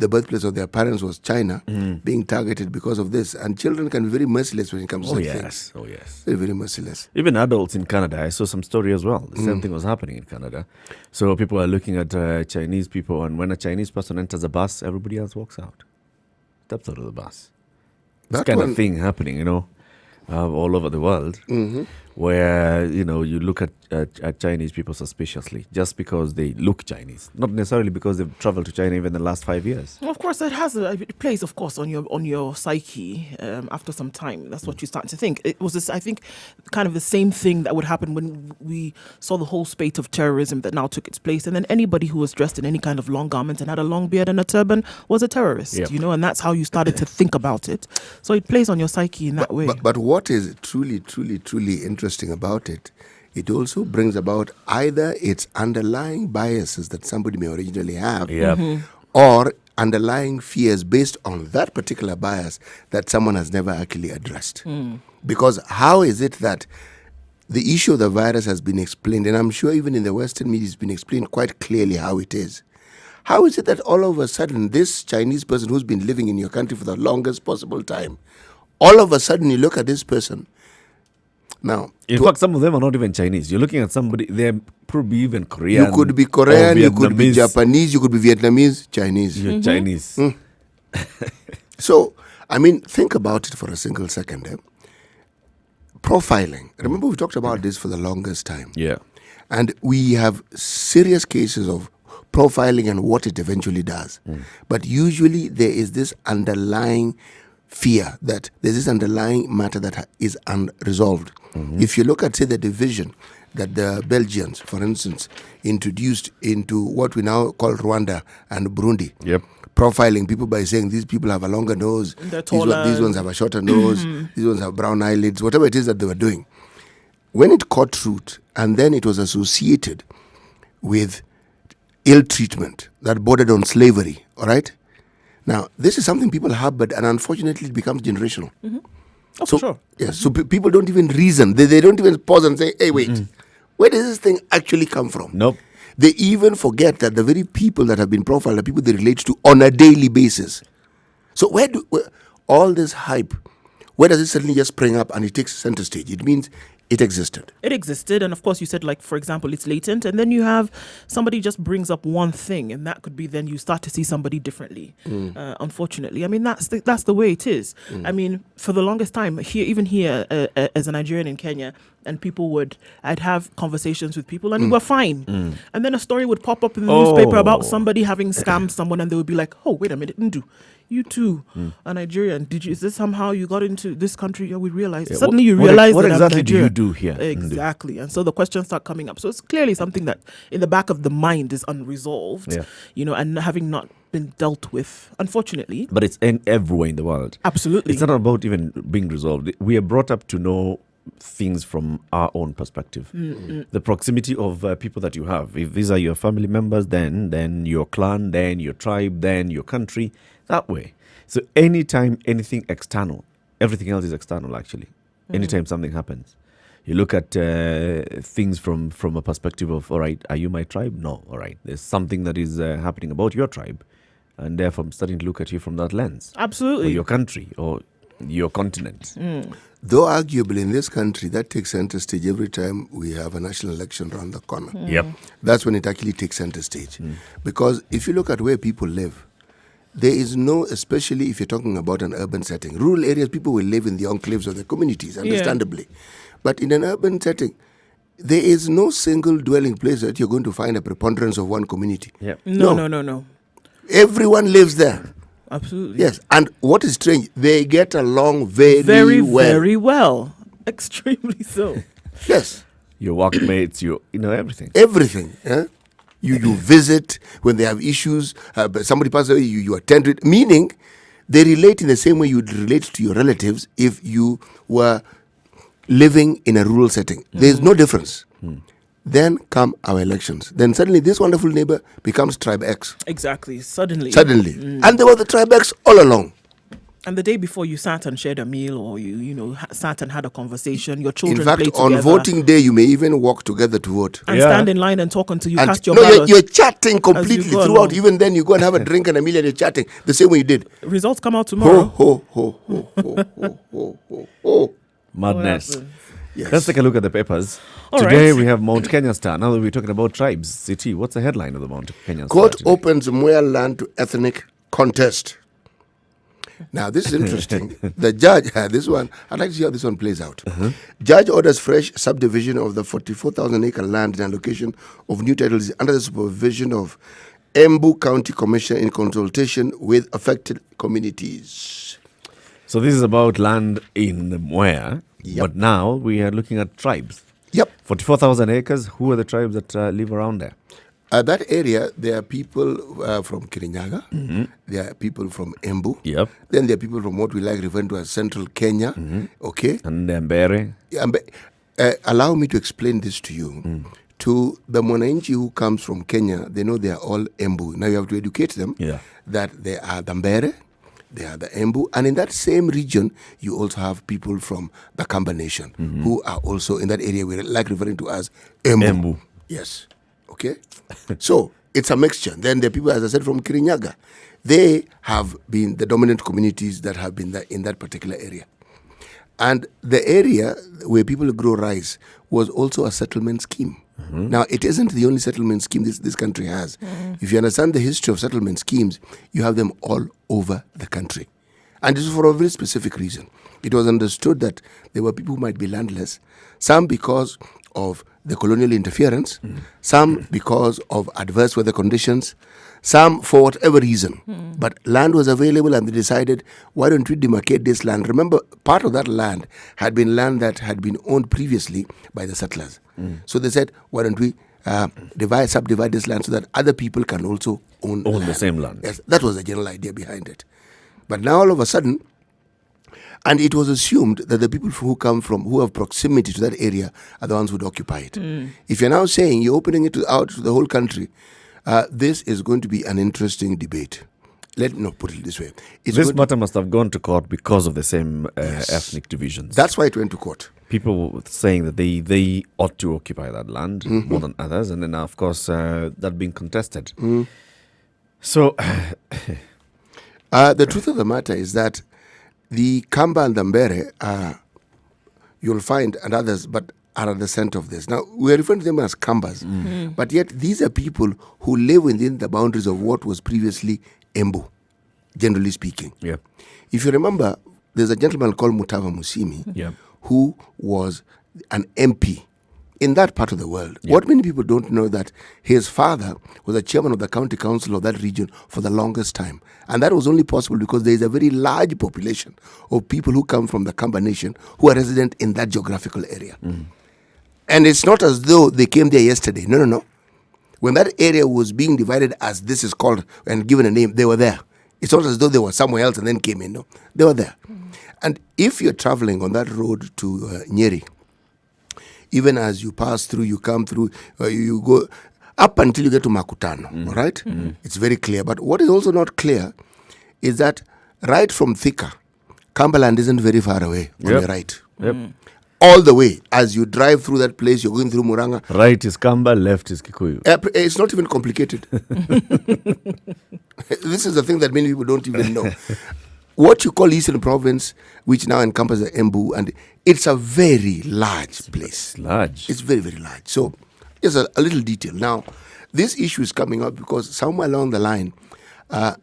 the birthplace of their parents was China, being targeted because of this. And children can be very merciless when it comes to things. Oh, yes. Very, very merciless. Even adults in Canada, I saw some story as well. The same thing was happening in Canada. So people are looking at Chinese people, and when a Chinese person enters a bus, everybody else walks out. Steps out of the bus. This kind of thing happening, all over the world, where, you look at Chinese people suspiciously just because they look Chinese, not necessarily because they've traveled to China even the last 5 years. Well, of course, it plays, of course, on your psyche after some time. That's what you start to think. It was this, I think, kind of the same thing that would happen when we saw the whole spate of terrorism that now took its place. And then anybody who was dressed in any kind of long garment and had a long beard and a turban was a terrorist, and that's how you started to think about it. So it plays on your psyche in that way. But what is truly, truly, truly interesting about it, it also brings about either its underlying biases that somebody may originally have, or underlying fears based on that particular bias that someone has never actually addressed. Because how is it that the issue of the virus has been explained, and I'm sure even in the Western media it's been explained quite clearly how it is. How is it that all of a sudden this Chinese person who's been living in your country for the longest possible time, all of a sudden you look at this person. Now, in fact, some of them are not even Chinese. You're looking at somebody, they're probably even Korean. You could be Korean, you could be Japanese, you could be Vietnamese, Chinese. You're Chinese. So, I mean, think about it for a single second. Profiling. Remember, we talked about this for the longest time. Yeah. And we have serious cases of profiling and what it eventually does. But usually there is this underlying fear that there's this underlying matter that is unresolved. If you look at, say, the division that the Belgians, for instance, introduced into what we now call Rwanda and Burundi, profiling people by saying these people have a longer nose, these ones have a shorter nose, these ones have brown eyelids, whatever it is that they were doing. When it caught root and then it was associated with ill treatment that bordered on slavery, all right? Now, this is something people have, but and unfortunately it becomes generational. Oh, so, for sure. Yes, so people don't even reason. They don't even pause and say, hey, wait, where does this thing actually come from? Nope. They even forget that the very people that have been profiled are people they relate to on a daily basis. So where all this hype, where does it suddenly just spring up and it takes center stage? It means it existed. It existed, and of course you said, like, for example, it's latent, and then you have somebody just brings up one thing, and that could be then you start to see somebody differently. Unfortunately, I mean that's the way it is. I mean, for the longest time here as a Nigerian in Kenya, and I'd have conversations with people, and we were fine, and then a story would pop up in the newspaper about somebody having scammed someone, and they would be like, oh, wait a minute, Ndu, you too, a Nigerian. Is this somehow you got into this country? Yeah, we realized. Suddenly you realize what that exactly I'm do you do here? Exactly. And so the questions start coming up. So it's clearly something that in the back of the mind is unresolved, and having not been dealt with, unfortunately. But it's everywhere in the world. Absolutely. It's not about even being resolved. We are brought up to know things from our own perspective. The proximity of people that you have. If these are your family members, then your clan, then your tribe, then your country, that way. So anytime anything external, everything else is external actually. Anytime something happens, you look at things from a perspective of, all right, are you my tribe? No, all right. There's something that is happening about your tribe, and therefore I'm starting to look at you from that lens. Absolutely. Or your country, or your continent. Though arguably in this country, that takes center stage every time we have a national election around the corner. That's when it actually takes center stage. Because if you look at where people live, there is no, especially if you're talking about an urban setting. Rural areas, people will live in the enclaves of their communities, understandably. But in an urban setting, there is no single dwelling place that you're going to find a preponderance of one community. No. Everyone lives there. Absolutely. Yes. And what is strange, they get along very well. Very well. Extremely so. Yes. Your workmates, everything. Everything. You visit when they have issues. Somebody passes away, you attend it. Meaning, they relate in the same way you'd relate to your relatives if you were living in a rural setting. There's no difference. Then come our elections. Then suddenly this wonderful neighbor becomes Tribe X. Exactly. Suddenly. And they were the Tribe X all along. And the day before you sat and shared a meal, or you sat and had a conversation, your children In fact, played on together. voting day, you may even walk together to vote. And Yeah. stand in line and talk until you And cast your no, ballot. you're chatting completely go throughout. along. Even then, you go and have a drink and a meal and you're chatting the same way you did. Results come out Ho, tomorrow. ho, ho, ho, ho, ho, ho, ho, ho. Madness. happens? Yes. Let's take a look at the papers. All Today right. we have Mount Kenya Star. Now that we're talking about tribes, CT, what's the headline of the Mount Kenya Star? Court today? opens Mwea land to ethnic contest. Now, this is interesting. The judge, this one, I'd like to see how this one plays out. Judge orders fresh subdivision of the 44,000-acre land in allocation of new titles under the supervision of Embu County Commissioner in consultation with affected communities. So this is about land in Mwea, Yep. but now we are looking at tribes. Yep. 44,000 acres. Who are the tribes that live around there? That area, there are people from Kirinyaga. There are people from Embu. Yep. Then there are people from what we like referring to as Central Kenya. Okay. And Mbere. Allow me to explain this to you. To the Mwananchi who comes from Kenya, they know they are all Embu. Now you have to educate them that they are the Mbere, they are the Embu, and in that same region, you also have people from the Kamba Nation who are also in that area we like referring to as Embu. Embu. Yes. Okay. So it's a mixture. Then the people, as I said, from Kirinyaga, they have been the dominant communities that have been in that particular area. And the area where people grow rice was also a settlement scheme. Now, it isn't the only settlement scheme this country has. If you understand the history of settlement schemes, you have them all over the country. And this is for a very specific reason. It was understood that there were people who might be landless, some because of the colonial interference, some because of adverse weather conditions, some for whatever reason. But land was available and they decided, why don't we demarcate this land? Remember, part of that land had been land that had been owned previously by the settlers. So they said, why don't we subdivide this land so that other people can also own the same land. Yes, that was the general idea behind it. But now all of a sudden, and it was assumed that the people who have proximity to that area are the ones who would occupy it. If you're now saying you're opening it out to the whole country, this is going to be an interesting debate. Let me put it this way. This matter must have gone to court because of the same ethnic divisions. That's why it went to court. People were saying that they ought to occupy that land more than others, and then of course that being contested. So the truth of the matter is that the Kamba and the Mbere, you'll find, and others, but are at the center of this. Now, we're referring to them as Kambas, but yet these are people who live within the boundaries of what was previously Embu, generally speaking. yeah, If you remember, there's a gentleman called Mutava Musimi who was an MP in that part of the world. What many people don't know that his father was a chairman of the county council of that region for the longest time. And that was only possible because there is a very large population of people who come from the Kamba Nation who are resident in that geographical area. And it's not as though they came there yesterday. No. When that area was being divided, as this is called, and given a name, they were there. It's not as though they were somewhere else and then came in. No, they were there. And if you're traveling on that road to Nyeri, even as you pass through, you come through, you go up until you get to Makutano, all right? It's very clear. But what is also not clear is that right from Thika, Kambaland isn't very far away on the right. All the way, as you drive through that place, you're going through Muranga. right is Kamba, left is Kikuyu. It's not even complicated. This is the thing that many people don't even know. What you call Eastern Province, which now encompasses Embu, and it's a very large place. It's large. It's very, very large. So, just a little detail. Now, this issue is coming up because somewhere along the line,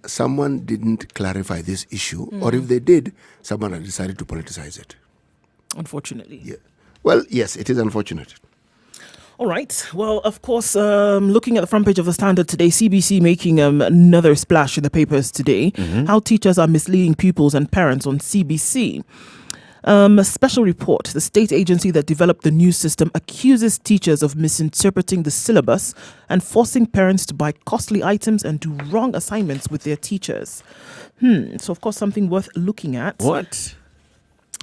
someone didn't clarify this issue, or if they did, someone had decided to politicize it. Unfortunately. Yeah. Well, yes, it is unfortunate. All right. Well, of course, looking at the front page of the Standard today, CBC making another splash in the papers today. How teachers are misleading pupils and parents on CBC. A special report. The state agency that developed the new system accuses teachers of misinterpreting the syllabus and forcing parents to buy costly items and do wrong assignments with their teachers. So, of course, something worth looking at. What?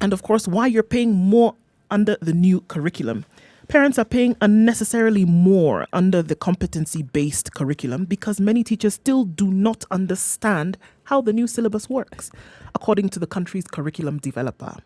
And, of course, why you're paying more under the new curriculum. Parents are paying unnecessarily more under the competency-based curriculum because many teachers still do not understand how the new syllabus works, according to the country's curriculum developer.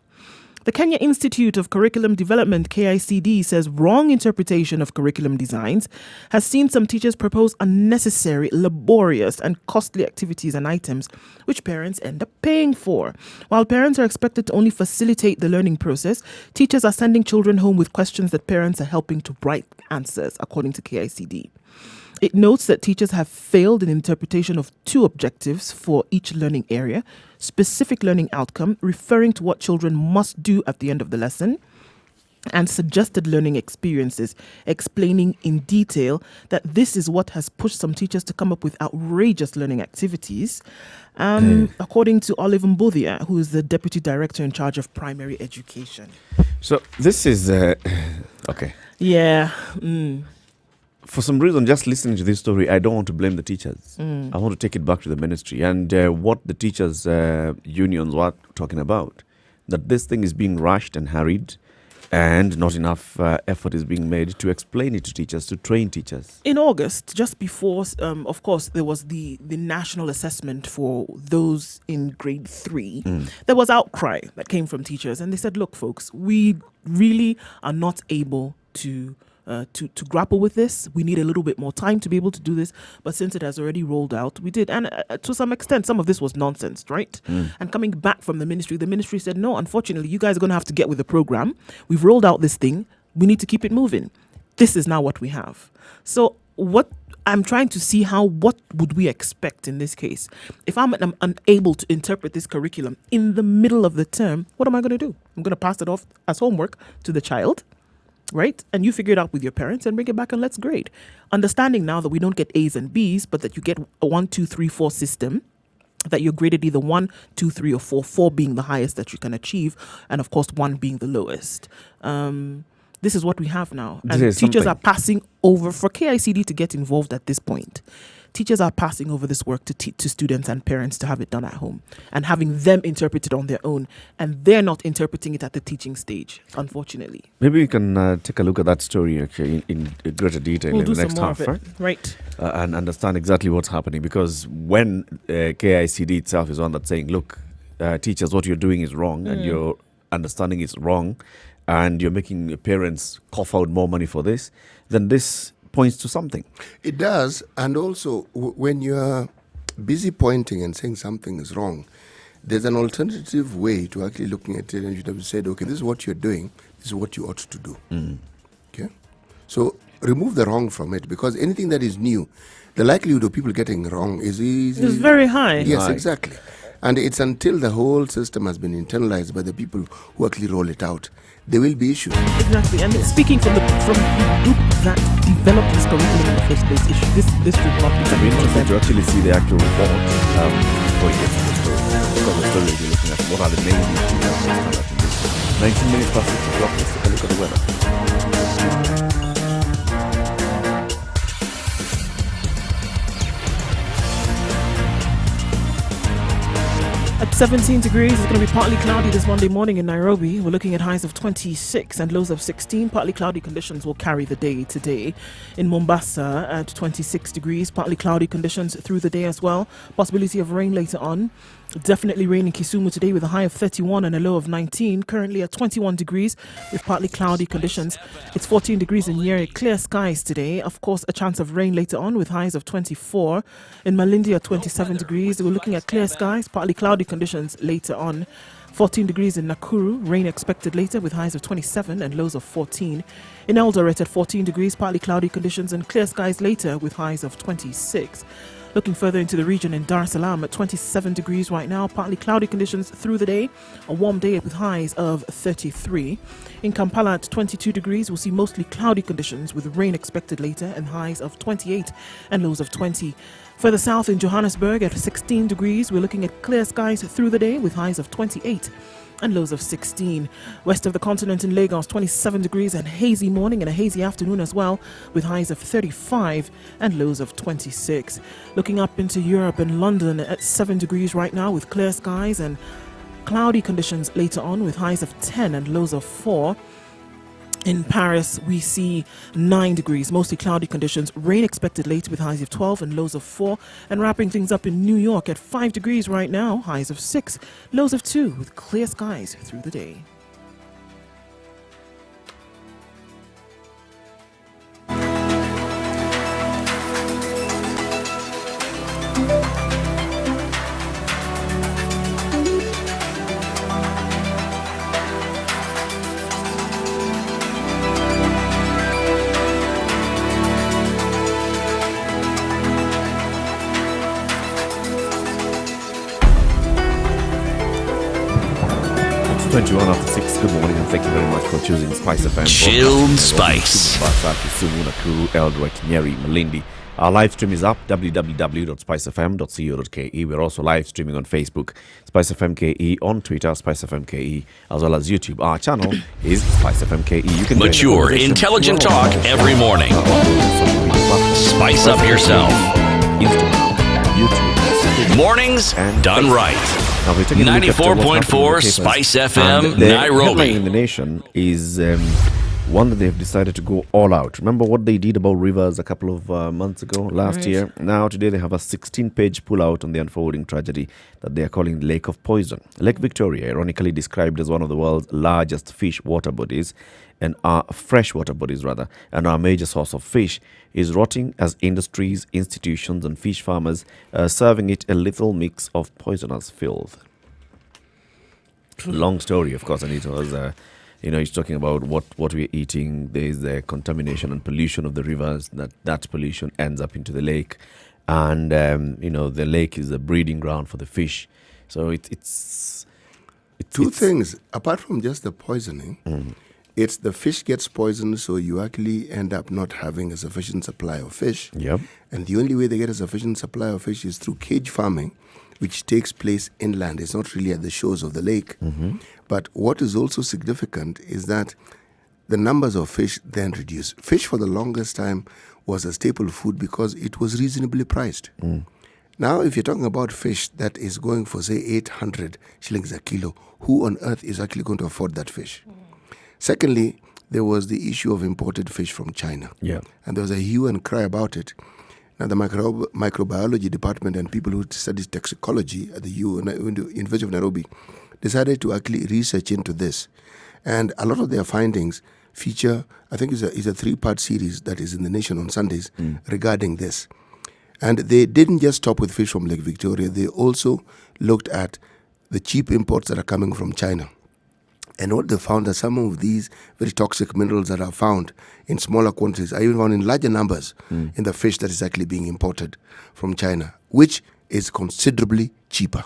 The Kenya Institute of Curriculum Development, KICD, says wrong interpretation of curriculum designs has seen some teachers propose unnecessary, laborious and costly activities and items which parents end up paying for. While parents are expected to only facilitate the learning process, teachers are sending children home with questions that parents are helping to write answers, according to KICD. It notes that teachers have failed in interpretation of two objectives for each learning area: specific learning outcome, referring to what children must do at the end of the lesson, and suggested learning experiences, explaining in detail that this is what has pushed some teachers to come up with outrageous learning activities, according to Olive Mbuthia, who is the Deputy Director in charge of primary education. So this is, okay. Yeah. For some reason, just listening to this story, I don't want to blame the teachers. I want to take it back to the ministry and what the teachers' unions were talking about, that this thing is being rushed and hurried and not enough effort is being made to explain it to teachers, to train teachers. In August, just before, of course, there was the national assessment for those in grade 3. There was outcry that came from teachers, and they said, look, folks, we really are not able to grapple with this. We need a little bit more time to be able to do this, but since it has already rolled out, we did. And to some extent, some of this was nonsense, right? And coming back from the ministry said, no, unfortunately, you guys are going to have to get with the program. We've rolled out this thing. We need to keep it moving. This is now what we have. So what I'm trying to see what would we expect in this case? If I'm unable to interpret this curriculum in the middle of the term, what am I going to do? I'm going to pass it off as homework to the child, right? And you figure it out with your parents and bring it back and let's grade. Understanding now that we don't get A's and B's, but that you get a 1, 2, 3, 4 system, that you're graded either 1, 2, 3, or 4, 4 being the highest that you can achieve, and of course 1 being the lowest. This is what we have now. And teachers are passing over, for KICD to get involved at this point, teachers are passing over this work to students and parents to have it done at home and having them interpret it on their own. And they're not interpreting it at the teaching stage, unfortunately. Maybe we can take a look at that story actually in greater detail in the next half, right? Right. And understand exactly what's happening. Because when KICD itself is one that's saying, look, teachers, what you're doing is wrong and your understanding is wrong and you're making parents cough out more money for this, then this points to something. It does. And also, when you're busy pointing and saying something is wrong, there's an alternative way to actually looking at it, and you'd have said, okay, this is what you're doing, this is what you ought to do. Okay? So remove the wrong from it, because anything that is new, the likelihood of people getting wrong is very high. Yes, exactly. And it's until the whole system has been internalized by the people who actually roll it out, there will be issues. Exactly. And speaking from the group that developed this curriculum in the first place, this should not be I'm interested to actually see the actual report before you get to the story. Because the story we're looking at, what are the main issues? 19 minutes past 6 o'clock, let's take a look at the weather. At 17 degrees, it's going to be partly cloudy this Monday morning in Nairobi. We're looking at highs of 26 and lows of 16. Partly cloudy conditions will carry the day today. In Mombasa at 26 degrees, partly cloudy conditions through the day as well. Possibility of rain later on. Definitely rain in Kisumu today with a high of 31 and a low of 19. Currently at 21 degrees with partly cloudy conditions. It's 14 degrees in Nyeri. Clear skies today. Of course, a chance of rain later on with highs of 24. In Malindi at 27 degrees. We're looking at clear skies, partly cloudy conditions later on. 14 degrees in Nakuru. Rain expected later with highs of 27 and lows of 14. In Eldoret at 14 degrees, partly cloudy conditions and clear skies later with highs of 26. Looking further into the region in Dar es Salaam at 27 degrees right now, partly cloudy conditions through the day, a warm day with highs of 33. In Kampala at 22 degrees, we'll see mostly cloudy conditions with rain expected later and highs of 28 and lows of 20. Further south in Johannesburg at 16 degrees, we're looking at clear skies through the day with highs of 28 and lows of 16. West of the continent in Lagos, 27 degrees and hazy morning and a hazy afternoon as well, with highs of 35 and lows of 26. Looking up into Europe and London at 7 degrees right now with clear skies and cloudy conditions later on with highs of 10 and lows of 4. In Paris, we see 9 degrees, mostly cloudy conditions. Rain expected late with highs of 12 and lows of 4. And wrapping things up in New York at 5 degrees right now, highs of 6, lows of 2, with clear skies through the day. It's 21 after 6. Good morning and thank you very much for choosing Spice FM. Chilled Spice. Mombasa, Kisumu, Nakuru, Eldoret, Nyeri, Malindi. Our live stream is up, www.spicefm.co.ke. We're also live streaming on Facebook, Spice FM KE, on Twitter, Spice FM KE, as well as YouTube. Our channel is Spice FM KE. You can Mature, intelligent talk every morning. Spice up yourself. Instagram, YouTube. Mornings And done Facebook. right. Now we're taking a look at what's happening in the 94.4 papers. Spice And FM, the headline Nairobi. in the nation is one that they've decided to go all out. Remember what they did about rivers a couple of months ago, last year? Now, today they have a 16-page pull-out on the unfolding tragedy that they are calling Lake of Poison. Lake Victoria, ironically described as one of the world's largest fish water bodies, and our freshwater bodies rather, and our major source of fish, is rotting as industries, institutions, and fish farmers are serving it a lethal mix of poisonous filth. Long story, of course, and it was, he's talking about what we're eating. There's the contamination and pollution of the rivers. That pollution ends up into the lake, and the lake is a breeding ground for the fish. So it's Two things, apart from just the poisoning, it's the fish gets poisoned, so you actually end up not having a sufficient supply of fish. Yep. And the only way they get a sufficient supply of fish is through cage farming, which takes place inland. It's not really at the shores of the lake. But what is also significant is that the numbers of fish then reduce. Fish for the longest time was a staple food because it was reasonably priced. Now, if you're talking about fish that is going for, say, 800 shillings a kilo, who on earth is actually going to afford that fish? Secondly, there was the issue of imported fish from China. Yeah. And there was a hue and cry about it. Now, the microbiology department and people who study toxicology at the University of Nairobi decided to actually research into this. And a lot of their findings feature, I think it's a 3-part series that is in the Nation on Sundays regarding this. And they didn't just stop with fish from Lake Victoria. They also looked at the cheap imports that are coming from China. And what they found that some of these very toxic minerals that are found in smaller quantities are even found in larger numbers in the fish that is actually being imported from China, which is considerably cheaper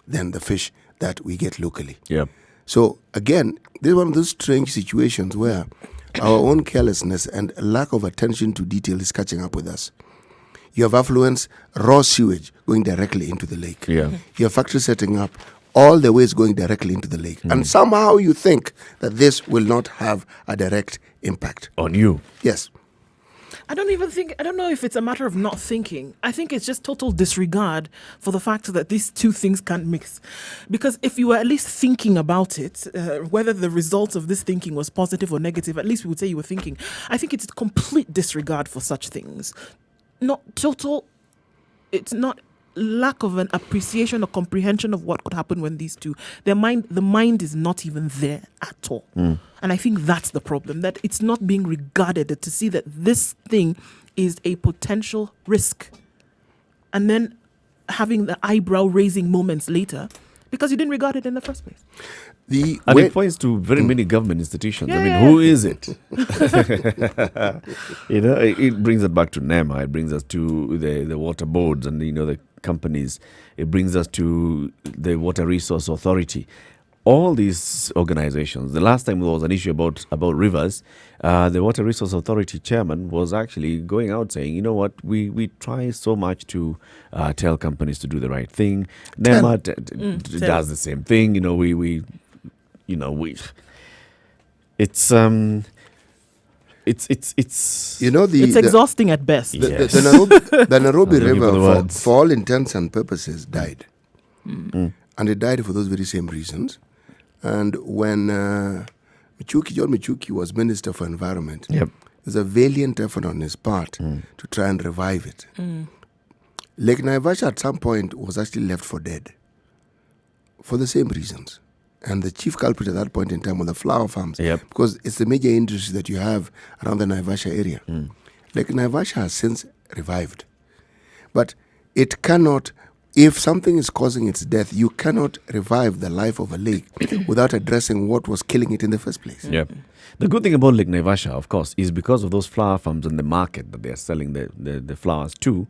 than the fish that we get locally. Yeah. So again, this is one of those strange situations where our own carelessness and lack of attention to detail is catching up with us. You have affluents, raw sewage going directly into the lake. Yeah. You have factories setting up, all the ways going directly into the lake. And somehow you think that this will not have a direct impact. On you. Yes. I don't know if it's a matter of not thinking. I think it's just total disregard for the fact that these two things can't mix. Because if you were at least thinking about it, whether the result of this thinking was positive or negative, at least we would say you were thinking. I think it's complete disregard for such things. It's not lack of an appreciation or comprehension of what could happen when these two, the mind is not even there at all. And I think that's the problem, that it's not being regarded to see that this thing is a potential risk. And then having the eyebrow raising moments later because you didn't regard it in the first place. And it points to very many government institutions. I mean, who is it? It brings us back to NEMA. It brings us to the water boards and, the companies. It brings us to the Water Resource Authority. All these organizations, the last time there was an issue about rivers, the Water Resource Authority chairman was actually going out saying, you know what, we try so much to tell companies to do the right thing. NEMA does the same thing. It's exhausting at best. The Nairobi River, for all intents and purposes, died. And it died for those very same reasons. And when Mr. John Michuki was Minister for Environment. Yep. There's a valiant effort on his part to try and revive it. Lake Naivasha at some point was actually left for dead for the same reasons. And the chief culprit at that point in time were the flower farms. Yep. Because it's the major industry that you have around the Naivasha area. Lake Naivasha has since revived. But it cannot, if something is causing its death, you cannot revive the life of a lake without addressing what was killing it in the first place. Yep. The good thing about Lake Naivasha, of course, is because of those flower farms and the market that they are selling the flowers to,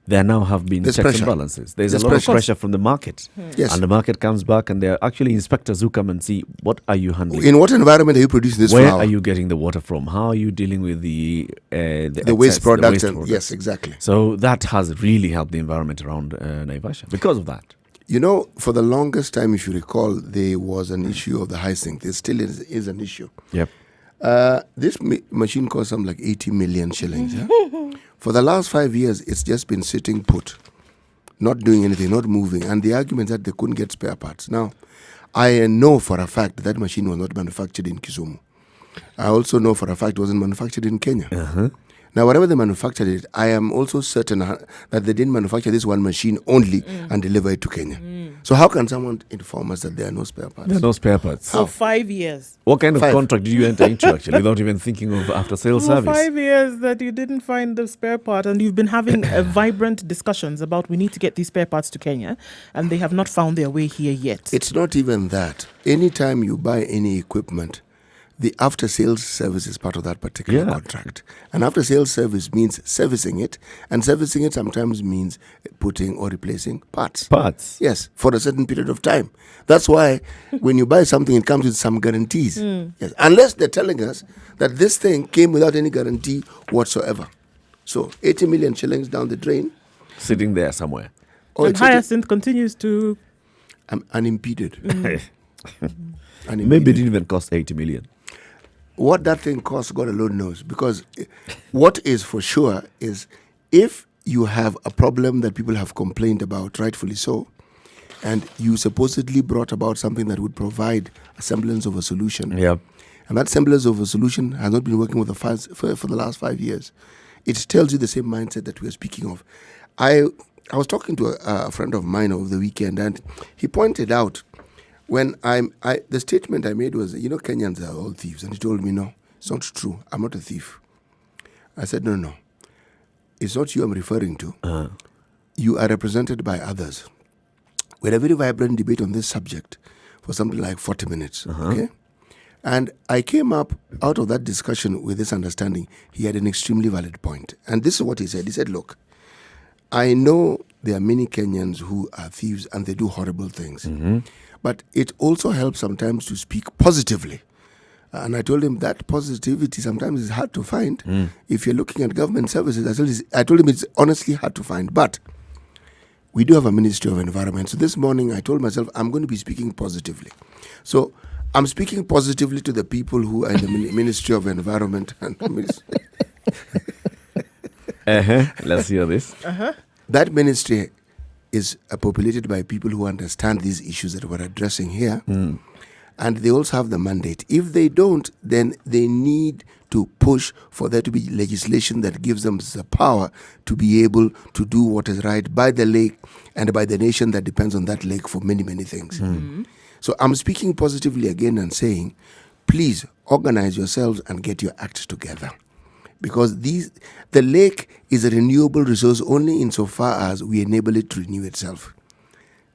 there now have been There's checks pressure. and balances. There's There's a lot pressure. of pressure from the market. Yes. And the market comes back and there are actually inspectors who come and see, what are you handling? In what environment are you producing this Where flower? are you getting the water from? How are you dealing with the Waste excess, products. products? Yes, exactly. So that has really helped the environment around Naivasha because of that. You know, for the longest time, if you recall, there was an issue of the hyacinth. There still is an issue. Yep. This machine cost some like 80 million shillings. Yeah? For the last 5 years, it's just been sitting put, not doing anything, not moving. And the argument that they couldn't get spare parts. Now, I know for a fact that machine was not manufactured in Kisumu. I also know for a fact it wasn't manufactured in Kenya. Now, wherever they manufactured it, I am also certain that they didn't manufacture this one machine only and deliver it to Kenya. So how can someone inform us that there are no spare parts? There are no spare parts. For 5 years. What kind of 5. contract did you enter into actually without even thinking of after sales For service? 5 years that you didn't find the spare part, and you've been having vibrant discussions about we need to get these spare parts to Kenya, and they have not found their way here yet. It's not even that. Anytime you buy any equipment, the after-sales service is part of that particular contract. And after-sales service means servicing it, and servicing it sometimes means putting or replacing parts. Parts. Yes, for a certain period of time. That's why when you buy something, it comes with some guarantees. Yes, unless they're telling us that this thing came without any guarantee whatsoever. So 80 million shillings down the drain. Sitting there somewhere. Or and it's sitting- Hyacinth continues to... unimpeded. Maybe Unimpeded. it didn't even cost 80 million. What that thing costs, God alone knows. Because what is for sure is if you have a problem that people have complained about, rightfully so, and you supposedly brought about something that would provide a semblance of a solution, Yep. and that semblance of a solution has not been working with for the last 5 years, it tells you the same mindset that we are speaking of. I was talking to a friend of mine over the weekend, and he pointed out when the statement I made was, Kenyans are all thieves. And he told me, no, it's not true. I'm not a thief. I said, no. It's not you I'm referring to. You are represented by others. We had a very vibrant debate on this subject for something like 40 minutes. Okay? And I came up out of that discussion with this understanding. He had an extremely valid point. And this is what he said. He said, look, I know there are many Kenyans who are thieves and they do horrible things. But it also helps sometimes to speak positively. And I told him that positivity sometimes is hard to find. If you're looking at government services, I told him it's honestly hard to find. But we do have a Ministry of Environment. So this morning I told myself I'm going to be speaking positively. So I'm speaking positively to the people who are in the Ministry of Environment. Let's hear this. That ministry is populated by people who understand these issues that we're addressing here. And they also have the mandate. If they don't, then they need to push for there to be legislation that gives them the power to be able to do what is right by the lake and by the nation that depends on that lake for many, many things. So I'm speaking positively again and saying, please organize yourselves and get your act together. Because the lake is a renewable resource only insofar as we enable it to renew itself.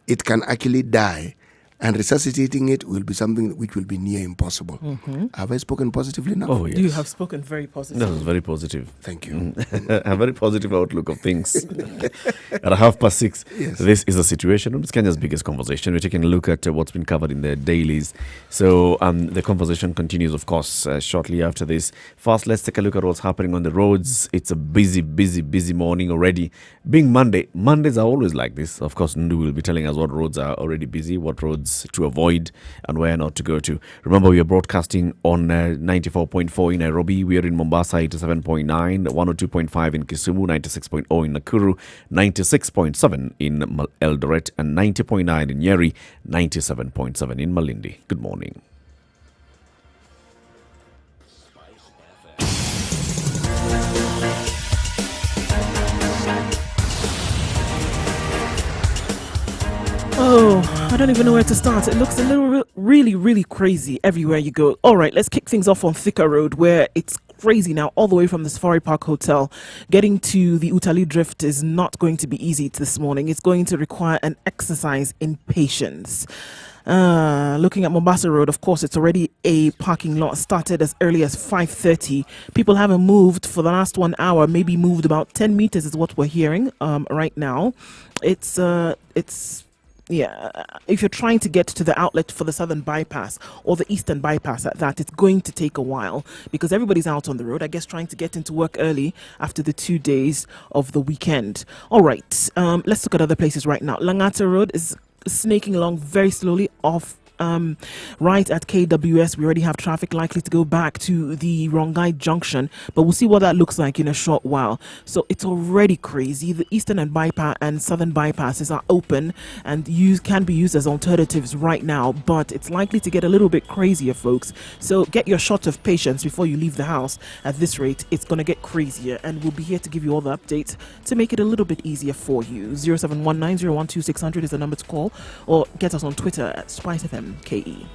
It can actually die, and resuscitating it will be something which will be near impossible. Have I spoken positively now? Oh, yes. You have spoken very positively. That was very positive. Thank you. A very positive outlook of things. At 6:30, Yes. This is the situation. It's Kenya's biggest conversation. We're taking a look at what's been covered in the dailies. So the conversation continues, of course, shortly after this. First, let's take a look at what's happening on the roads. It's a busy morning already. Being Monday, Mondays are always like this. Of course, Ndu will be telling us what roads are already busy, what roads to avoid, and where not to go to. Remember, we are broadcasting on 94.4 in Nairobi. We are in Mombasa, 87.9, 102.5 in Kisumu, 96.0 in Nakuru, 96.7 in Eldoret, and 90.9 in Nyeri, 97.7 in Malindi. Good morning. I don't even know where to start. It looks a little really crazy everywhere you go. All right, let's kick things off on Thika Road, where it's crazy now, all the way from the Safari Park Hotel. Getting to the Utali Drift is not going to be easy this morning. It's going to require an exercise in patience. Looking at Mombasa Road, of course, it's already a parking lot. Started as early as 5:30. People haven't moved for the last 1 hour, maybe moved about 10 meters is what we're hearing right now. Yeah, if you're trying to get to the outlet for the southern bypass or the eastern bypass at that, it's going to take a while because everybody's out on the road, I guess, trying to get into work early after the 2 days of the weekend. All right, let's look at other places right now. Langata Road is snaking along very slowly off right at KWS. We already have traffic likely to go back to the Rongai Junction, but we'll see what that looks like in a short while. So it's already crazy. The eastern and bypass and southern bypasses are open and can be used as alternatives right now, but it's likely to get a little bit crazier, folks. So get your shot of patience before you leave the house. At this rate, it's going to get crazier, and we'll be here to give you all the updates to make it a little bit easier for you. 0719012600 is the number to call, or get us on Twitter at SpiceFM. KE.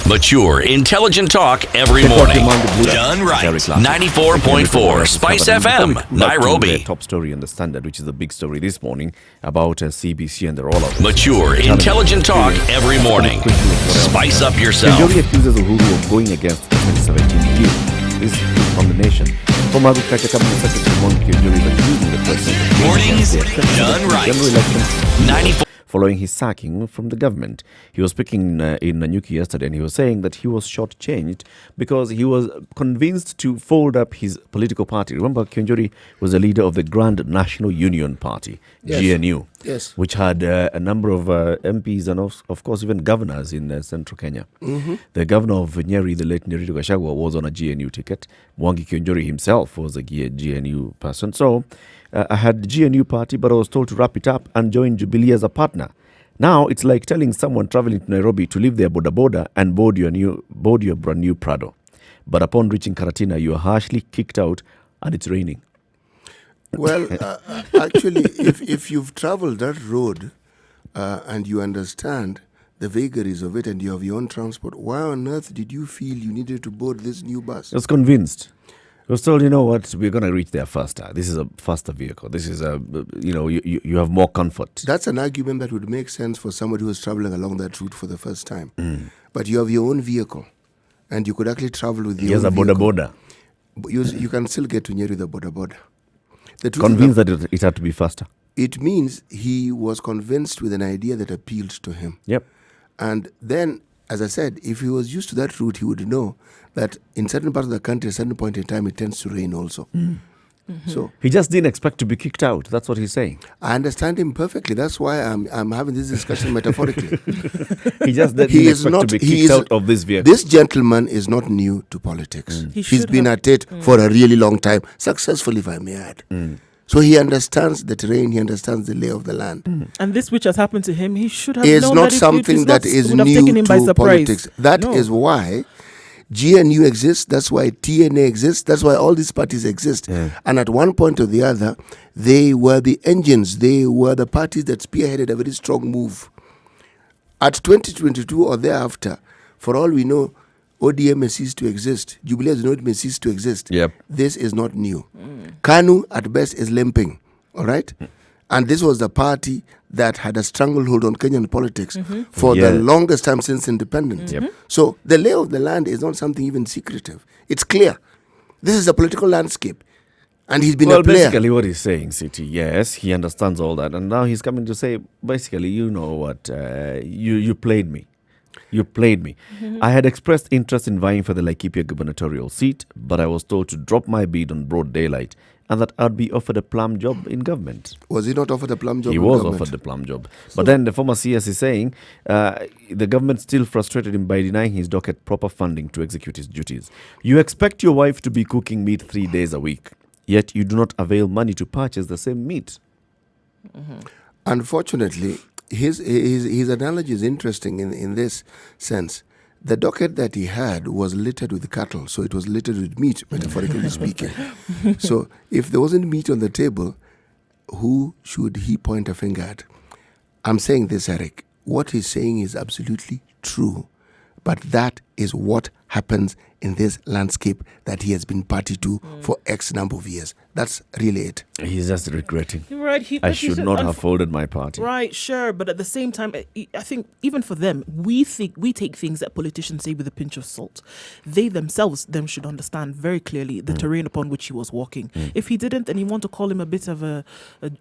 Mature, intelligent talk every morning. Done right. 94.4 Spice FM, Nairobi. Top story on the Standard, which is the big story this morning about CBC and the rollout. Mature, intelligent talk every morning. Spice up yourself. Njeri accuses Uhuru of going against the 2017 deal. This is from the nation. Former Agriculture Cabinet Secretary Monica Njeri is accusing the president. Mornings done right. General election 94. Following his sacking from the government. He was speaking in Nanyuki yesterday, and he was saying that he was shortchanged because he was convinced to fold up his political party. Remember, Kionjori was the leader of the Grand National Union Party, Yes. GNU, Yes. which had a number of MPs and, of course, even governors in central Kenya. The governor of Nyeri, the late Nyeri Gachagua, was on a GNU ticket. Mwangi Kionjori himself was a GNU person. So I had the GNU party, but I was told to wrap it up and join Jubilee as a partner. Now it's like telling someone traveling to Nairobi to leave their boda and board your brand new Prado. But upon reaching Karatina, you are harshly kicked out, and it's raining. Well, actually, if you've traveled that road and you understand the vagaries of it and you have your own transport, why on earth did you feel you needed to board this new bus? I was convinced. I was told, you know what, we're going to reach there faster. This is a faster vehicle. This is you have more comfort. That's an argument that would make sense for somebody who is traveling along that route for the first time. But you have your own vehicle, and you could actually travel with your own vehicle. Boda. You can still get to Nyeri the boda. Convinced that it had to be faster. It means he was convinced with an idea that appealed to him. Yep. And then, as I said, if he was used to that route, he would know that in certain parts of the country, at a certain point in time, it tends to rain also. So He just didn't expect to be kicked out. That's what he's saying. I understand him perfectly. That's why I'm having this discussion metaphorically. He just didn't expect to be kicked out of this vehicle. This gentleman is not new to politics. He He's should been have- at it for a really long time, successfully, if I may add. So he understands the terrain, he understands the lay of the land. And this which has happened to him, he should have It's known not that something that is would have taken new him by to surprise. politics. That is why GNU exists, that's why TNA exists, that's why all these parties exist. And at one point or the other, they were the engines, they were the parties that spearheaded a very strong move. At 2022 or thereafter, for all we know, ODM may cease to exist. Jubilee has not may cease to exist. Yep. This is not new. KANU at best is limping, all right? And this was the party that had a stranglehold on Kenyan politics for the longest time since independence. So the lay of the land is not something even secretive. It's clear. This is a political landscape. And he's been a player. Basically what he's saying, City, yes, he understands all that. And now he's coming to say, basically, you know what, you played me. You played me. I had expressed interest in vying for the Laikipia gubernatorial seat, but I was told to drop my bid on broad daylight and that I'd be offered a plum job in government. Was he not offered a plum job? He in was government? offered the plum job. But then the former CS is saying the government still frustrated him by denying his docket proper funding to execute his duties. You expect your wife to be cooking meat 3 days a week, yet you do not avail money to purchase the same meat. Unfortunately, his analogy is interesting in this sense. The docket that he had was littered with cattle, so it was littered with meat, metaphorically speaking. So if there wasn't meat on the table, who should he point a finger at? I'm saying this, Eric. What he's saying is absolutely true, but that is what happens in this landscape that he has been party to for X number of years. That's really it. He's just regretting. Right. I should not have folded my party. Right, sure. But at the same time, I think even for them, we take things that politicians say with a pinch of salt. They themselves should understand very clearly the terrain upon which he was walking. If he didn't, then you want to call him a bit of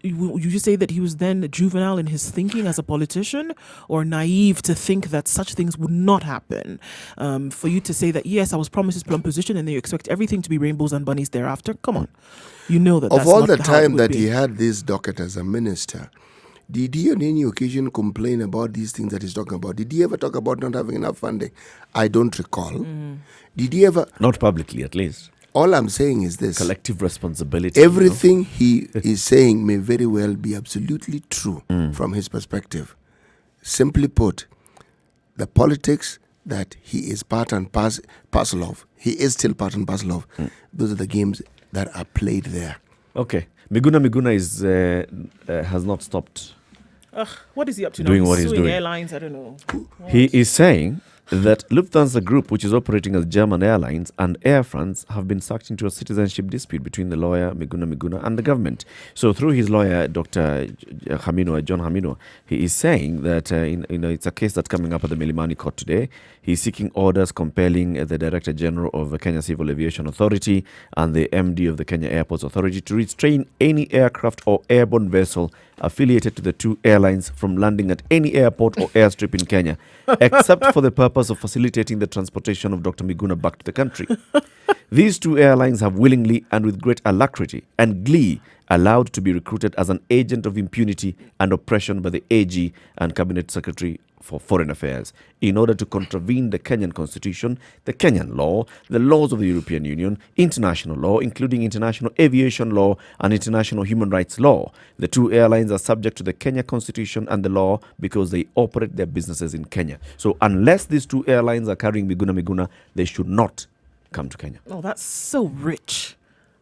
you say that he was then juvenile in his thinking as a politician, or naive to think that such things would not happen. For you to say that, yes, I was promised this plum position and then you expect everything to be rainbows and bunnies thereafter, come on. You know that Of that's all not the how it time would that be. he had this docket as a minister, did he on any occasion complain about these things that he's talking about? Did he ever talk about not having enough funding? I don't recall. Did he ever? Not publicly, at least. All I'm saying is this. Collective responsibility. Everything he is saying may very well be absolutely true from his perspective. Simply put, the politics that he is part and parcel of, he is still part and parcel of, those are the games that are played there. Okay. Miguna is has not stopped. What is he up to Doing now? what he's Suing doing. airlines, I don't know. He is saying that Lufthansa Group, which is operating as German Airlines, and Air France have been sucked into a citizenship dispute between the lawyer Miguna and the government. So through his lawyer, Dr. John Hamino, he is saying that it's a case that's coming up at the Milimani court today. He's seeking orders compelling the Director General of the Kenya Civil Aviation Authority and the MD of the Kenya Airports Authority to restrain any aircraft or airborne vessel affiliated to the two airlines from landing at any airport or airstrip in Kenya, except for the purpose of facilitating the transportation of Dr. Miguna back to the country. These two airlines have willingly and with great alacrity and glee allowed to be recruited as an agent of impunity and oppression by the AG and Cabinet Secretary for Foreign Affairs in order to contravene the Kenyan Constitution, the Kenyan law, the laws of the European Union, international law, including international aviation law and international human rights law. The two airlines are subject to the Kenya Constitution and the law because they operate their businesses in Kenya. So unless these two airlines are carrying Miguna, they should not come to Kenya. Oh, that's so rich.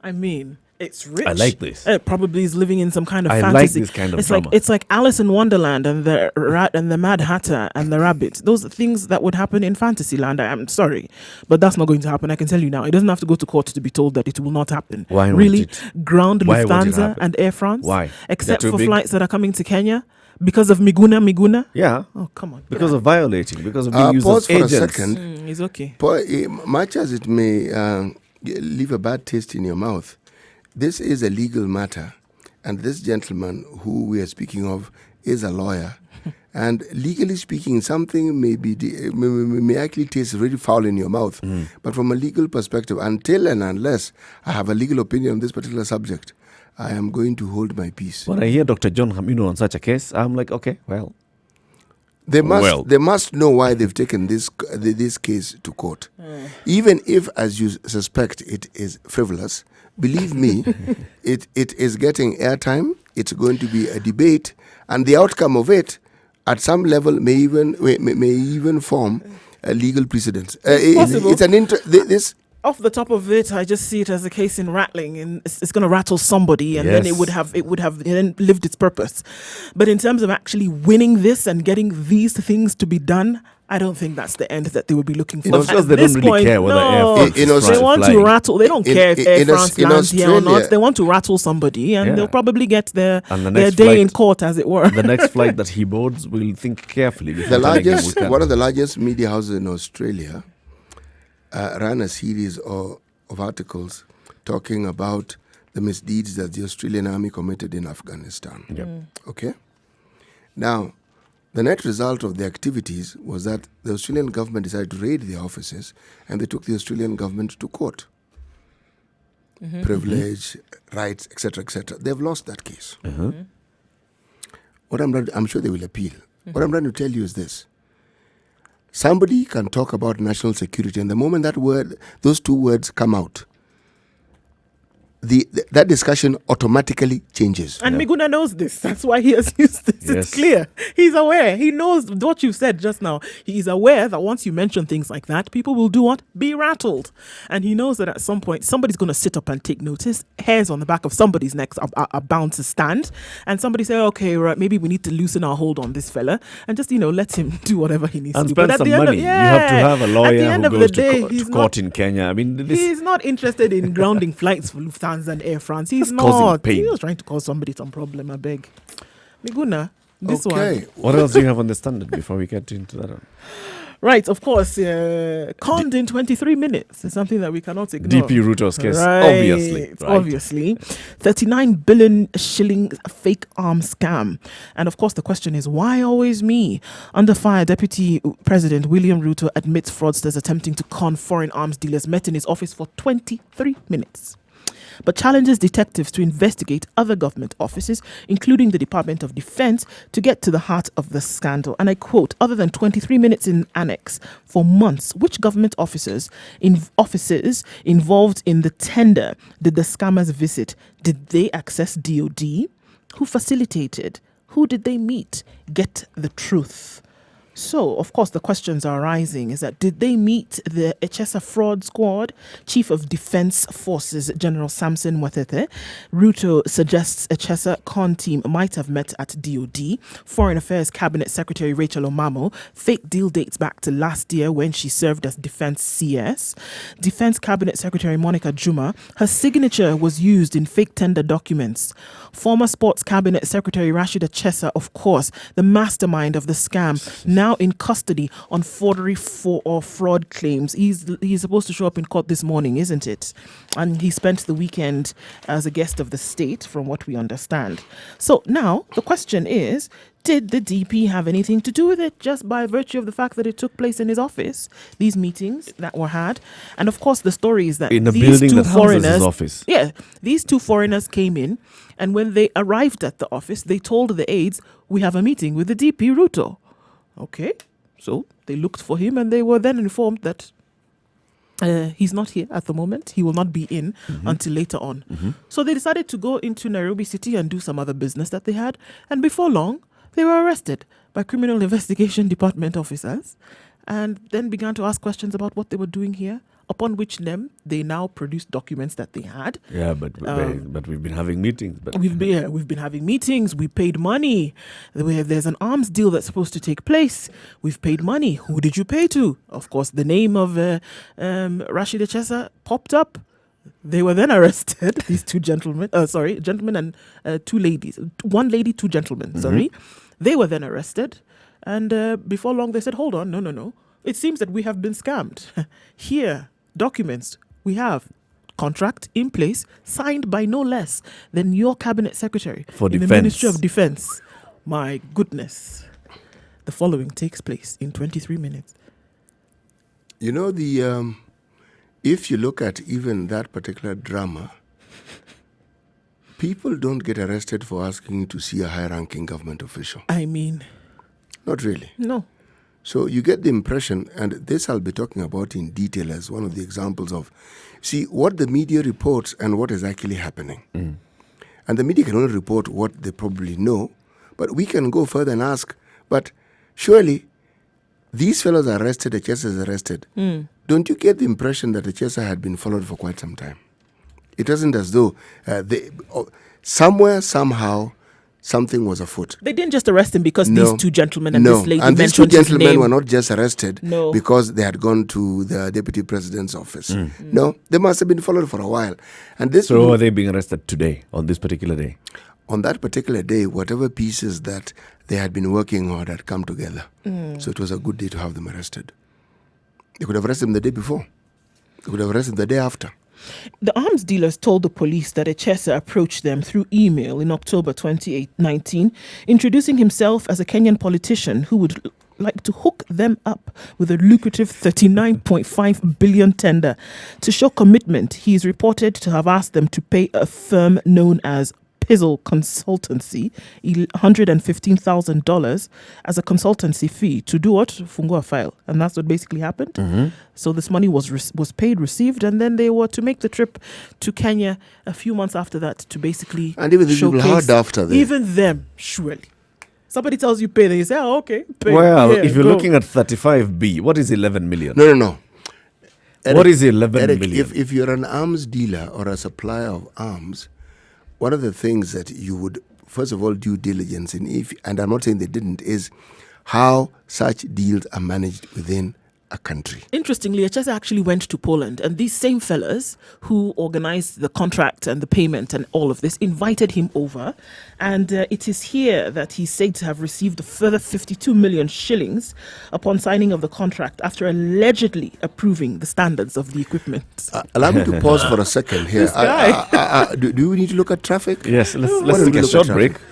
I mean, it's rich. I like this. It probably is living in some kind of I fantasy. like this kind of it's drama. It's like Alice in Wonderland and the rat and the Mad Hatter and the rabbit. Those are things that would happen in Fantasyland. I'm sorry, but that's not going to happen. I can tell you now. It doesn't have to go to court to be told that it will not happen. Why won't really? it? Ground Why won't it Lufthansa happen? and Air France. Why? Except They're too for big? flights that are coming to Kenya because of Miguna. Yeah. Oh, come on. Because of violating, because of being used Pause as for agents. a second. It's okay. Much as it may leave a bad taste in your mouth, this is a legal matter, and this gentleman who we are speaking of is a lawyer. And legally speaking, something may actually taste really foul in your mouth. But from a legal perspective, until and unless I have a legal opinion on this particular subject, I am going to hold my peace. When I hear Dr. John Hamino on such a case, I'm like, okay, well. They must know why they've taken this case to court. Even if, as you suspect, it is frivolous, believe me, it is getting airtime. It's going to be a debate, and the outcome of it, at some level, may even form a legal precedent. It's an this. Off the top of it, I just see it as a case in rattling, and it's going to rattle somebody, and then it would have then lived its purpose. But in terms of actually winning this and getting these things to be done, I don't think that's the end that they would be looking for. Of course, they don't really care whether Air France is they want flying. to rattle. They don't care if Air France lands here or not. Australia- They want to rattle somebody, and they'll probably get their And the their next day in flight- court, as it were. The next flight that he boards will think carefully. before telling him we can't. One of the largest media houses in Australia ran a series of articles talking about the misdeeds that the Australian army committed in Afghanistan. Yep. Okay? Now, The net result of the activities was that the Australian government decided to raid their offices, and they took the Australian government to court. Privilege, rights, etc., etc. They've lost that case. What I'm sure they will appeal. What I'm trying to tell you is this. Somebody can talk about national security, and the moment those two words come out, that discussion automatically changes. And Miguna knows this. That's why he has used this. Yes. It's clear. He's aware. He knows what you said just now. He is aware that once you mention things like that, people will do what? Be rattled. And he knows that at some point, somebody's going to sit up and take notice. Hairs on the back of somebody's neck are bound to stand. And somebody say, okay, right, maybe we need to loosen our hold on this fella and just, let him do whatever he needs And to do. spend some money. You have to have a lawyer who goes to court in Kenya. I mean, he's not interested in grounding flights for Lufthansa and Air France. He's That's causing not. pain. He was trying to cause somebody some problem, I beg. Miguna, this Okay. one. what else do you have on the standard before we get into that one? Right, of course. Conned in 23 minutes is something that we cannot ignore. DP Ruto's case, Right, obviously. Right. Obviously. 39 billion shilling fake arms scam. And of course, the question is, why always me? Under fire, Deputy President William Ruto admits fraudsters attempting to con foreign arms dealers met in his office for 23 minutes. But challenges detectives to investigate other government offices, including the Department of Defense, to get to the heart of the scandal. And I quote, other than 23 minutes in annex for months, which government offices involved in the tender did the scammers visit? Did they access DOD? Who facilitated? Who did they meet? Get the truth. So, of course, the questions are arising is that did they meet the Echesa fraud squad? Chief of Defense Forces General Samson Mwatete. Ruto suggests Echesa con team might have met at DOD. Foreign Affairs Cabinet Secretary Rachel Omamo. Fake deal dates back to last year when she served as Defense CS. Defense Cabinet Secretary Monica Juma. Her signature was used in fake tender documents. Former Sports Cabinet Secretary Rashid Echesa, of course, the mastermind of the scam, now in custody on forgery or fraud claims. He's supposed to show up in court this morning, isn't it? And he spent the weekend as a guest of the state, from what we understand. So now the question is, did the DP have anything to do with it just by virtue of the fact that it took place in his office? These meetings that were had. And of course, the story is that In the these building two that houses foreigners, his office. Yeah, these two foreigners came in, and when they arrived at the office, they told the aides, we have a meeting with the DP Ruto. Okay, so they looked for him, and they were then informed that he's not here at the moment. He will not be in until later on. So they decided to go into Nairobi City and do some other business that they had. And before long, they were arrested by Criminal Investigation Department officers and then began to ask questions about what they were doing here, upon which they now produced documents that they had. Yeah, but we've been having meetings. But We've been having meetings. We paid money. There's an arms deal that's supposed to take place. We've paid money. Who did you pay to? Of course, the name of Rashid Echesa popped up. They were then arrested. These two gentlemen, gentlemen and two ladies. One lady, two gentlemen. Sorry, they were then arrested, and before long they said, "Hold on, no. It seems that we have been scammed. Here, documents we have." Contract in place, signed by no less than your cabinet secretary For in defense. the Ministry of Defense. My goodness. The following takes place in 23 minutes. You know, if you look at even that particular drama, people don't get arrested for asking to see a high-ranking government official. I mean, Not really. no. So you get the impression, and this I'll be talking about in detail as one of the examples of, see, what the media reports and what is actually happening. And the media can only report what they probably know, but we can go further and ask, but surely these fellows are arrested, Echesa is arrested. Don't you get the impression that Echesa had been followed for quite some time? It wasn't as though somewhere, somehow, something was afoot. They didn't just arrest him because these two gentlemen and No. this lady And these two mentioned his gentlemen name. were not just arrested because they had gone to the deputy president's office. No, they must have been followed for a while. And this so are they being arrested today, on this particular day? on that particular day, whatever pieces that they had been working on had come together. So it was a good day to have them arrested. They could have arrested them the day before. They could have arrested them the day after. The arms dealers told the police that Echesa approached them through email in October 2019, introducing himself as a Kenyan politician who would like to hook them up with a lucrative 39.5 billion tender. To show commitment, he is reported to have asked them to pay a firm known as Pizzle Consultancy $115,000 as a consultancy fee to do what? Fungua file. And that's what basically happened. So this money was paid, received, and then they were to make the trip to Kenya a few months after that to basically And even the people hard after that. even them, surely. Somebody tells you pay, then you say, oh, okay, pay. Well, Yeah, if you're go. looking at 35B, what is 11 million? No. What is 11 Eric, million? if you're an arms dealer or a supplier of arms, one of the things that you would, first of all, due diligence in, and I'm not saying they didn't, is how such deals are managed within a country. Interestingly, Echesa actually went to Poland, and these same fellas who organized the contract and the payment and all of this invited him over. And it is here that he's said to have received a further 52 million shillings upon signing of the contract after allegedly approving the standards of the equipment. Allow me to pause for a second here. This guy. Do we need to look at traffic? Yes, Why let's don't take we a look short at break. traffic?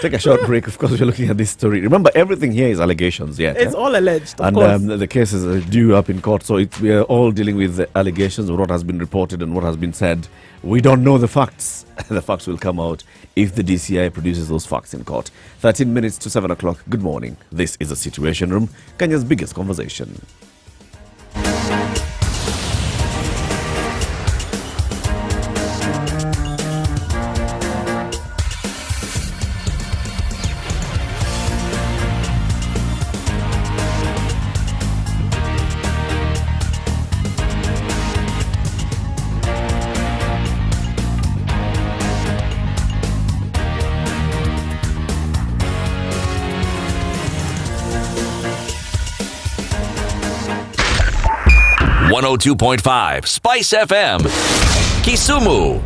Take a short break. Of course, we're looking at this story. Remember, everything here is allegations. Yeah, It's all alleged, of and course. the cases are due up in court. So we are all dealing with the allegations of what has been reported and what has been said. We don't know the facts. The facts will come out if the DCI produces those facts in court. 13 minutes to 7 o'clock. Good morning. This is the Situation Room, Kenya's biggest conversation. .5 Spice FM, Kisumu.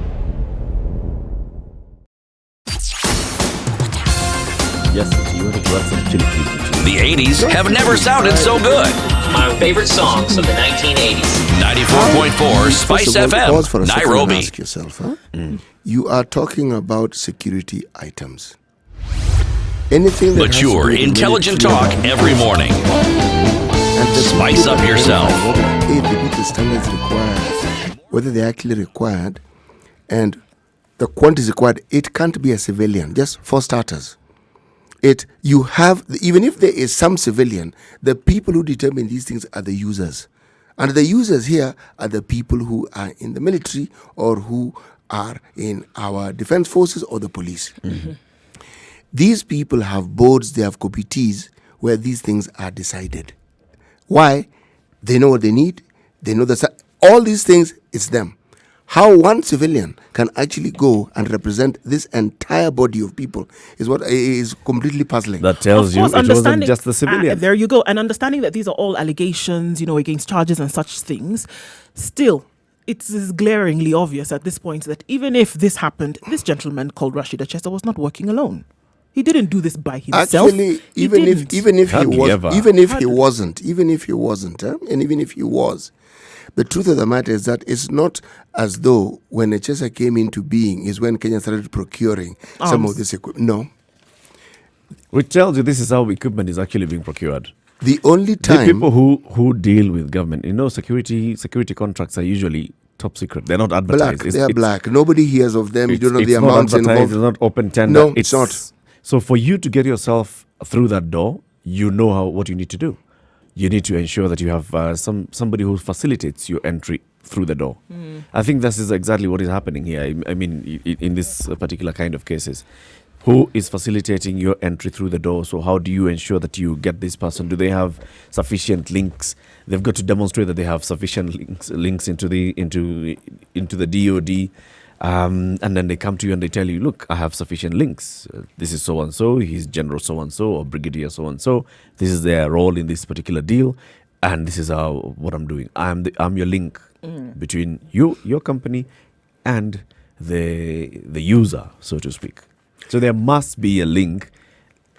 Yes, you wanted to add some chili flakes. The 80s have never sounded so good. My favorite songs of the 1980s. 94.4 Spice First of all, pause for FM, a second and Nairobi. ask yourself, you are talking about security items. Anything that has to do Mature, with intelligent military talk every morning. and the Spice people up that yourself. verify whether they meet the standards required, whether they're actually required, and the quantities required. It can't be a civilian, just for starters. You have, even if there is some civilian, the people who determine these things are the users. And the users here are the people who are in the military or who are in our defense forces or the police. These people have boards, they have committees where these things are decided. Why? They know what they need. They know all these things, it's them. How one civilian can actually go and represent this entire body of people is what is completely puzzling. That tells Of you course, it wasn't understanding- just the civilian. there you go. And understanding that these are all allegations, against charges and such things, still, it is glaringly obvious at this point that even if this happened, this gentleman called Rashid Echesa was not working alone. He didn't do this by himself. Actually, He even didn't. if he Hardly was, ever. even if he wasn't, and even if he was, the truth of the matter is that it's not as though when Echesa came into being is when Kenya started procuring some of this equipment. No, Which tells you this is how equipment is actually being procured. the only The time people who deal with government, security contracts are usually top secret. They're not advertised. black, they are black. Nobody hears of them. You don't know the it's not amounts advertised, involved. It's not open tender. No, it's not. So for you to get yourself through that door, you know what you need to do. You need to ensure that you have somebody who facilitates your entry through the door. I think this is exactly what is happening here. I mean, in this particular kind of cases. Who is facilitating your entry through the door? So how do you ensure that you get this person? Do they have sufficient links? They've got to demonstrate that they have sufficient links into the DOD, and then they come to you and they tell you, look, I have sufficient links. This is so and so. He's General so and so or Brigadier so and so. This is their role in this particular deal, and this is what I'm doing. I'm your link between your company and the user, so to speak. So there must be a link,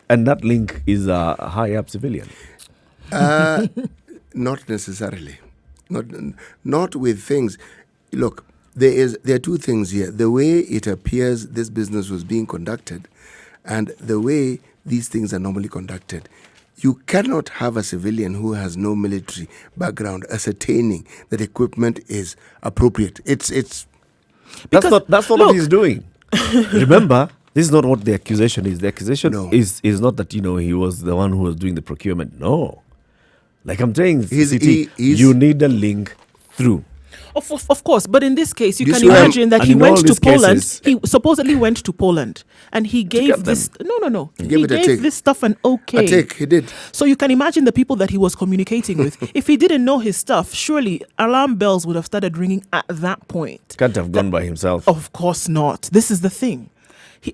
and that link is a high-up civilian. Not necessarily. Not with things. Look, there are two things here. The way it appears this business was being conducted and the way these things are normally conducted. You cannot have a civilian who has no military background ascertaining that equipment is appropriate. That's not what he's doing. Remember, this is not what the accusation is. The accusation is not that, he was the one who was doing the procurement. No. Like I'm saying, you need a link through. Of course, but in this case, you can imagine that he went to Poland. He supposedly went to Poland, and he gave this. No. He gave this stuff an okay. A take, he did. So you can imagine the people that he was communicating with. If he didn't know his stuff, surely alarm bells would have started ringing at that point. Can't have gone by himself. Of course not. This is the thing.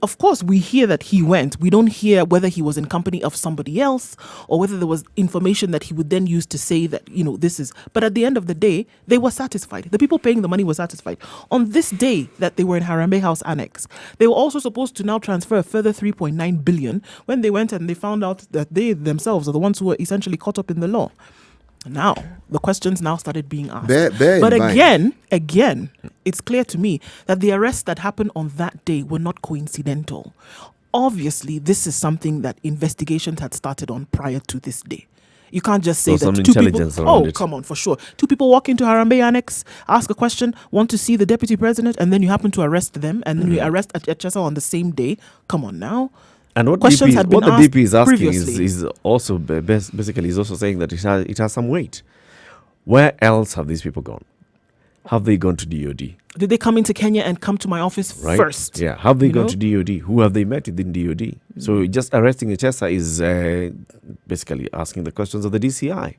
Of course, we hear that he went. We don't hear whether he was in company of somebody else or whether there was information that he would then use to say that, this is. But at the end of the day, they were satisfied. The people paying the money were satisfied. On this day that they were in Harambee House Annex, they were also supposed to now transfer a further 3.9 billion when they went and they found out that they themselves are the ones who were essentially caught up in the law. Now, the questions now started being asked. But again, it's clear to me that the arrests that happened on that day were not coincidental. Obviously, this is something that investigations had started on prior to this day. You can't just say that two people... come on, for sure. Two people walk into Harambee Annex, ask a question, want to see the deputy president, and then you happen to arrest them, and then you arrest Achesa on the same day. Come on now. And what the DP is asking is also basically is also saying that it has some weight. Where else have these people gone? Have they gone to DOD? Did they come into Kenya and come to my office first? Yeah. Have they gone to DOD? Who have they met within DOD? So just arresting Achesa is basically asking the questions of the DCI.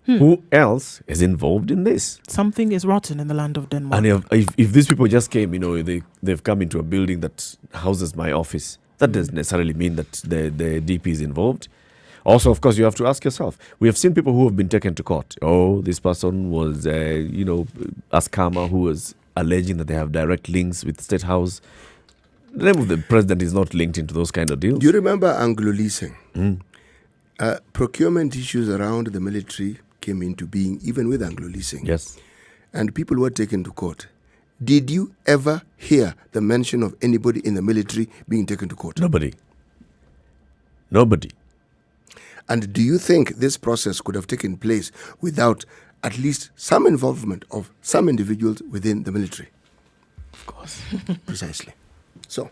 Who else is involved in this? Something is rotten in the land of Denmark. And if these people just came, they've come into a building that houses my office. That doesn't necessarily mean that the DP is involved. Also, of course, you have to ask yourself. We have seen people who have been taken to court. Oh, this person was, Askama, who was alleging that they have direct links with State House. The name of the president is not linked into those kind of deals. Do you remember Anglo-leasing? Procurement issues around the military came into being, even with Anglo-leasing. Yes. And people were taken to court. Did you ever hear the mention of anybody in the military being taken to court? Nobody. And do you think this process could have taken place without at least some involvement of some individuals within the military? Of course. Precisely. So,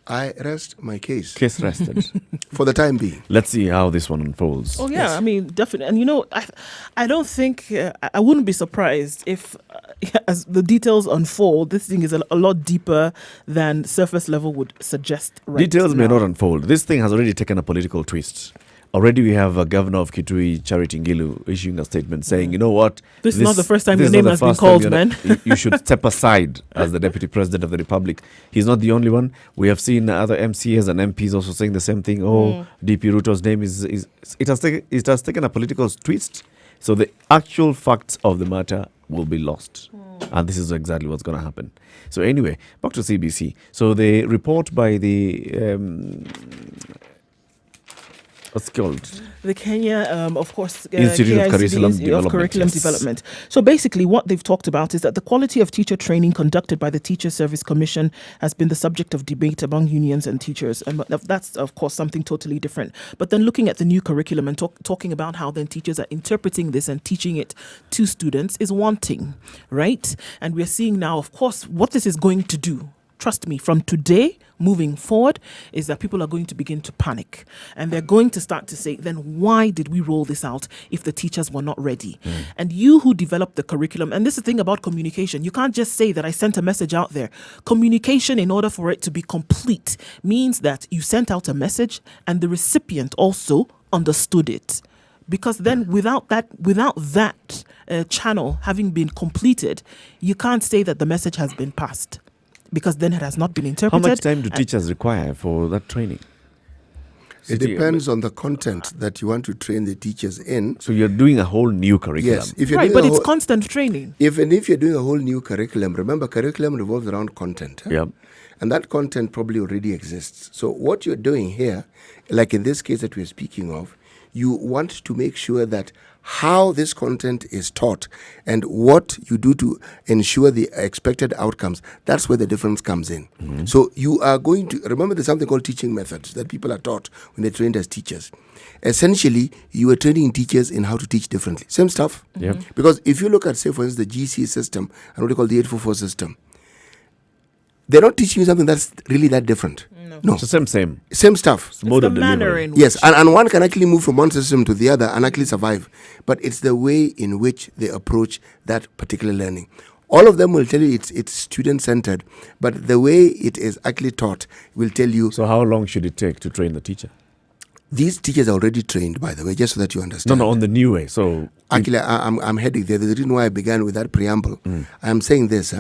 I rest my case. Case rested. For the time being. Let's see how this one unfolds. Oh, yeah, yes. Definitely. And, I don't think, I wouldn't be surprised if, as the details unfold, this thing is a lot deeper than surface level would suggest Details may not unfold. This thing has already taken a political twist. Already we have a governor of Kitui, Charity Ngilu, issuing a statement saying, you know what? This is not the first time your name has been called, man. You should step aside as the deputy president of the republic. He's not the only one. We have seen other MCAs and MPs also saying the same thing. DP Ruto's name it has taken a political twist. So the actual facts of the matter will be lost. And this is exactly what's going to happen. So anyway, back to CBC. So the report by the... what's it called? The Kenya, of course, Institute of Curriculum Development. So basically what they've talked about is that the quality of teacher training conducted by the Teacher Service Commission has been the subject of debate among unions and teachers. And that's, of course, something totally different. But then looking at the new curriculum and talking about how then teachers are interpreting this and teaching it to students is wanting, right? And we're seeing now, of course, what this is going to do. Trust me, from today moving forward is that people are going to begin to panic and they're going to start to say, then why did we roll this out if the teachers were not ready? And you who developed the curriculum, and this is the thing about communication, you can't just say that I sent a message out there. Communication, in order for it to be complete, means that you sent out a message and the recipient also understood it. Because then without that channel having been completed, you can't say that the message has been passed. Because then it has not been interpreted. How much time do teachers require for that training? It depends on the content that you want to train the teachers in. So you're doing a whole new curriculum. Yes. Right, but it's constant training. If you're doing a whole new curriculum, remember curriculum revolves around content. Yep. And that content probably already exists. So what you're doing here, like in this case that we're speaking of, you want to make sure that how this content is taught and what you do to ensure the expected outcomes, that's where the difference comes in. So you are going to remember there's something called teaching methods that people are taught when they're trained as teachers. Essentially, you are training teachers in how to teach differently. Same stuff. Because if you look at, say, for instance, the GC system and what they call the 844 system, they're not teaching you something that's really that different. No. It's the same. Same stuff. It's the manner in which. Yes, and one can actually move from one system to the other and actually survive. But it's the way in which they approach that particular learning. All of them will tell you it's student-centered, but the way it is actually taught will tell you. So how long should it take to train the teacher? These teachers are already trained, by the way, just so that you understand. No, on the new way. So actually, I'm heading there. The reason why I began with that preamble, I'm saying this.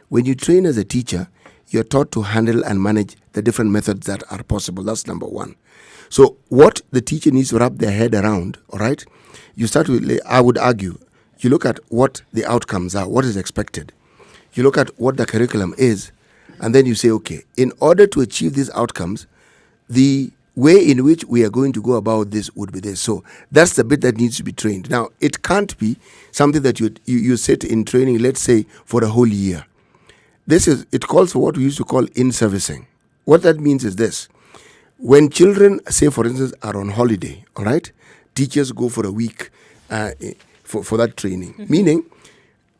When you train as a teacher, you're taught to handle and manage the different methods that are possible. That's number one. So what the teacher needs to wrap their head around, all right, you start with, I would argue, you look at what the outcomes are, what is expected. You look at what the curriculum is, and then you say, okay, in order to achieve these outcomes, the way in which we are going to go about this would be this. So that's the bit that needs to be trained. Now, it can't be something that you sit in training, let's say, for a whole year. It calls for what we used to call in-servicing. What that means is this. When children, say for instance, are on holiday, all right, teachers go for a week for that training. Meaning,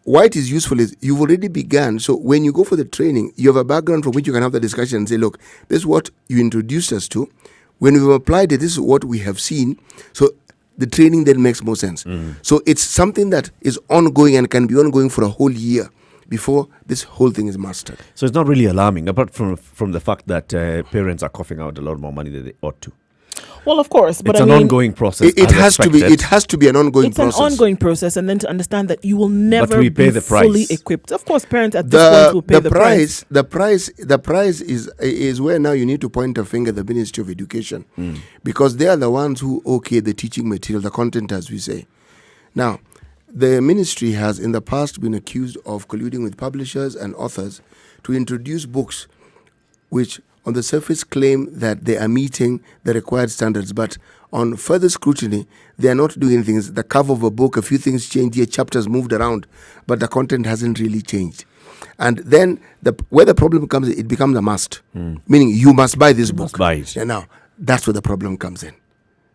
why it is useful is you've already begun. So when you go for the training, you have a background from which you can have the discussion and say, look, this is what you introduced us to. When we've applied it, this is what we have seen. So the training then makes more sense. So it's something that is ongoing and can be ongoing for a whole year before this whole thing is mastered. So it's not really alarming, apart from the fact that parents are coughing out a lot more money than they ought to. Well, of course, but it's an ongoing process. It has to be. It has to be an ongoing process. It's an ongoing process, and then to understand that you will never we pay be the price. fully equipped. Of course, parents at this point will pay the price. The price is where now you need to point a finger at the Ministry of Education, because they are the ones who okay the teaching material, the content, as we say. Now, the ministry has in the past been accused of colluding with publishers and authors to introduce books which on the surface claim that they are meeting the required standards, but on further scrutiny, they are not doing things. The cover of a book, a few things changed here, chapters moved around, but the content hasn't really changed. And then where the problem comes, it becomes a must, meaning you must buy this book. Must buy it. And now, that's where the problem comes in.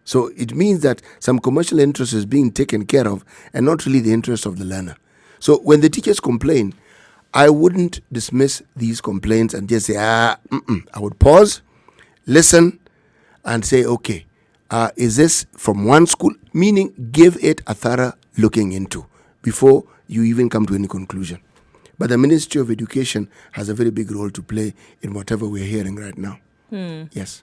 So it means that some commercial interest is being taken care of and not really the interest of the learner. So when the teachers complain, I wouldn't dismiss these complaints and just say, I would pause, listen, and say, okay, is this from one school? Meaning give it a thorough looking into before you even come to any conclusion. But the Ministry of Education has a very big role to play in whatever we're hearing right now. Yes.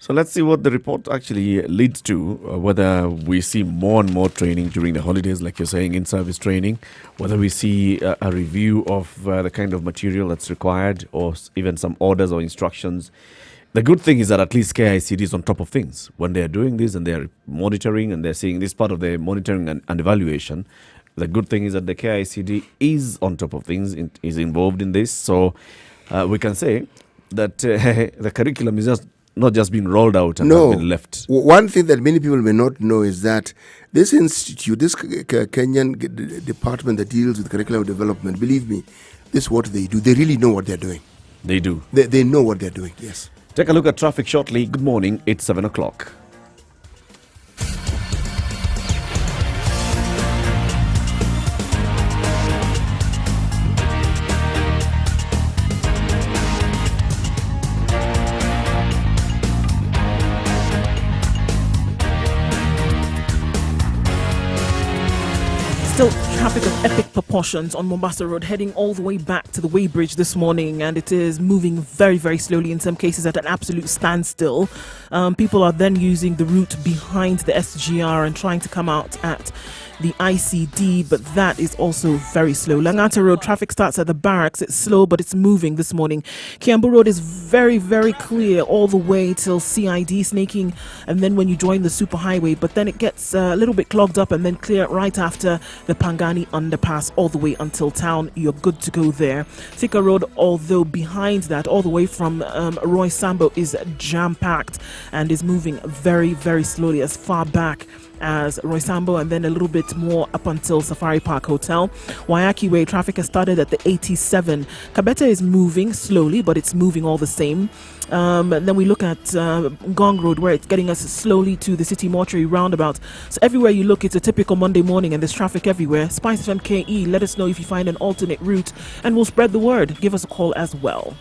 So let's see what the report actually leads to, whether we see more and more training during the holidays, like you're saying, in-service training, whether we see a review of the kind of material that's required, or even some orders or instructions. The good thing is that at least KICD is on top of things. When they're doing this and they're monitoring and they're seeing this part of the monitoring and evaluation, the good thing is that the KICD is on top of things, is involved in this. So we can say that the curriculum is not just being rolled out and has been left. One thing that many people may not know is that this institute, this Kenyan department that deals with curriculum development, believe me, this is what they do. They really know what they're doing. They do. They know what they're doing, yes. Take a look at traffic shortly. Good morning. It's 7 o'clock. Still traffic of epic proportions on Mombasa Road, heading all the way back to the Weybridge this morning, and it is moving very, very slowly, in some cases at an absolute standstill. People are then using the route behind the SGR and trying to come out at the ICD, but that is also very slow. Langata Road, traffic starts at the barracks. It's slow, but it's moving this morning. Kiambu Road is very, very clear all the way till CID, snaking, and then when you join the superhighway, but then it gets a little bit clogged up and then clear right after the Pangani underpass all the way until town. You're good to go there. Thika Road, although behind that, all the way from Roy Sambo, is jam-packed and is moving very, very slowly as far back as Roysambo, and then a little bit more up until Safari Park Hotel. Waiyaki Way, traffic has started at the 87. Kabete is moving slowly, but it's moving all the same. And then we look at Gong Road, where it's getting us slowly to the City Mortuary roundabout. So everywhere you look, it's a typical Monday morning, and there's traffic everywhere. Spice FM KE, let us know if you find an alternate route, and we'll spread the word. Give us a call as well.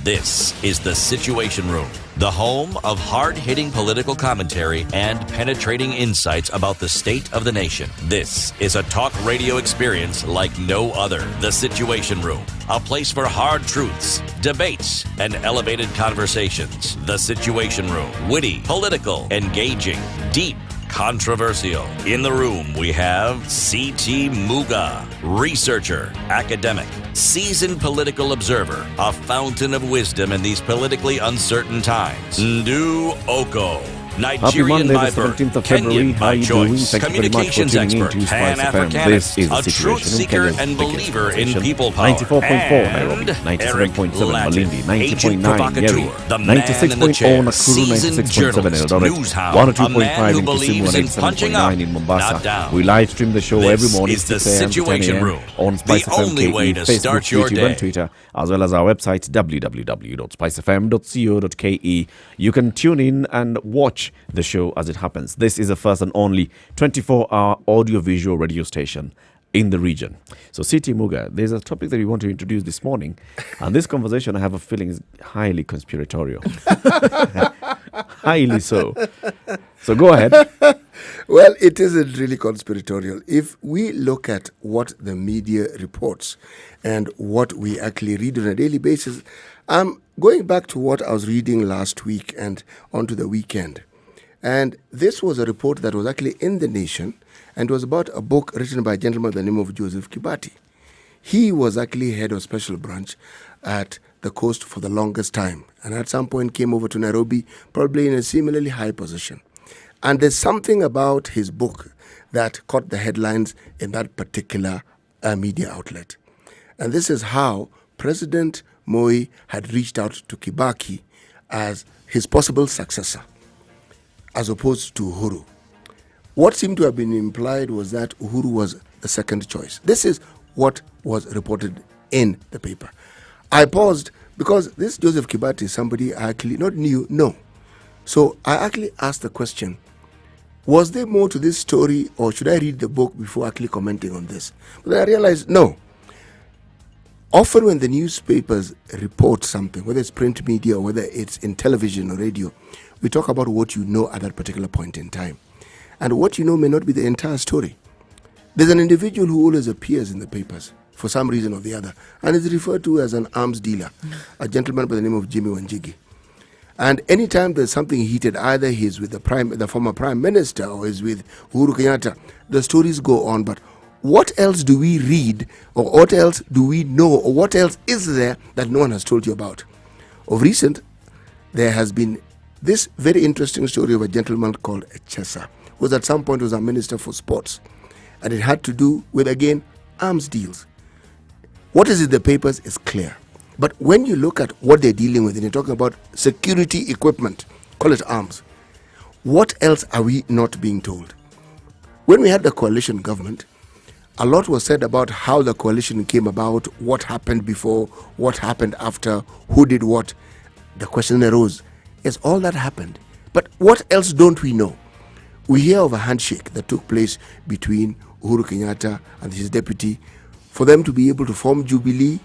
This is The Situation Room, the home of hard-hitting political commentary and penetrating insights about the state of the nation. This is a talk radio experience like no other. The Situation Room, a place for hard truths, debates, and elevated conversations. The Situation Room, witty, political, engaging, deep, controversial. In the room, we have C.T. Muga, researcher, academic, seasoned political observer, a fountain of wisdom in these politically uncertain times. Ndu Oko, Nigerian by birth, Kenyan by choice, communications expert, Pan-Africanist, a truth seeker and believer in people power, 94.4 Nairobi, 97.7 Malindi, 90.9 Nyeri, the 96.0 Nakuru, 96.7 Eldoret, 102.5 in Kisumu, and 97.9 in Mombasa. We live stream the show every morning, 6 a.m. to 10 a.m. on Spice FM KE, Facebook, YouTube, and Twitter, as well as our website, www.spicefm.co.ke. You can tune in and watch the show as it happens. This is the first and only 24-hour audio-visual radio station in the region. So, C.T. Muga, there's a topic that we want to introduce this morning, and this conversation, I have a feeling, is highly conspiratorial. Highly so. So, go ahead. Well, it isn't really conspiratorial. If we look at what the media reports and what we actually read on a daily basis, I'm going back to what I was reading last week and onto the weekend. And this was a report that was actually in The Nation, and was about a book written by a gentleman by the name of Joseph Kibati. He was actually head of special branch at the coast for the longest time, and at some point came over to Nairobi, probably in a similarly high position. And there's something about his book that caught the headlines in that particular media outlet. And this is how President Moi had reached out to Kibaki as his possible successor, as opposed to Uhuru. What seemed to have been implied was that Uhuru was the second choice. This is what was reported in the paper. I paused because this Joseph Kibati is somebody I actually not knew, no. So I actually asked the question, was there more to this story, or should I read the book before actually commenting on this? But then I realized, no. Often when the newspapers report something, whether it's print media or whether it's in television or radio, we talk about what you know at that particular point in time. And what you know may not be the entire story. There's an individual who always appears in the papers for some reason or the other, and is referred to as an arms dealer, a gentleman by the name of Jimmy Wanjigi. And anytime there's something heated, either he's with the former prime minister or he's with Uhuru Kenyatta, the stories go on. But what else do we read, or what else do we know, or what else is there that no one has told you about? Of recent, there has been this very interesting story of a gentleman called Echesa, who at some point was a minister for sports. And it had to do with, again, arms deals. What is in the papers is clear. But when you look at what they're dealing with, and you're talking about security equipment, call it arms, what else are we not being told? When we had the coalition government, a lot was said about how the coalition came about, what happened before, what happened after, who did what. The question arose, yes, all that happened. But what else don't we know? We hear of a handshake that took place between Uhuru Kenyatta and his deputy for them to be able to form Jubilee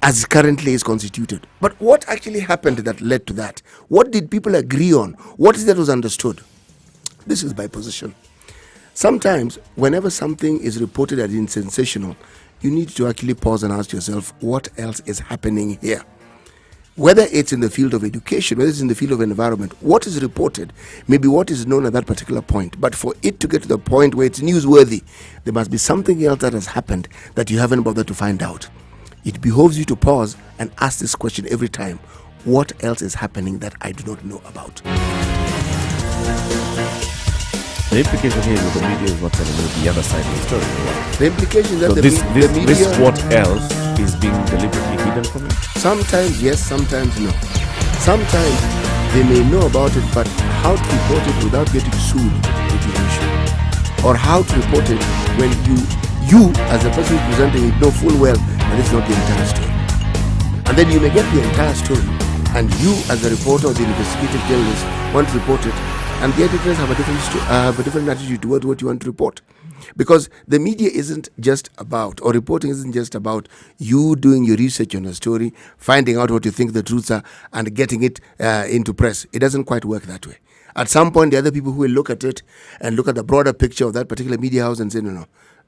as currently is constituted. But what actually happened that led to that? What did people agree on? What is that was understood? This is by position. Sometimes, whenever something is reported as sensational, you need to actually pause and ask yourself, what else is happening here? whether it's in the field of education, whether it's in the field of environment, what is reported may be what is known at that particular point. But for it to get to the point where it's newsworthy, there must be something else that has happened that you haven't bothered to find out. It behoves you to pause and ask this question every time. What else is happening that I do not know about? The implication here is that the media is not telling you the other side of the story. Right? The implication that So the media... this what else is being deliberately hidden from you? Sometimes yes, sometimes no. Sometimes they may know about it, but how to report it without getting sued will be an issue. Or how to report it when you as a person who's presenting it know full well that it's not the entire story. And then you may get the entire story, and you as a reporter or the investigative journalist want to report it, and the editors have a different attitude towards what you want to report. Because the media isn't just about, or reporting isn't just about you doing your research on a story, finding out what you think the truths are, and getting it into press. It doesn't quite work that way. At some point, the other people who will look at it and look at the broader picture of that particular media house and say, no,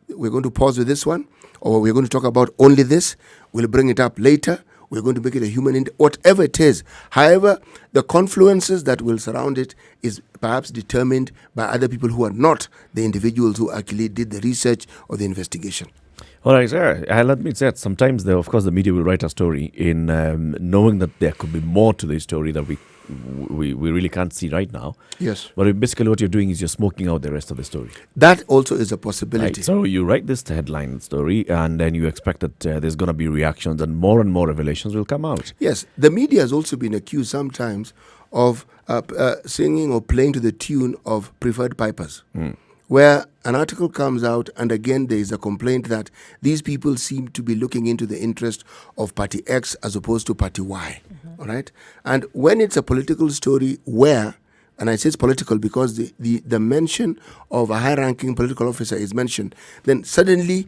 we're going to pause with this one, or we're going to talk about only this, we'll bring it up later, we're going to make it a human, whatever it is. However, the confluences that will surround it is perhaps determined by other people who are not the individuals who actually did the research or the investigation. All right, sir. I'll admit that sometimes, of course, the media will write a story in knowing that there could be more to the story that we really can't see right now. Yes. But basically what you're doing is you're smoking out the rest of the story. That also is a possibility. Right. So you write this headline story and then you expect that there's going to be reactions and more revelations will come out. Yes. The media has also been accused sometimes of singing or playing to the tune of preferred pipers. Where an article comes out and again there is a complaint that these people seem to be looking into the interest of party X as opposed to party Y. All right? And when it's a political story where, and I say it's political because the mention of a high-ranking political officer is mentioned, then suddenly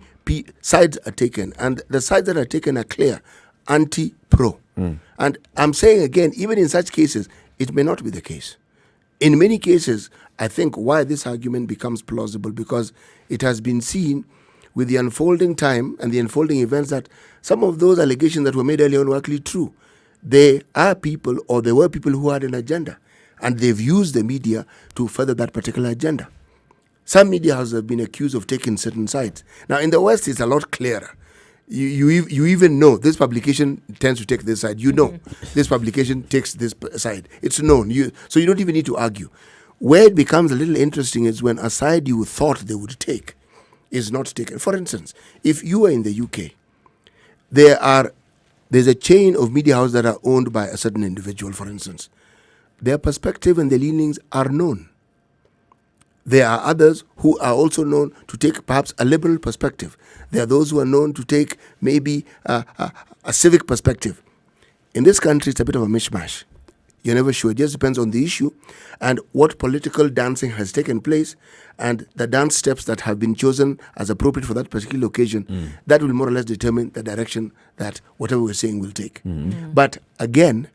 sides are taken. And the sides that are taken are clear, anti-pro. And I'm saying again, even in such cases, it may not be the case. In many cases, I think why this argument becomes plausible because it has been seen with the unfolding time and the unfolding events that some of those allegations that were made earlier on were actually true. There are people, or there were people who had an agenda, and they've used the media to further that particular agenda. Some media houses have been accused of taking certain sides. Now, in the West, it's a lot clearer. You even know this publication tends to take this side. You know this publication takes this side. It's known. So you don't even need to argue. Where it becomes a little interesting is when a side you thought they would take is not taken. For instance, if you are in the UK, there's a chain of media houses that are owned by a certain individual, for instance. Their perspective and their leanings are known. There are others who are also known to take perhaps a liberal perspective. There are those who are known to take maybe a civic perspective. In this country, it's a bit of a mishmash. You're never sure. It just depends on the issue and what political dancing has taken place and the dance steps that have been chosen as appropriate for that particular occasion. That will more or less determine the direction that whatever we're saying will take. But again,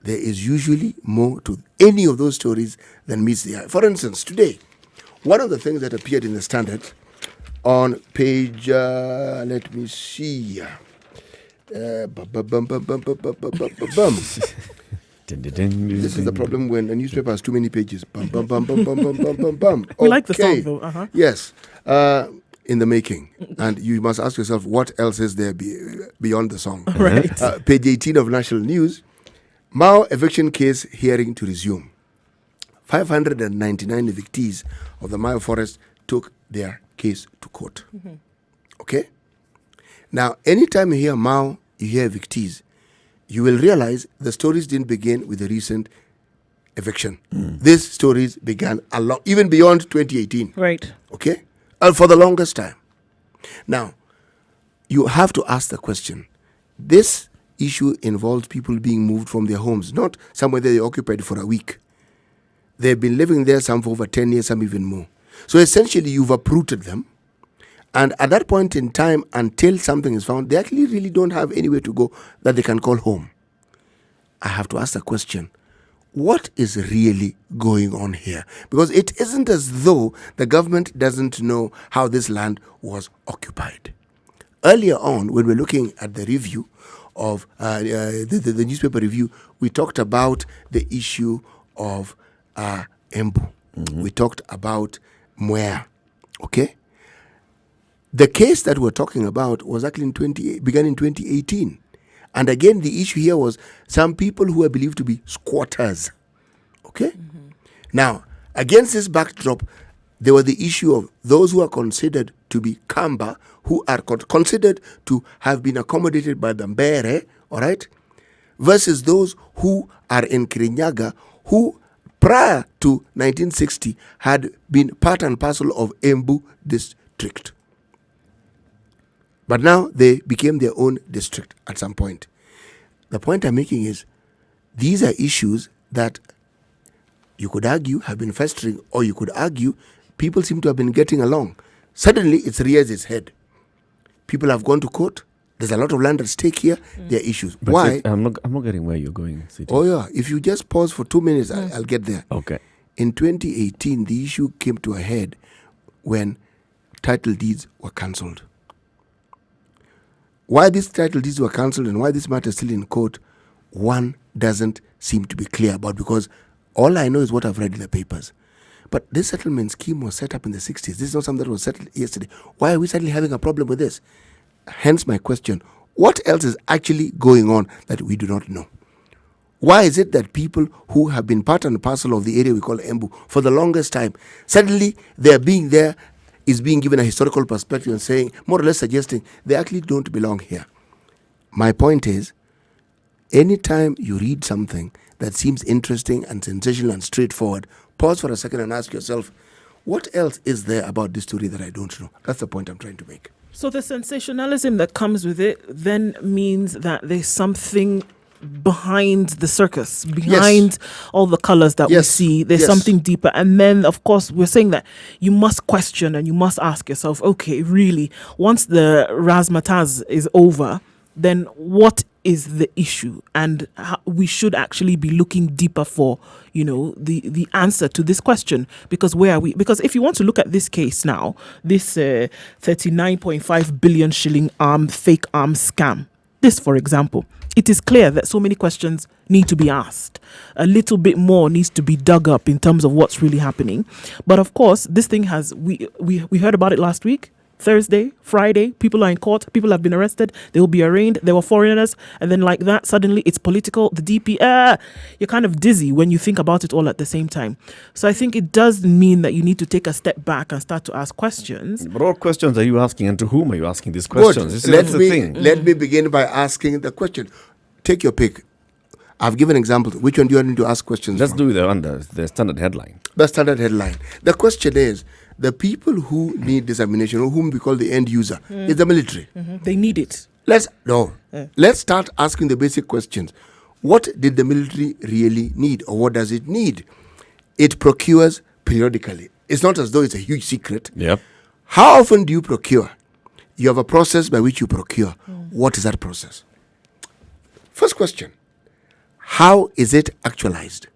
there is usually more to any of those stories than meets the eye. For instance, today, one of the things that appeared in the Standard on page, let me see, This is the problem when a newspaper has too many pages. Bum, bum, bum, bum, bum, bum, bum, bum, bum. We like the song though. Yes. In the making. And you must ask yourself, what else is there beyond the song? Right. Page 18 of National News. Mao eviction case hearing to resume. 599 evictees of the Mao forest took their case to court. Okay? Now, anytime you hear Mao, you hear evictees, you will realize the stories didn't begin with the recent eviction. These stories began a lot, even beyond 2018. Right. Okay? For the longest time. Now, you have to ask the question. This issue involves people being moved from their homes, not somewhere they occupied for a week. They've been living there, some for over 10 years, some even more. So essentially, you've uprooted them. And at that point in time, until something is found, they actually really don't have anywhere to go that they can call home. I have to ask the question, what is really going on here? Because it isn't as though the government doesn't know how this land was occupied. earlier on, when we're looking at the review of the newspaper review, we talked about the issue of Embu. We talked about Mwea. Okay? The case that we're talking about was actually began in 2018. And again, the issue here was some people who are believed to be squatters. Okay? Now, against this backdrop, there was the issue of those who are considered to be Kamba, who are considered to have been accommodated by the Mbere, all right, versus those who are in Kirinyaga, who prior to 1960 had been part and parcel of Embu district. But now they became their own district at some point. The point I'm making is these are issues that you could argue have been festering, or you could argue people seem to have been getting along. Suddenly it's rears its head. People have gone to court. There's a lot of land at stake here. There are issues. But Why? I'm not getting where you're going, Siti. Oh yeah, if you just pause for 2 minutes, I'll get there. Okay. In 2018, the issue came to a head when title deeds were cancelled. Why these title deeds were cancelled and why this matter is still in court, one doesn't seem to be clear about, because all I know is what I've read in the papers. But this settlement scheme was set up in the 60s. This is not something that was settled yesterday. Why are we suddenly having a problem with this? Hence my question, what else is actually going on that we do not know? Why is it that people who have been part and parcel of the area we call Embu for the longest time, suddenly their being there is being given a historical perspective and saying, more or less suggesting they actually don't belong here? My point is, anytime you read something that seems interesting and sensational and straightforward, pause for a second and ask yourself, what else is there about this story that I don't know? That's the point I'm trying to make. So the sensationalism that comes with it then means that there's something behind the circus, behind all the colors that we see. There's something deeper. And then, of course, we're saying that you must question and you must ask yourself, okay, really, once the razzmatazz is over, then what is the issue? And we should actually be looking deeper for, the answer to this question. Because where are we? Because if you want to look at this case now, this 39.5 billion shilling fake arms scam, this, for example, it is clear that so many questions need to be asked. A little bit more needs to be dug up in terms of what's really happening. But of course, this thing has, we heard about it last week. Thursday, Friday, people are in court, people have been arrested, they will be arraigned, there were foreigners, and then like that, suddenly it's political, the DP, you're kind of dizzy when you think about it all at the same time. So I think it does mean that you need to take a step back and start to ask questions. But what questions are you asking, and to whom are you asking these questions? Let me begin by asking the question. Take your pick. I've given examples. Which one do you want me to ask questions Let's from? do the standard headline. The standard headline. The question is, the people who need this ammunition, or whom we call the end user, is the military. They need it. Let's start asking the basic questions. What did the military really need, or what does it need? It procures periodically. It's not as though it's a huge secret. Yep. How often do you procure? You have a process by which you procure. What is that process? First question. How is it actualized?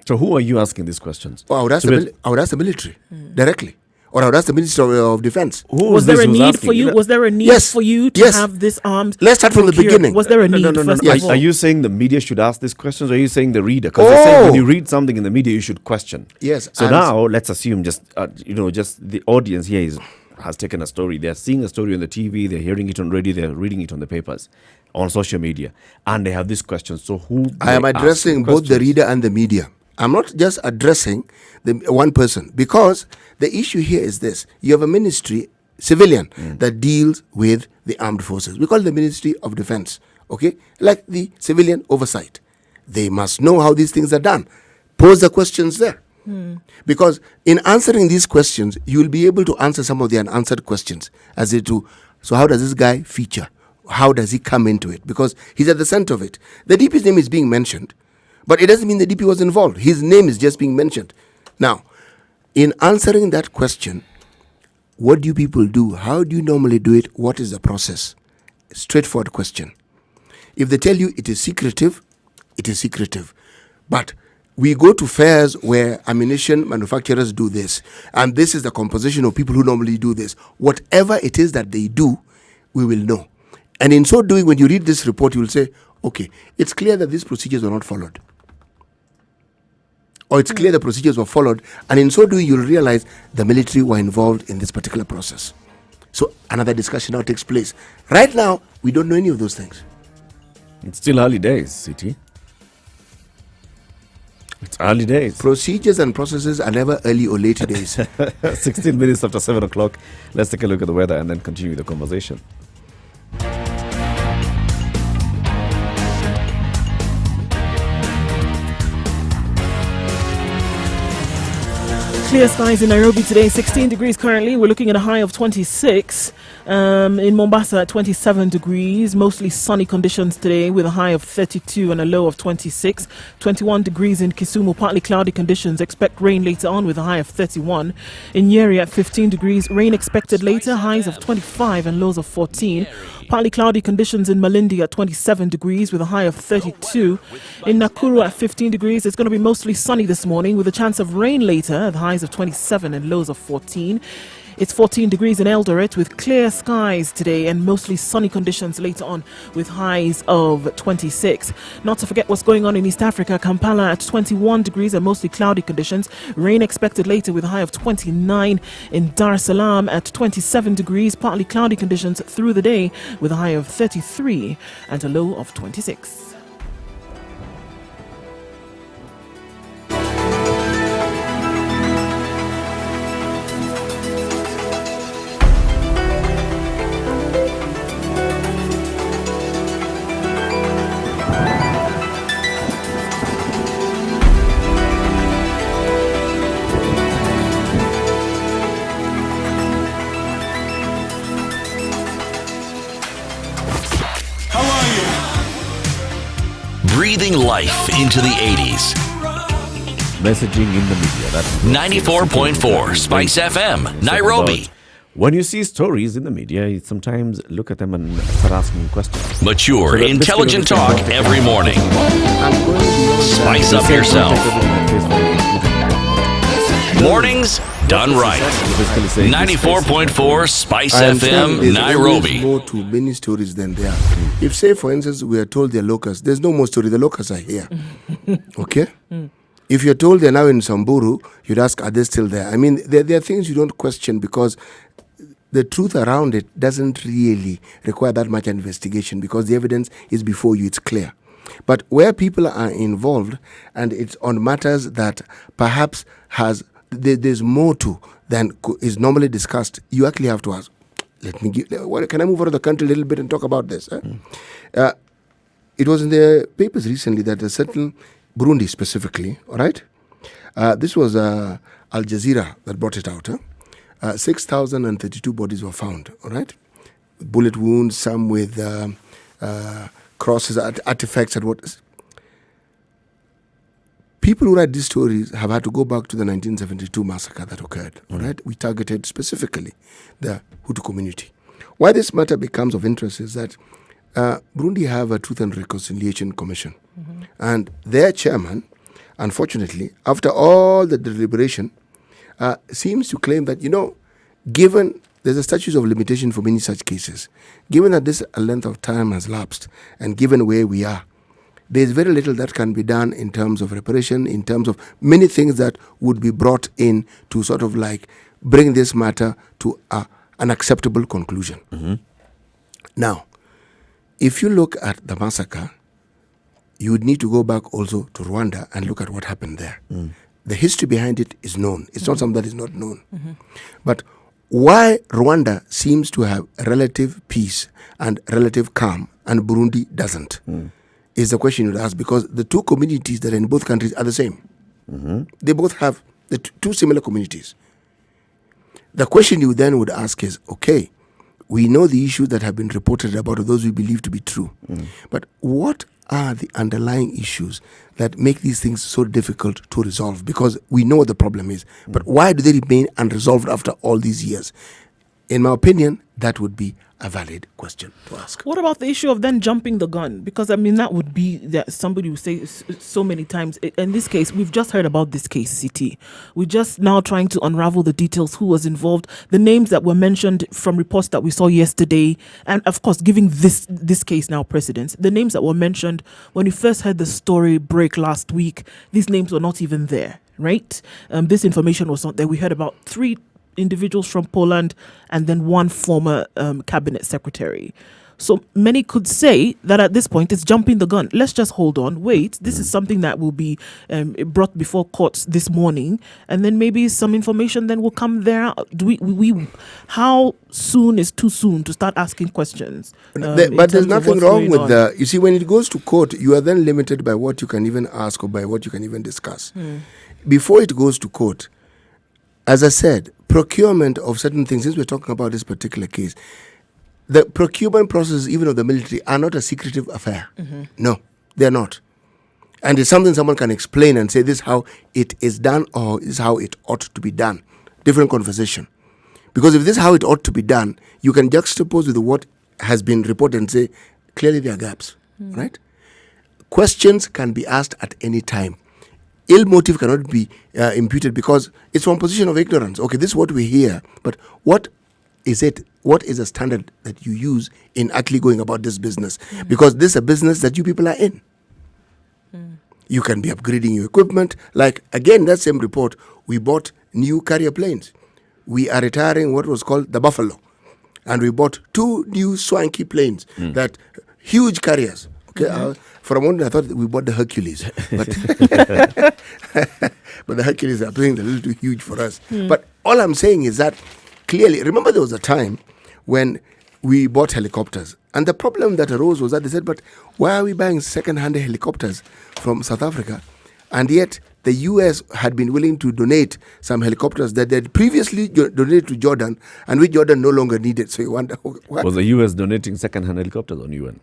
So who are you asking these questions? I would ask the military directly. Or I would ask the Ministry of Defense. Was there a need for you? Was there a need for you to have this arms? Let's start from the beginning. Was there a need? Yes. Are you saying the media should ask these questions, or are you saying the reader? Because they're saying when you read something in the media, you should question. Yes. So now let's assume just the audience here has taken a story. They're seeing a story on the TV. They're hearing it on radio. They're reading it on the papers, on social media, and they have these questions. So who? I am addressing both the reader and the media. I'm not just addressing the one person, because the issue here is this. You have a ministry, civilian, that deals with the armed forces. We call it the Ministry of Defense, okay? Like the civilian oversight. They must know how these things are done. Pose the questions there. Because in answering these questions, you will be able to answer some of the unanswered questions as they do. So how does this guy feature? How does he come into it? Because he's at the center of it. The DP's name is being mentioned, but it doesn't mean the DP was involved. His name is just being mentioned. Now, in answering that question, what do you people do? How do you normally do it? What is the process? Straightforward question. If they tell you it is secretive, it is secretive. But we go to fairs where ammunition manufacturers do this, and this is the composition of people who normally do this. Whatever it is that they do, we will know. And in so doing, when you read this report, you will say, okay, it's clear that these procedures were not followed. Or it's clear the procedures were followed, and in so doing, you'll realize the military were involved in this particular process. So another discussion now takes place. Right now, we don't know any of those things. It's still early days, City. It's early days. Procedures and processes are never early or late days. 16 minutes after 7 o'clock. Let's take a look at the weather and then continue the conversation. Clear skies in Nairobi today, 16 degrees currently. We're looking at a high of 26. In Mombasa at 27 degrees. Mostly sunny conditions today with a high of 32 and a low of 26. 21 degrees in Kisumu, partly cloudy conditions. Expect rain later on with a high of 31. In Nyeri at 15 degrees. Rain expected later, highs of 25 and lows of 14. Partly cloudy conditions in Malindi at 27 degrees with a high of 32. In Nakuru at 15 degrees. It's going to be mostly sunny this morning with a chance of rain later. The highs of 27 and lows of 14. It's 14 degrees in Eldoret with clear skies today and mostly sunny conditions later on with highs of 26. Not to forget what's going on in East Africa. Kampala at 21 degrees and mostly cloudy conditions. Rain expected later with a high of 29. In Dar es Salaam at 27 degrees. Partly cloudy conditions through the day with a high of 33 and a low of 26. Breathing life into the 80s. Messaging in the media. That's 94.4 Spice FM, Nairobi. When you see stories in the media, you sometimes look at them and start asking questions. Mature, So intelligent talk every morning. Spice up yourself. Mornings done right. 94.4 Spice I am FM, saying there's Nairobi. always more to many stories than there. If, say, for instance, we are told they're locusts, there's no more story. The locusts are here. Okay? If you're told they're now in Samburu, you'd ask, are they still there? I mean, there are things you don't question because the truth around it doesn't really require that much investigation because the evidence is before you, it's clear. But where people are involved and it's on matters that perhaps there's more to than is normally discussed, you actually have to ask, can I move out of the country a little bit and talk about this? It was in the papers recently that a certain Burundi specifically, all right? This was Al Jazeera that brought it out. 6,032 bodies were found, all right? Bullet wounds, some with crosses, artifacts, and what. People who write these stories have had to go back to the 1972 massacre that occurred, all right? We targeted specifically the Hutu community. Why this matter becomes of interest is that Burundi have a Truth and Reconciliation Commission. And their chairman, unfortunately, after all the deliberation, seems to claim that, given there's a statute of limitation for many such cases, given that this length of time has lapsed and given where we are, there's very little that can be done in terms of reparation, in terms of many things that would be brought in to sort of like bring this matter to an acceptable conclusion. Now, if you look at the massacre, you would need to go back also to Rwanda and look at what happened there. The history behind it is known. It's not something that is not known. But why Rwanda seems to have relative peace and relative calm and Burundi doesn't is the question you'd ask, because the two communities that are in both countries are the same. They both have the two similar communities. The question you then would ask is, okay, we know the issues that have been reported about those we believe to be true. But what are the underlying issues that make these things so difficult to resolve? Because we know what the problem is. But why do they remain unresolved after all these years? in my opinion, that would be a valid question to ask. What about the issue of then jumping the gun? Because I mean, that would be that somebody would say so many times. In this case, we've just heard about this case, CT. We're just now trying to unravel the details, who was involved, the names that were mentioned from reports that we saw yesterday, and of course, giving this case now precedence. The names that were mentioned when we first heard the story break last week, these names were not even there, right? This information was not there. We heard about 3 individuals from Poland and then 1 former cabinet secretary. So many could say that at this point it's jumping the gun. Let's just hold on, wait. This is something that will be brought before courts this morning, and then maybe some information then will come there. How soon is too soon to start asking questions? But there's nothing wrong with you see, when it goes to court, you are then limited by what you can even ask or by what you can even discuss. Before it goes to court, as I said, procurement of certain things, since we're talking about this particular case, the procurement processes, even of the military, are not a secretive affair. No, they're not. And it's something someone can explain and say this is how it is done or this is how it ought to be done. Different conversation. Because if this is how it ought to be done, you can juxtapose with what has been reported and say, clearly there are gaps, right? Questions can be asked at any time. Ill motive cannot be imputed because it's from a position of ignorance. Okay, this is what we hear, but what is it? What is the standard that you use in actually going about this business? Because this is a business that you people are in. You can be upgrading your equipment. Like, again, that same report, we bought new carrier planes. We are retiring what was called the Buffalo. And we bought 2 new swanky planes, that huge carriers. Okay, for a moment I thought we bought the Hercules, but but the Hercules are playing a little too huge for us. But all I'm saying is that clearly, remember there was a time when we bought helicopters, and the problem that arose was that they said, but why are we buying second-hand helicopters from South Africa? And yet the US had been willing to donate some helicopters that they had previously donated to Jordan, and which Jordan no longer needed. So you wonder, what? Was the US donating second-hand helicopters on UN?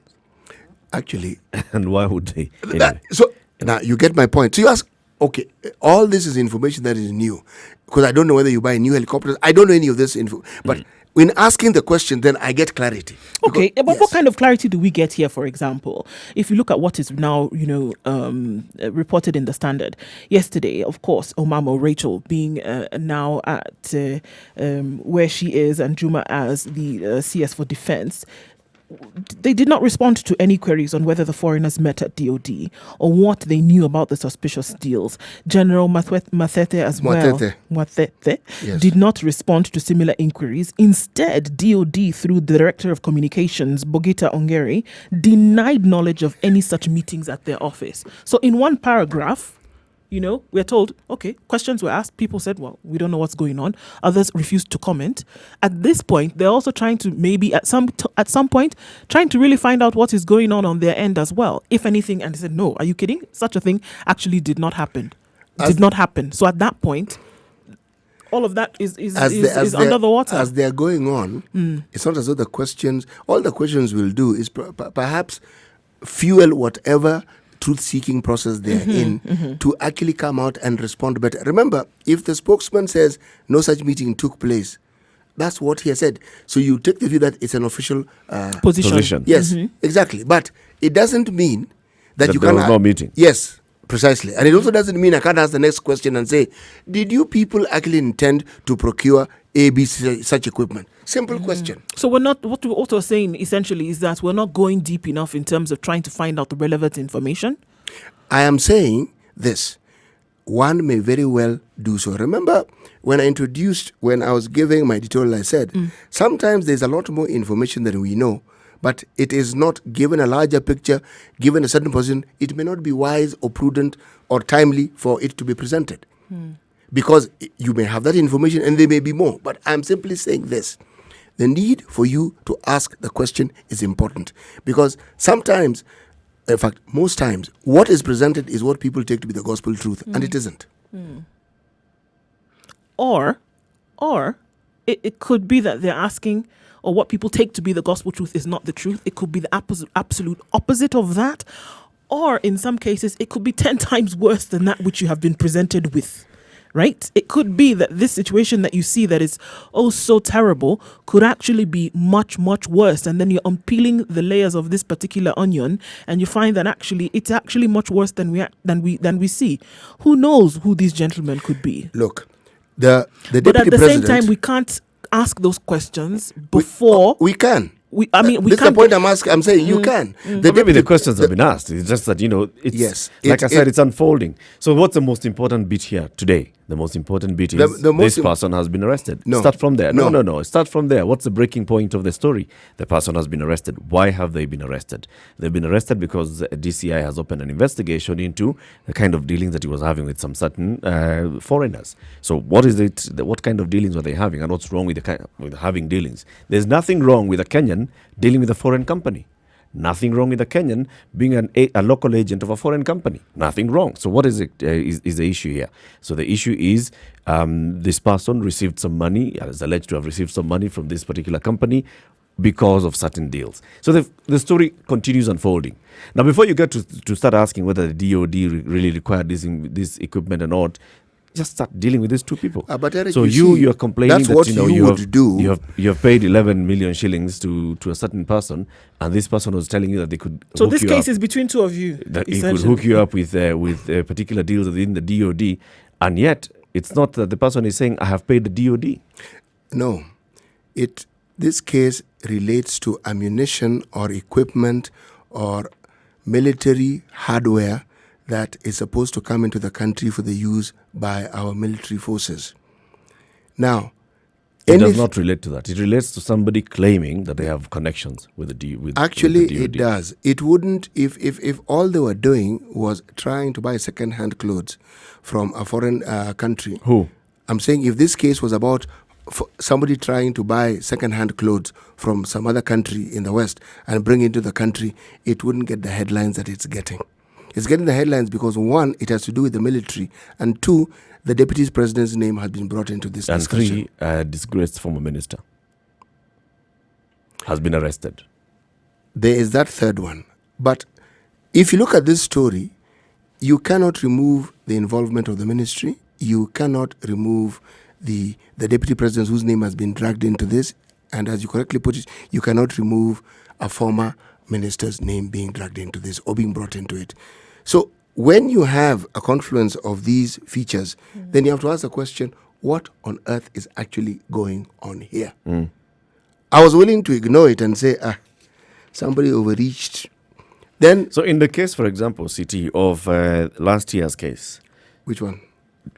Actually. And why would they? Anyway. So now you get my point. So you ask, okay, all this is information that is new. Because I don't know whether you buy new helicopters. I don't know any of this info. But when asking the question, then I get clarity. Okay, but what kind of clarity do we get here, for example? If you look at what is now, reported in the Standard. Yesterday, of course, Omamo Rachel being now at where she is, and Juma as the CS for Defense, they did not respond to any queries on whether the foreigners met at DOD or what they knew about the suspicious deals. General Matete as well Yes. did not respond to similar inquiries. Instead, DOD, through the Director of Communications, Bogita Ongeri, denied knowledge of any such meetings at their office. So in one paragraph, we're told, okay, questions were asked. People said, well, we don't know what's going on. Others refused to comment. At this point, they're also trying to maybe at some point, trying to really find out what is going on their end as well, if anything. And they said, no, are you kidding? Such a thing actually did not happen. So at that point, all of that is under the water. As they're going on, it's not as though all the questions will do is perhaps fuel whatever truth-seeking process they're in to actually come out and respond better. Remember, if the spokesman says no such meeting took place, that's what he has said. So you take the view that it's an official position. Yes, exactly. But it doesn't mean that you there can't... was no meeting. Yes, precisely. And it also doesn't mean I can't ask the next question and say, did you people actually intend to procure ABC such equipment? Simple question. So what we're also saying essentially is that we're not going deep enough in terms of trying to find out the relevant information. I am saying this. One may very well do so. Remember when I was giving my editorial, I said, sometimes there's a lot more information than we know, but it is not given a larger picture, given a certain position. It may not be wise or prudent or timely for it to be presented. Because you may have that information and there may be more. But I'm simply saying this. The need for you to ask the question is important. Because sometimes, in fact, most times, what is presented is what people take to be the gospel truth. And it isn't. Or it could be that they're asking, or what people take to be the gospel truth is not the truth. It could be the absolute opposite of that. Or in some cases, it could be 10 times worse than that which you have been presented with. right? It could be that this situation that you see that is oh so terrible could actually be much, much worse. And then you're unpeeling the layers of this particular onion, and you find that actually it's actually much worse than we see. Who knows who these gentlemen could be? Look, the But deputy at the president, same time, we can't ask those questions before we can. we This is the can't. point I'm asking. I'm saying you can. But maybe the questions have been asked. It's just that, it's, Yes, like I said, it's unfolding. So what's the most important bit here today? The most important bit is this person has been arrested. No. Start from there. No. No. Start from there. What's the breaking point of the story? The person has been arrested. Why have they been arrested? They've been arrested because DCI has opened an investigation into the kind of dealings that he was having with some certain foreigners. So what is it? What kind of dealings were they having, and what's wrong with with having dealings? There's nothing wrong with a Kenyan dealing with a foreign company. Nothing wrong with a Kenyan being a local agent of a foreign company. Nothing wrong. So what is it? Is the issue here? So the issue is this person received some money, is alleged to have received some money from this particular company because of certain deals. So the story continues unfolding. Now, before you get to start asking whether the DOD really required this equipment or not, just start dealing with these two people. But Eric, so you're complaining that's that what you would do. You have paid 11 million shillings to a certain person, and this person was telling you that they could. So hook this you case up, is between two of you. that he could hook you up with particular deals within the DOD, and yet it's not that the person is saying I have paid the DOD. No, this case relates to ammunition or equipment or military hardware that is supposed to come into the country for the use by our military forces. Now, it does not relate to that. It relates to somebody claiming that they have connections with the DOD. Actually, it does. It wouldn't if all they were doing was trying to buy second-hand clothes from a foreign country. Who? I'm saying if this case was about somebody trying to buy second-hand clothes from some other country in the West and bring it into the country, it wouldn't get the headlines that it's getting. It's getting the headlines because, one, it has to do with the military, and two, the deputy president's name has been brought into this discussion. And three, a disgraced former minister has been arrested. There is that third one. But if you look at this story, you cannot remove the involvement of the ministry. You cannot remove the deputy president whose name has been dragged into this. And as you correctly put it, you cannot remove a former minister's name being dragged into this or being brought into it. So when you have a confluence of these features, then you have to ask the question, what on earth is actually going on here? I was willing to ignore it and say, somebody overreached. Then, so in the case, for example, CT, of last year's case. Which one?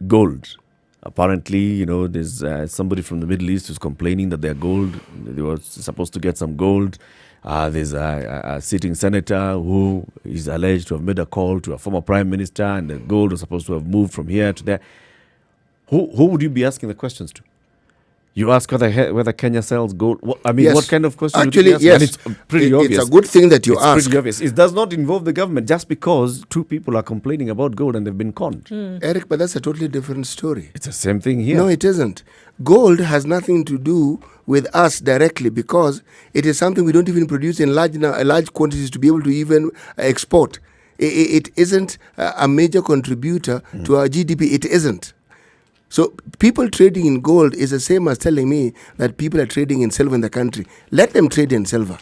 Gold. Apparently, there's somebody from the Middle East who's complaining that their gold, they were supposed to get some gold. There's a sitting senator who is alleged to have made a call to a former prime minister, and the gold was supposed to have moved from here to there. Who would you be asking the questions to? You ask whether Kenya sells gold. Yes. What kind of question Actually, would you be asking? yes. And it's pretty obvious. It's a good thing that you It's ask. pretty obvious. It does not involve the government just because two people are complaining about gold and they've been conned. Eric, but that's a totally different story. It's the same thing here. No, it isn't. Gold has nothing to do with us directly because it is something we don't even produce in large quantities to be able to even export. It isn't a major contributor to our GDP. It isn't. So people trading in gold is the same as telling me that people are trading in silver in the country. Let them trade in silver.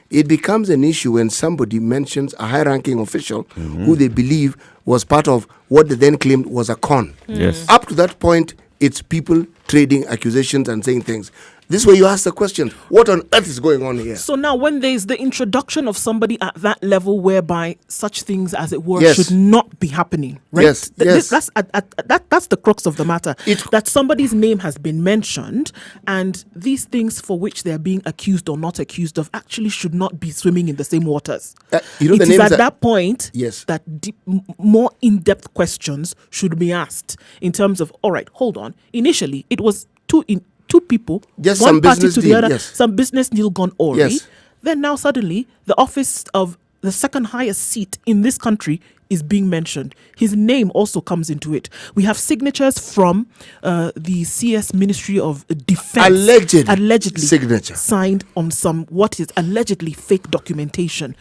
It becomes an issue when somebody mentions a high-ranking official who they believe was part of what they then claimed was a con. Yes. Up to that point, it's people trading accusations and saying things. This is where you ask the question, what on earth is going on here? So now when there's the introduction of somebody at that level whereby such things, as it were, Yes. should not be happening, right? Yes, yes. That's the crux of the matter. It- That somebody's name has been mentioned, and these things for which they're being accused or not accused of actually should not be swimming in the same waters. The It is names at are- that point Yes. that more in-depth questions should be asked in terms of, all right, hold on. Initially, it was two people, Just one some party business to the deal, other, yes. some business deal gone awry. Yes. Then now suddenly the office of the second highest seat in this country is being mentioned. His name also comes into it. We have signatures from the CS Ministry of Defense. Allegedly signature. signed on some what is allegedly fake documentation.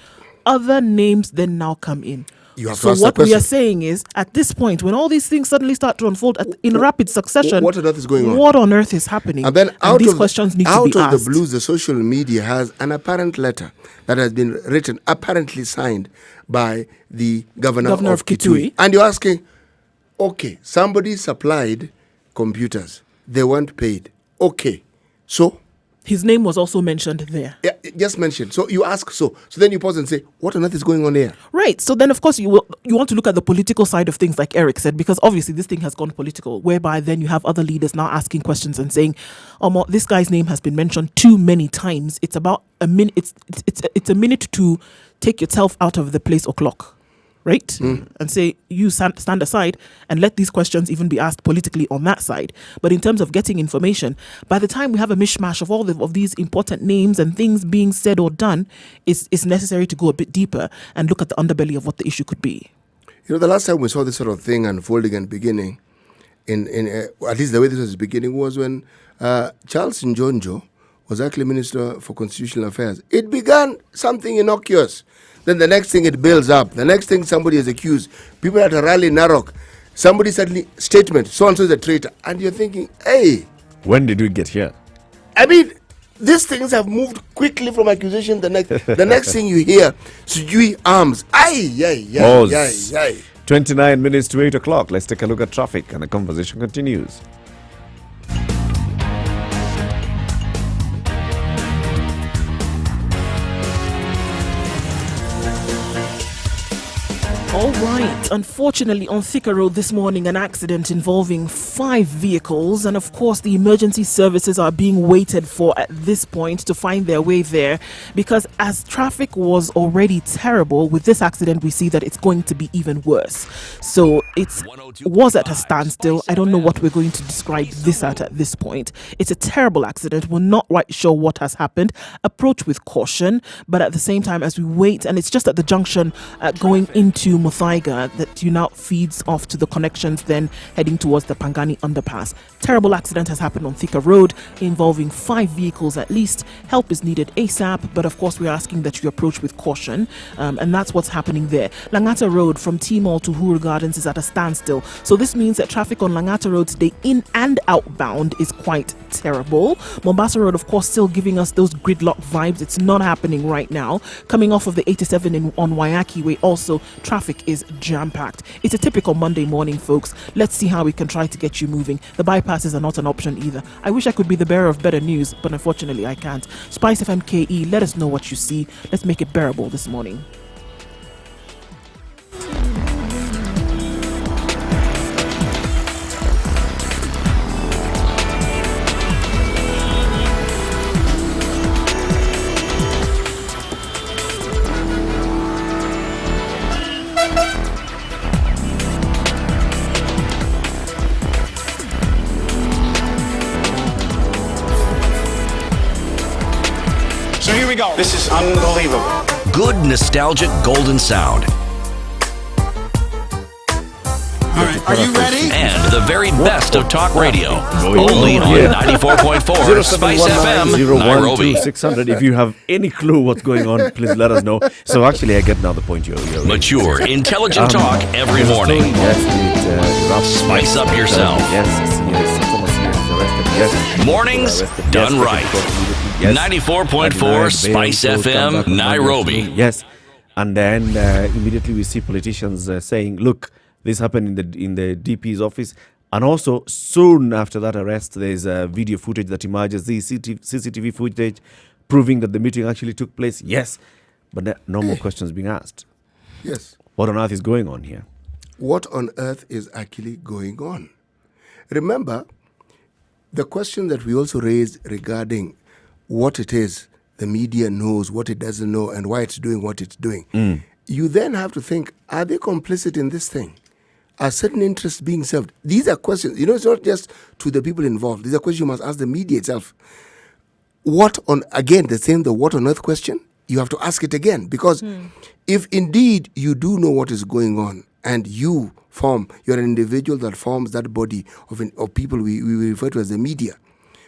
Other names then now come in. You have to So ask what that we are question. saying is, at this point, when all these things suddenly start to unfold in rapid succession, What on earth is going on? What on earth is happening? And then these questions need to out be of asked. the blues, the social media has an apparent letter that has been written, apparently signed by the governor of Kitui. And you're asking, okay, somebody supplied computers. They weren't paid. Okay, so? His name was also mentioned there. Yeah, just mentioned. So you ask, so then you pause and say, what on earth is going on here? Right. So then, of course, you want to look at the political side of things, like Eric said, because obviously this thing has gone political, whereby then you have other leaders now asking questions and saying, this guy's name has been mentioned too many times. It's about a minute. It's a minute to take yourself out of the place o'clock. Right? And say, you stand aside and let these questions even be asked politically on that side. But in terms of getting information, by the time we have a mishmash of all of these important names and things being said or done, it's necessary to go a bit deeper and look at the underbelly of what the issue could be. You know, the last time we saw this sort of thing unfolding and beginning, in at least the way this was beginning, was when Charles Njonjo was actually Minister for Constitutional Affairs. It began something innocuous. Then the next thing it builds up. The next thing somebody is accused. People at a rally in Narok. Somebody suddenly, statement, so-and-so is a traitor. And you're thinking, hey. When did we get here? I mean, these things have moved quickly from accusation. The next thing you hear, Sujui arms. Aye. 29 minutes to 8 o'clock. Let's take a look at traffic and the conversation continues. All right. Unfortunately, on Thika Road this morning, an accident involving 5 vehicles. And of course, the emergency services are being waited for at this point to find their way there. Because as traffic was already terrible, with this accident, we see that it's going to be even worse. So it was at a standstill. I don't know what we're going to describe this at this point. It's a terrible accident. We're not quite sure what has happened. Approach with caution. But at the same time, as we wait, and it's just at the junction going into Muthaiga that now feeds off to the connections then heading towards the Pangani underpass. Terrible accident has happened on Thika Road involving 5 vehicles at least. Help is needed ASAP, but of course we're asking that you approach with caution, and that's what's happening there. Langata Road from T-Mall to Huru Gardens is at a standstill, so this means that traffic on Langata Road today in and outbound is quite terrible. Mombasa Road, of course, still giving us those gridlock vibes. It's not happening right now. Coming off of the 87 on Waiaki Way, also traffic is jam-packed. It's a typical Monday morning, folks. Let's see how we can try to get you moving. The bypasses are not an option either. I wish I could be the bearer of better news, but unfortunately I can't. Spice FM KE, let us know what you see. Let's make it bearable this morning. So here we go. This is unbelievable. Good nostalgic golden sound. All right, are you ready? And the very best of talk radio. Only on 94.4 Spice FM, Nairobi. 600. If you have any clue what's going on, please let us know. So actually, I get now the point you're Mature, intelligent talk every morning. Yes, Spice up yourself. Yes. Mornings done right. 94.4 Spice FM, Nairobi. Yes. And then immediately we see politicians saying, look, this happened in the DP's office. And also, soon after that arrest, there's video footage that emerges, the CCTV footage proving that the meeting actually took place. Yes. But no more questions being asked. Yes. What on earth is going on here? What on earth is actually going on? Remember, the question that we also raised regarding what it is the media knows, what it doesn't know, and why it's doing what it's doing. You then have to think, are they complicit in this thing? Are certain interests being served? These are questions. You know, it's not just to the people involved. These are questions you must ask the media itself. Again, the what on earth question, you have to ask it again. Because if indeed you do know what is going on, and you're an individual that forms that body of people we refer to as the media,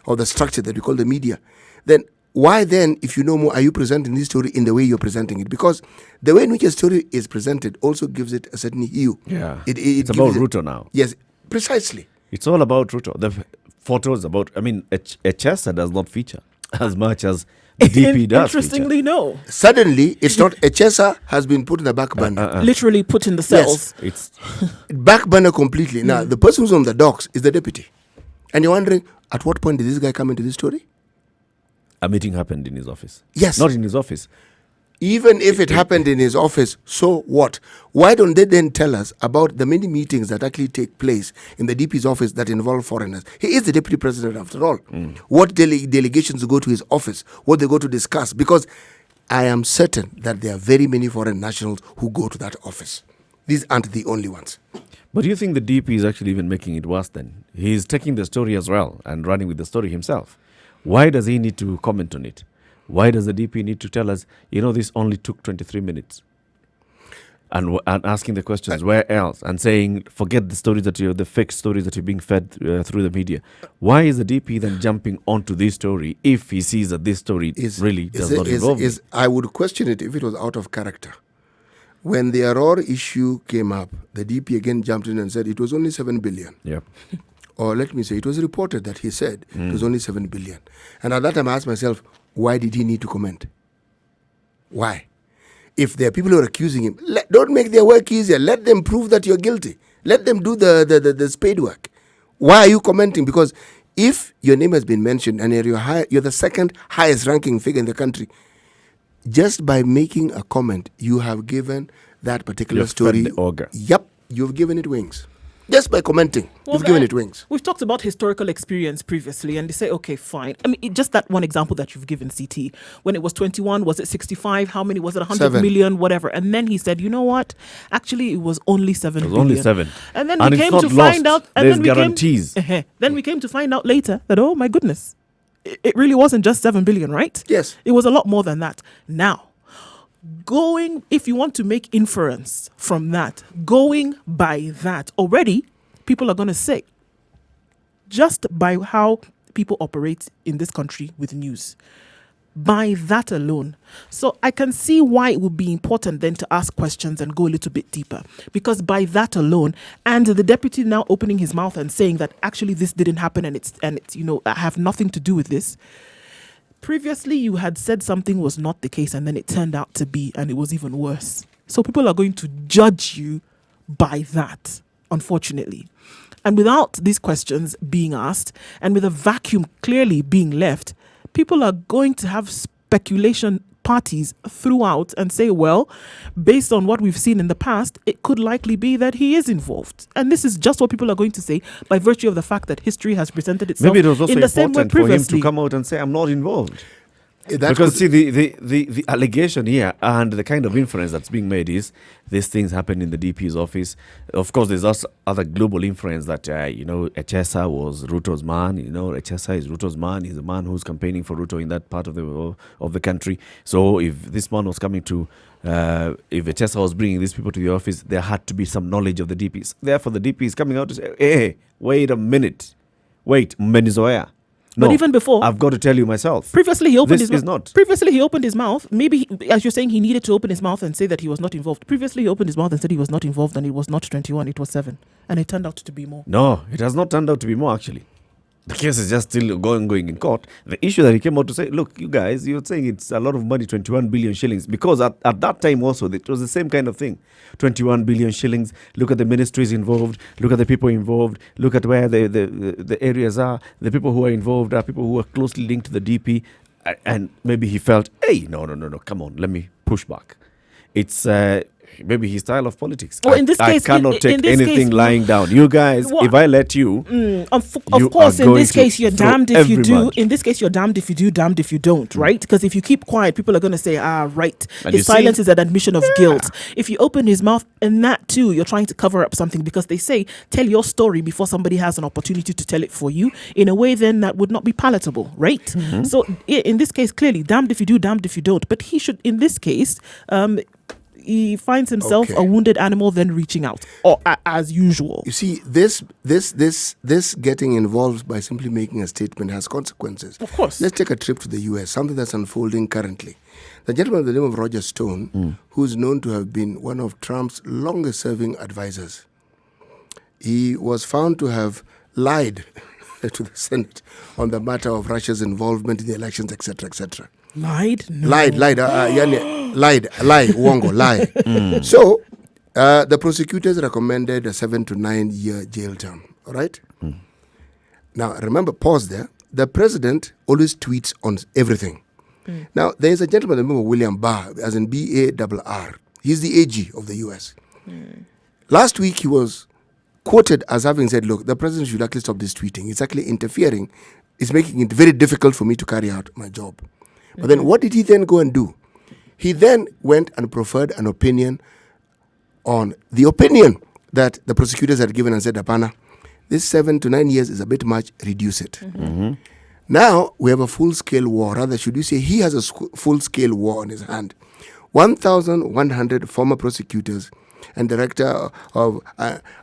or the structure that we call the media, then why then, if you know more, are you presenting this story in the way you're presenting it? Because the way in which a story is presented also gives it a certain hue. Yeah. It's about Ruto now. Yes, precisely. It's all about Ruto. The photos about, Echesa does not feature as much as the DP does. Interestingly, no. Suddenly, it's not Echesa has been put in the back burner. Literally put in the cells. It's Back burner completely. Now, the person who's on the docks is the deputy. And you're wondering, at what point did this guy come into this story? a meeting happened in his office. Yes. Not in his office. Even if it happened in his office, so what? Why don't they then tell us about the many meetings that actually take place in the DP's office that involve foreigners? He is the deputy president after all. What delegations go to his office, what they go to discuss, because I am certain that there are very many foreign nationals who go to that office. These aren't the only ones. But do you think the DP is actually even making it worse then? He's taking the story as well and running with the story himself. Why does he need to comment on it? Why does the DP need to tell us, this only took 23 minutes? And asking the questions, where else? And saying, forget the stories the fake stories that you're being fed through the media. Why is the DP then jumping onto this story if he sees that this story does not involve him? I would question it if it was out of character. When the Aurora issue came up, the DP again jumped in and said it was only 7 billion. Yep. Or let me say, it was reported that he said it was only 7 billion. And at that time I asked myself, why did he need to comment? Why? If there are people who are accusing him, don't make their work easier. Let them prove that you're guilty. Let them do the spade work. Why are you commenting? Because if your name has been mentioned and you're the second highest ranking figure in the country, just by making a comment, you have given that particular story. Fed the ogre. Yep, you've given it wings. Just by commenting, you've given it wings. We've talked about historical experience previously, and they say, okay, fine. I mean, just that one example that you've given, CT. When it was 21, was it 65? How many? Was it 100 7 million? Whatever. And then he said, you know what? Actually, it was only 7 billion. Only 7. And then And we it's came not to lost. find out. And There's then we guarantees. Then we came to find out later that, oh my goodness, it really wasn't just 7 billion, right? Yes. It was a lot more than that. Now, if you want to make inference from that, going by that, already people are going to say, just by how people operate in this country with news, by that alone. So I can see why it would be important then to ask questions and go a little bit deeper, because by that alone, and the deputy now opening his mouth and saying that actually this didn't happen and it's I have nothing to do with this. Previously, you had said something was not the case, and then it turned out to be, and it was even worse. So people are going to judge you by that, unfortunately. And without these questions being asked, and with a vacuum clearly being left, people are going to have speculation parties throughout and say, well, based on what we've seen in the past, it could likely be that he is involved. And this is just what people are going to say by virtue of the fact that history has presented itself Maybe it was also in the same way important for him previously. to come out and say, I'm not involved. That Because could- see, the allegation here and the kind of inference that's being made is these things happen in the DP's office. Of course, there's also other global inference that, Echesa was Ruto's man. Echesa is Ruto's man. He's the man who's campaigning for Ruto in that part of the country. So if this man was coming to, if Echesa was bringing these people to the office, there had to be some knowledge of the DPs. Therefore, the DP is coming out to say, hey, wait a minute. Wait, Menizoea. No, But even before, I've got to tell you myself. previously he opened This his is not. Previously he opened his mouth. Maybe as you're saying, he needed to open his mouth and say that he was not involved. Previously he opened his mouth and said he was not involved, and it was not 21, it was 7, and it turned out to be more. No, it has not turned out to be more, actually. The case is just still going in court. The issue that he came out to say, look, you guys, you're saying it's a lot of money, 21 billion shillings. Because at that time also, it was the same kind of thing. 21 billion shillings. Look at the ministries involved. Look at the people involved. Look at where the areas are. The people who are involved are people who are closely linked to the DP. And maybe he felt, hey, no, come on, let me push back. It's maybe his style of politics. Well, in this case, I cannot take in this anything case, lying down. You guys, What? if I let you... Of You course, are in going this to case, you're throw damned if you every do. mud. In this case, you're damned if you do, damned if you don't, right? Because if you keep quiet, people are going to say, right, And you his see- silence is an admission of guilt. If you open his mouth, and that too, you're trying to cover up something, because they say, tell your story before somebody has an opportunity to tell it for you in a way then that would not be palatable, right? So in this case, clearly, damned if you do, damned if you don't. But he should, in this case, he finds himself a wounded animal, then reaching out, or as usual. You see, this getting involved by simply making a statement has consequences. Of course. Let's take a trip to the US, something that's unfolding currently. The gentleman by the name of Roger Stone, who's known to have been one of Trump's longest-serving advisors, he was found to have lied to the Senate on the matter of Russia's involvement in the elections, etc., etc. Lied? No. Lied, uongo, lie. So, the prosecutors recommended a 7 to 9 year jail term, all right? Now, remember, pause there. The president always tweets on everything. Now, there is a gentleman, remember William Barr, as in B-A-R-R. He's the AG of the U.S. Last week, he was quoted as having said, look, the president should actually stop this tweeting. It's actually interfering. It's making it very difficult for me to carry out my job. But then what did he then go and do? He then went and proffered an opinion on the opinion that the prosecutors had given and said, Apana, this 7 to 9 years is a bit much, reduce it. Now we have a full-scale war. Rather, should you say he has a full-scale war on his hand. 1,100 former prosecutors and director of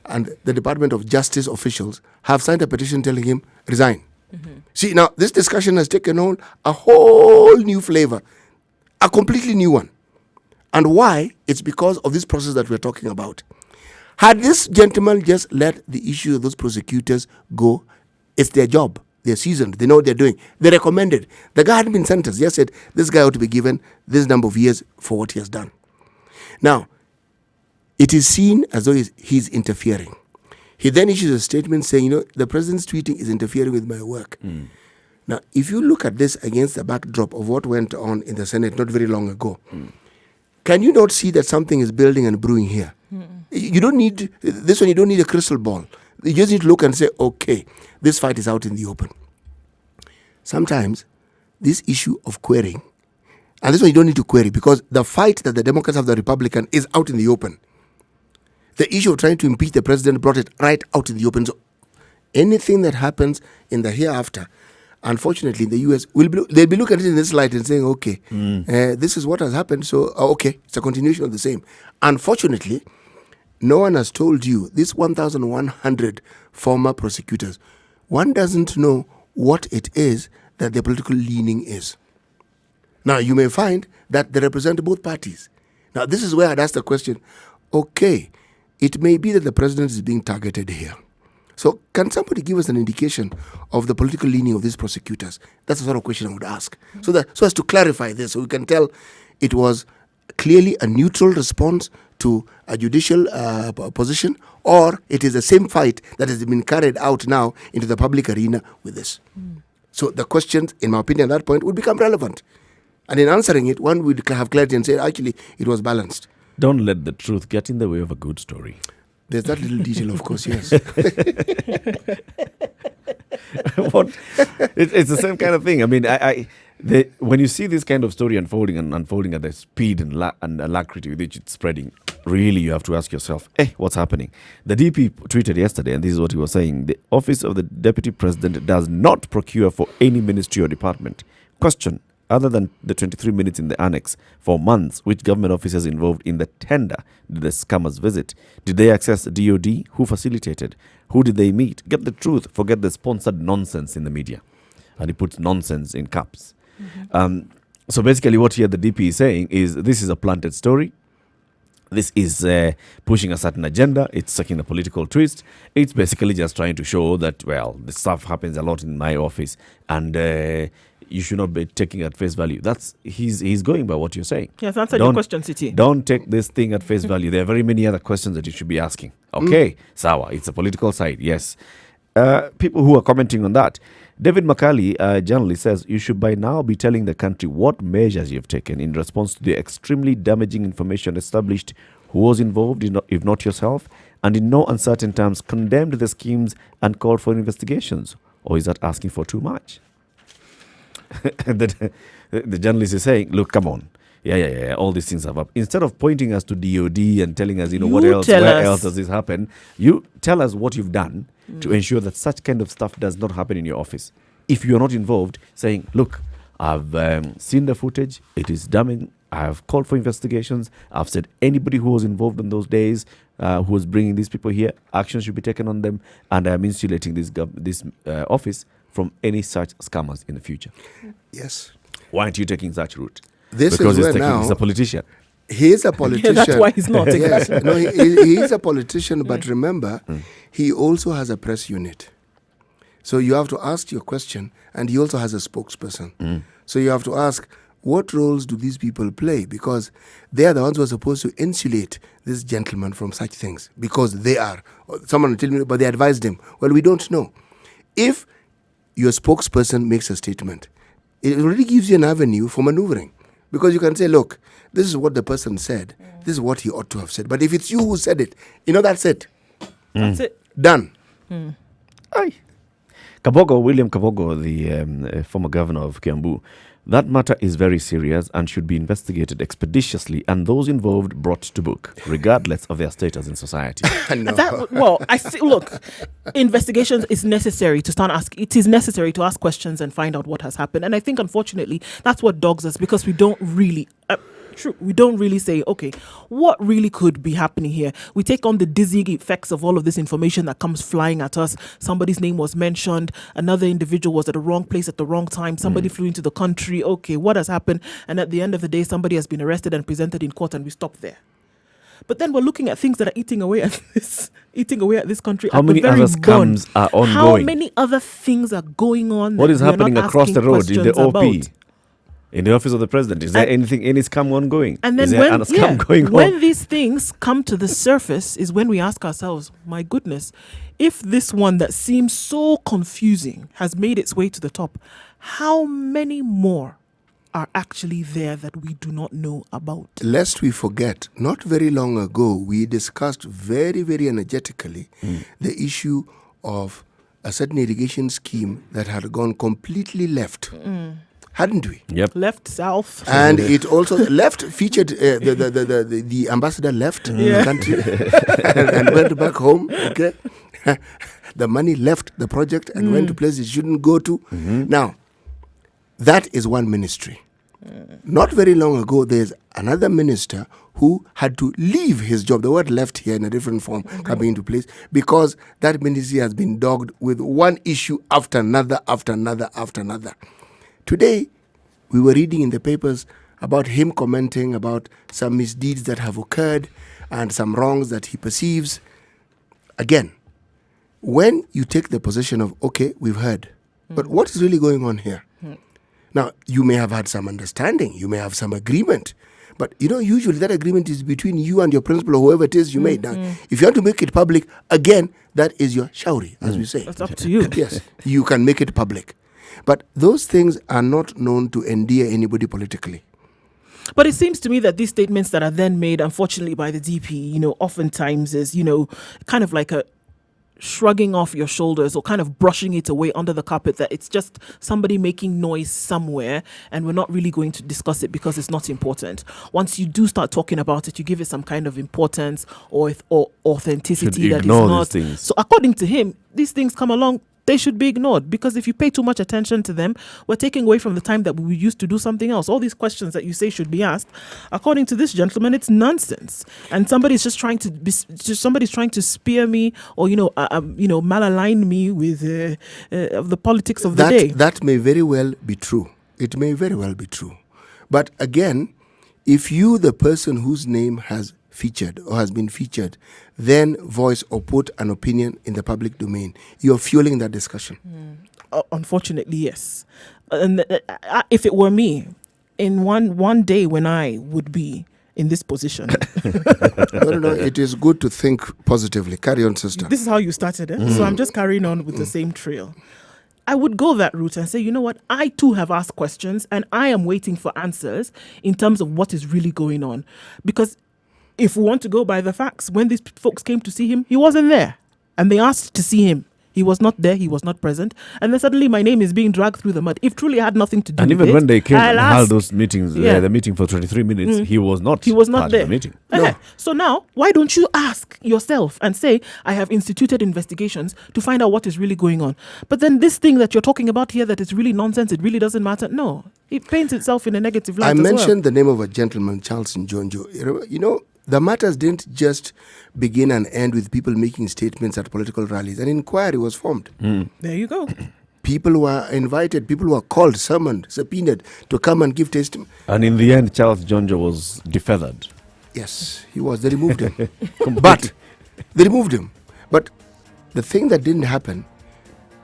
and the Department of Justice officials have signed a petition telling him resign. See, now this discussion has taken on a whole new flavor, a completely new one. And why? It's because of this process that we're talking about. Had this gentleman just let the issue of those prosecutors go, it's their job. They're seasoned. They know what they're doing. They recommended. The guy hadn't been sentenced. They just said, this guy ought to be given this number of years for what he has done. Now, it is seen as though he's interfering. He then issues a statement saying, the president's tweeting is interfering with my work. Now, if you look at this against the backdrop of what went on in the Senate not very long ago, can you not see that something is building and brewing here? You don't need, this one, you don't need a crystal ball. You just need to look and say, okay, this fight is out in the open. Sometimes this issue of querying, and this one you don't need to query because the fight that the Democrats have, the Republican, is out in the open. The issue of trying to impeach the president brought it right out in the open. So anything that happens in the hereafter, unfortunately, in the U.S., they'll be looking at it in this light and saying, okay, this is what has happened, so, okay, it's a continuation of the same. Unfortunately, no one has told you, these 1,100 former prosecutors, one doesn't know what it is that their political leaning is. Now, you may find that they represent both parties. Now, this is where I'd ask the question, okay, it may be that the president is being targeted here. So can somebody give us an indication of the political leaning of these prosecutors? That's the sort of question I would ask. So as to clarify this, so we can tell it was clearly a neutral response to a judicial position, or it is the same fight that has been carried out now into the public arena with this. So the questions, in my opinion, at that point would become relevant. And in answering it, one would have clarity and say, actually, it was balanced. Don't let the truth get in the way of a good story. There's that little detail, of course, yes. It's the same kind of thing. I mean, when you see this kind of story unfolding at the speed and alacrity with which it's spreading, really you have to ask yourself, what's happening? The DP tweeted yesterday, and this is what he was saying, the office of the deputy president does not procure for any ministry or department. Question, other than the 23 minutes in the annex for months, which government officers involved in the tender did the scammers visit? Did they access DOD? Who facilitated? Who did they meet? Get the truth. Forget the sponsored nonsense in the media. And he puts nonsense in caps. So basically what here the DP is saying is this is a planted story. This is pushing a certain agenda. It's sucking a political twist. It's basically just trying to show that, well, this stuff happens a lot in my office and you should not be taking it at face value. He's going by what you're saying. Yes, answer your question, City. Don't take this thing at face value. There are very many other questions that you should be asking. Okay, Sawa, it's a political side, yes. People who are commenting on that. David McCauley, a journalist, says you should by now be telling the country what measures you've taken in response to the extremely damaging information established who was involved, if not yourself, and in no uncertain terms condemned the schemes and called for investigations. Or is that asking for too much? The journalist is saying, look, come on. Yeah, all these things have up. Instead of pointing us to DOD and telling us, what else, where else does this happen? You tell us what you've done to ensure that such kind of stuff does not happen in your office. If you're not involved, saying, look, I've seen the footage. It is damning. I have called for investigations. I've said anybody who was involved in those days, who was bringing these people here, action should be taken on them, and I am insulating this office from any such scammers in the future. Yes. Why aren't you taking such route? This Because is where now he's a politician. he is a politician. Yeah, that's why he's not. Yes. No, he is a politician, but remember, he also has a press unit. So you have to ask your question, and he also has a spokesperson. So you have to ask, what roles do these people play? Because they are the ones who are supposed to insulate this gentleman from such things, because they are. Someone will tell me, but they advised him. Well, we don't know. If your spokesperson makes a statement, it already gives you an avenue for maneuvering. Because you can say, look, this is what the person said. This is what he ought to have said. But if it's you who said it, that's it. That's it. Done. Aye. William Kabogo, the former governor of Kiambu, that matter is very serious and should be investigated expeditiously and those involved brought to book, regardless of their status in society. No. I see. Look, investigations is necessary to start asking. It is necessary to ask questions and find out what has happened. And I think, unfortunately, that's what dogs us, because we don't really. We don't really say, okay, what really could be happening here? We take on the dizzying effects of all of this information that comes flying at us. Somebody's name was mentioned. Another individual was at the wrong place at the wrong time. Somebody flew into the country. Okay, what has happened? And at the end of the day, somebody has been arrested and presented in court, and we stop there. But then we're looking at things that are eating away at this country. How many other scams are ongoing? How many other things are going on? What is happening across the road in the OP? About? In the office of the president, is there any scam ongoing? And then is there a scam going on? When these things come to the surface is when we ask ourselves, my goodness, if this one that seems so confusing has made its way to the top, how many more are actually there that we do not know about? Lest we forget, not very long ago, we discussed very, very energetically the issue of a certain irrigation scheme that had gone completely left. Hadn't we? Yep. Left, south. And it also left featured the ambassador left the country and went back home. Okay, the money left the project and went to places it shouldn't go to. Now, that is one ministry. Not very long ago, there's another minister who had to leave his job. The word left here in a different form coming into place, because that ministry has been dogged with one issue after another, after another, after another. Today, we were reading in the papers about him commenting about some misdeeds that have occurred and some wrongs that he perceives. Again, when you take the position of, okay, we've heard, but what is really going on here? Now, you may have had some understanding, you may have some agreement, but usually that agreement is between you and your principal or whoever it is you made. Now, if you want to make it public, again, that is your shauri, as we say. That's up to you. Yes, you can make it public. But those things are not known to endear anybody politically. But it seems to me that these statements that are then made, unfortunately, by the DP, oftentimes is, kind of like a shrugging off your shoulders or kind of brushing it away under the carpet, that it's just somebody making noise somewhere and we're not really going to discuss it because it's not important. Once you do start talking about it, you give it some kind of importance or authenticity that is not. So according to him, these things come along, they should be ignored, because if you pay too much attention to them, we're taking away from the time that we used to do something else. All these questions that you say should be asked, according to this gentleman, it's nonsense. And somebody's just trying to spear me or malalign me with the politics of the day. That may very well be true. It may very well be true. But again, if you, the person whose name has featured or has been featured, then voice or put an opinion in the public domain, you're fueling that discussion. Unfortunately, yes. And if it were me, in one day when I would be in this position. No, it is good to think positively. Carry on, sister. This is how you started, eh? So I'm just carrying on with the same trail. I would go that route and say, you know what, I too have asked questions and I am waiting for answers in terms of what is really going on. Because if we want to go by the facts, when these folks came to see him, he wasn't there. And they asked to see him. He was not there. He was not present. And then suddenly my name is being dragged through the mud. If truly I had nothing to do And with even it, when they came and I'll held ask. those meetings, Yeah. the meeting for 23 minutes, he was not. He was not part there. of the meeting. So now, why don't you ask yourself and say, I have instituted investigations to find out what is really going on? But then this thing that you're talking about here that is really nonsense, it really doesn't matter. No, it paints itself in a negative light I as well. mentioned the name of a gentleman, Charles Njonjo. You know, the matters didn't just begin and end with people making statements at political rallies. An inquiry was formed. There you go. People were invited, people were called, summoned, subpoenaed to come and give testimony. And in the end, Charles Jonjo was defeathered. Yes, he was. They removed him. But they removed him. But the thing that didn't happen,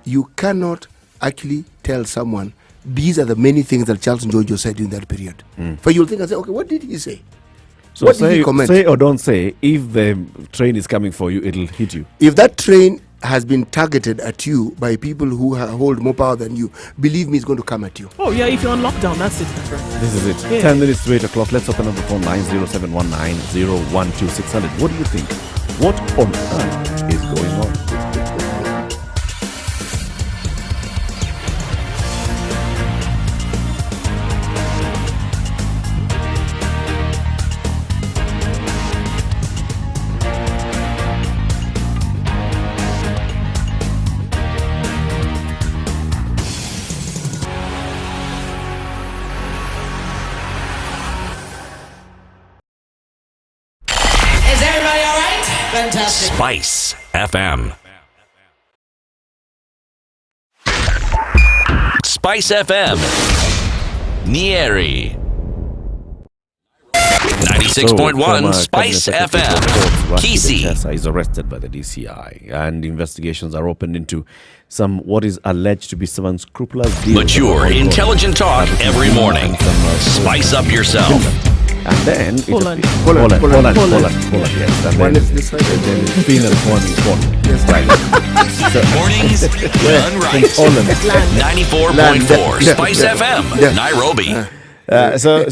you cannot actually tell someone these are the many things that Charles Njonjo said in that period. For you'll think and say, okay, what did he say? So What did he comment? say or don't say, if the train is coming for you, it'll hit you. If that train has been targeted at you by people who hold more power than you, believe me, it's going to come at you. Oh, yeah, if you're on lockdown, that's it, my friend. This is it. Yeah. 10 minutes to 8 o'clock. Let's open up the phone line 0719 012 600. What do you think? What on earth is going on? Is everybody all right? Fantastic. Spice FM. Spice FM. Nyeri. 96.1 Spice FM. Kisi. Is arrested by the DCI, and investigations are opened into some what is alleged to be some unscrupulous deals. Mature, intelligent talk every morning. Spice up yourself. And then Poland. Poland, Poland. yes. And One then, is this side, and then then Finland, one. Yes, right. Mornings done right. Poland. 94.4 Yeah. Spice Yeah. FM. Yeah. Nairobi.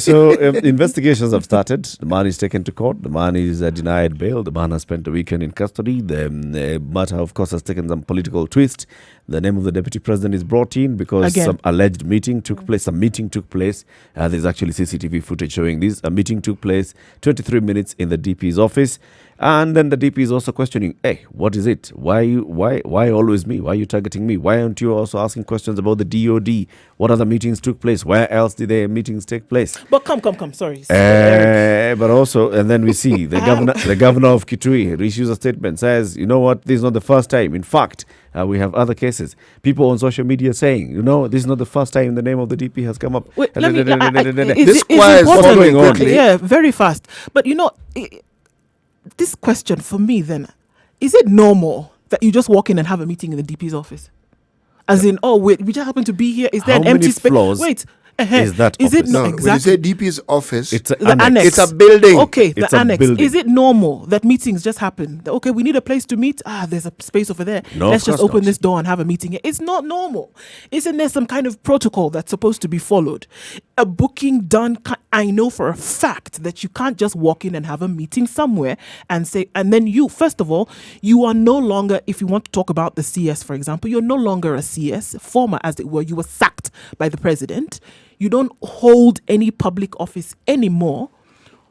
So investigations have started. The man is taken to court. The man is denied bail. The man has spent a weekend in custody. The matter, of course, has taken some political twist. The name of the deputy president is brought in because Again. some alleged meeting took place. A meeting took place. There's actually CCTV footage showing this. A meeting took place 23 minutes in the DP's office. And then the DP is also questioning, hey, what is it? Why always me? Why are you targeting me? Why aren't you also asking questions about the DOD? What other meetings took place? Where else did the meetings take place? But come. Sorry. But also, and then we see the governor of Kitui issues a statement, says, you know what, this is not the first time. In fact, we have other cases. People on social media saying, you know, this is not the first time the name of the DP has come up. Wait, let me. This It's choir is important. following on. Yeah, very fast. But you know, this question for me then, is it normal that you just walk in and have a meeting in the DP's office? As in, oh wait, we just happen to be here. Is there How an empty many space? floors Wait, is that Is it office? not No, exactly? when you say DP's office, It's an The annex. it's a building. Okay, It's the a annex. building. Is it normal that meetings just happen? That, okay, we need a place to meet. There's a space over there. No, Let's of just course open not. this door and have a meeting here. It's not normal. Isn't there some kind of protocol that's supposed to be followed? A booking done. I know for a fact that you can't just walk in and have a meeting somewhere and say, and then you, first of all, you are no longer, if you want to talk about the CS, for example, you're no longer a CS, former as it were, you were sacked by the president. You don't hold any public office anymore.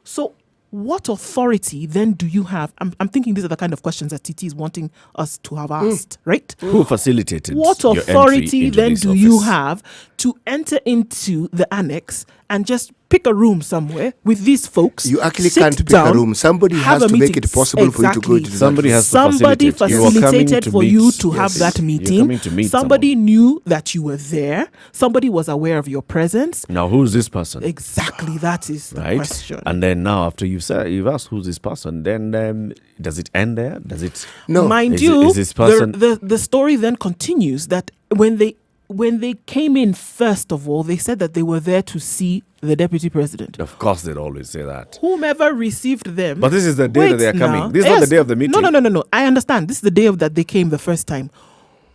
So what authority then do you have? I'm thinking these are the kind of questions that TT is wanting us to have asked, right? Who facilitated What your entry authority into then this do you office? have to enter into the annex and just pick a room somewhere with these folks? You actually sit can't pick down, a room. Somebody have has a to make meeting. it possible for you to go into that Somebody room. has to Somebody facilitate. You are coming facilitated to for meet- you to have Yes. that You're meeting. coming to meet Somebody knew that you were there. Somebody was aware of your presence. Now, who's this person? Exactly, that is the Right? question. And then now, after you've asked who's this person, then does it end there? Does it? No. Mind Is you, this person- the story then continues that when they came in, first of all, they said that they were there to see the deputy president. Of course, they'd always say that. Whomever received them. But this is the day that Wait they are coming. now. This is not the day of the meeting. No. I understand. This is the day that they came the first time.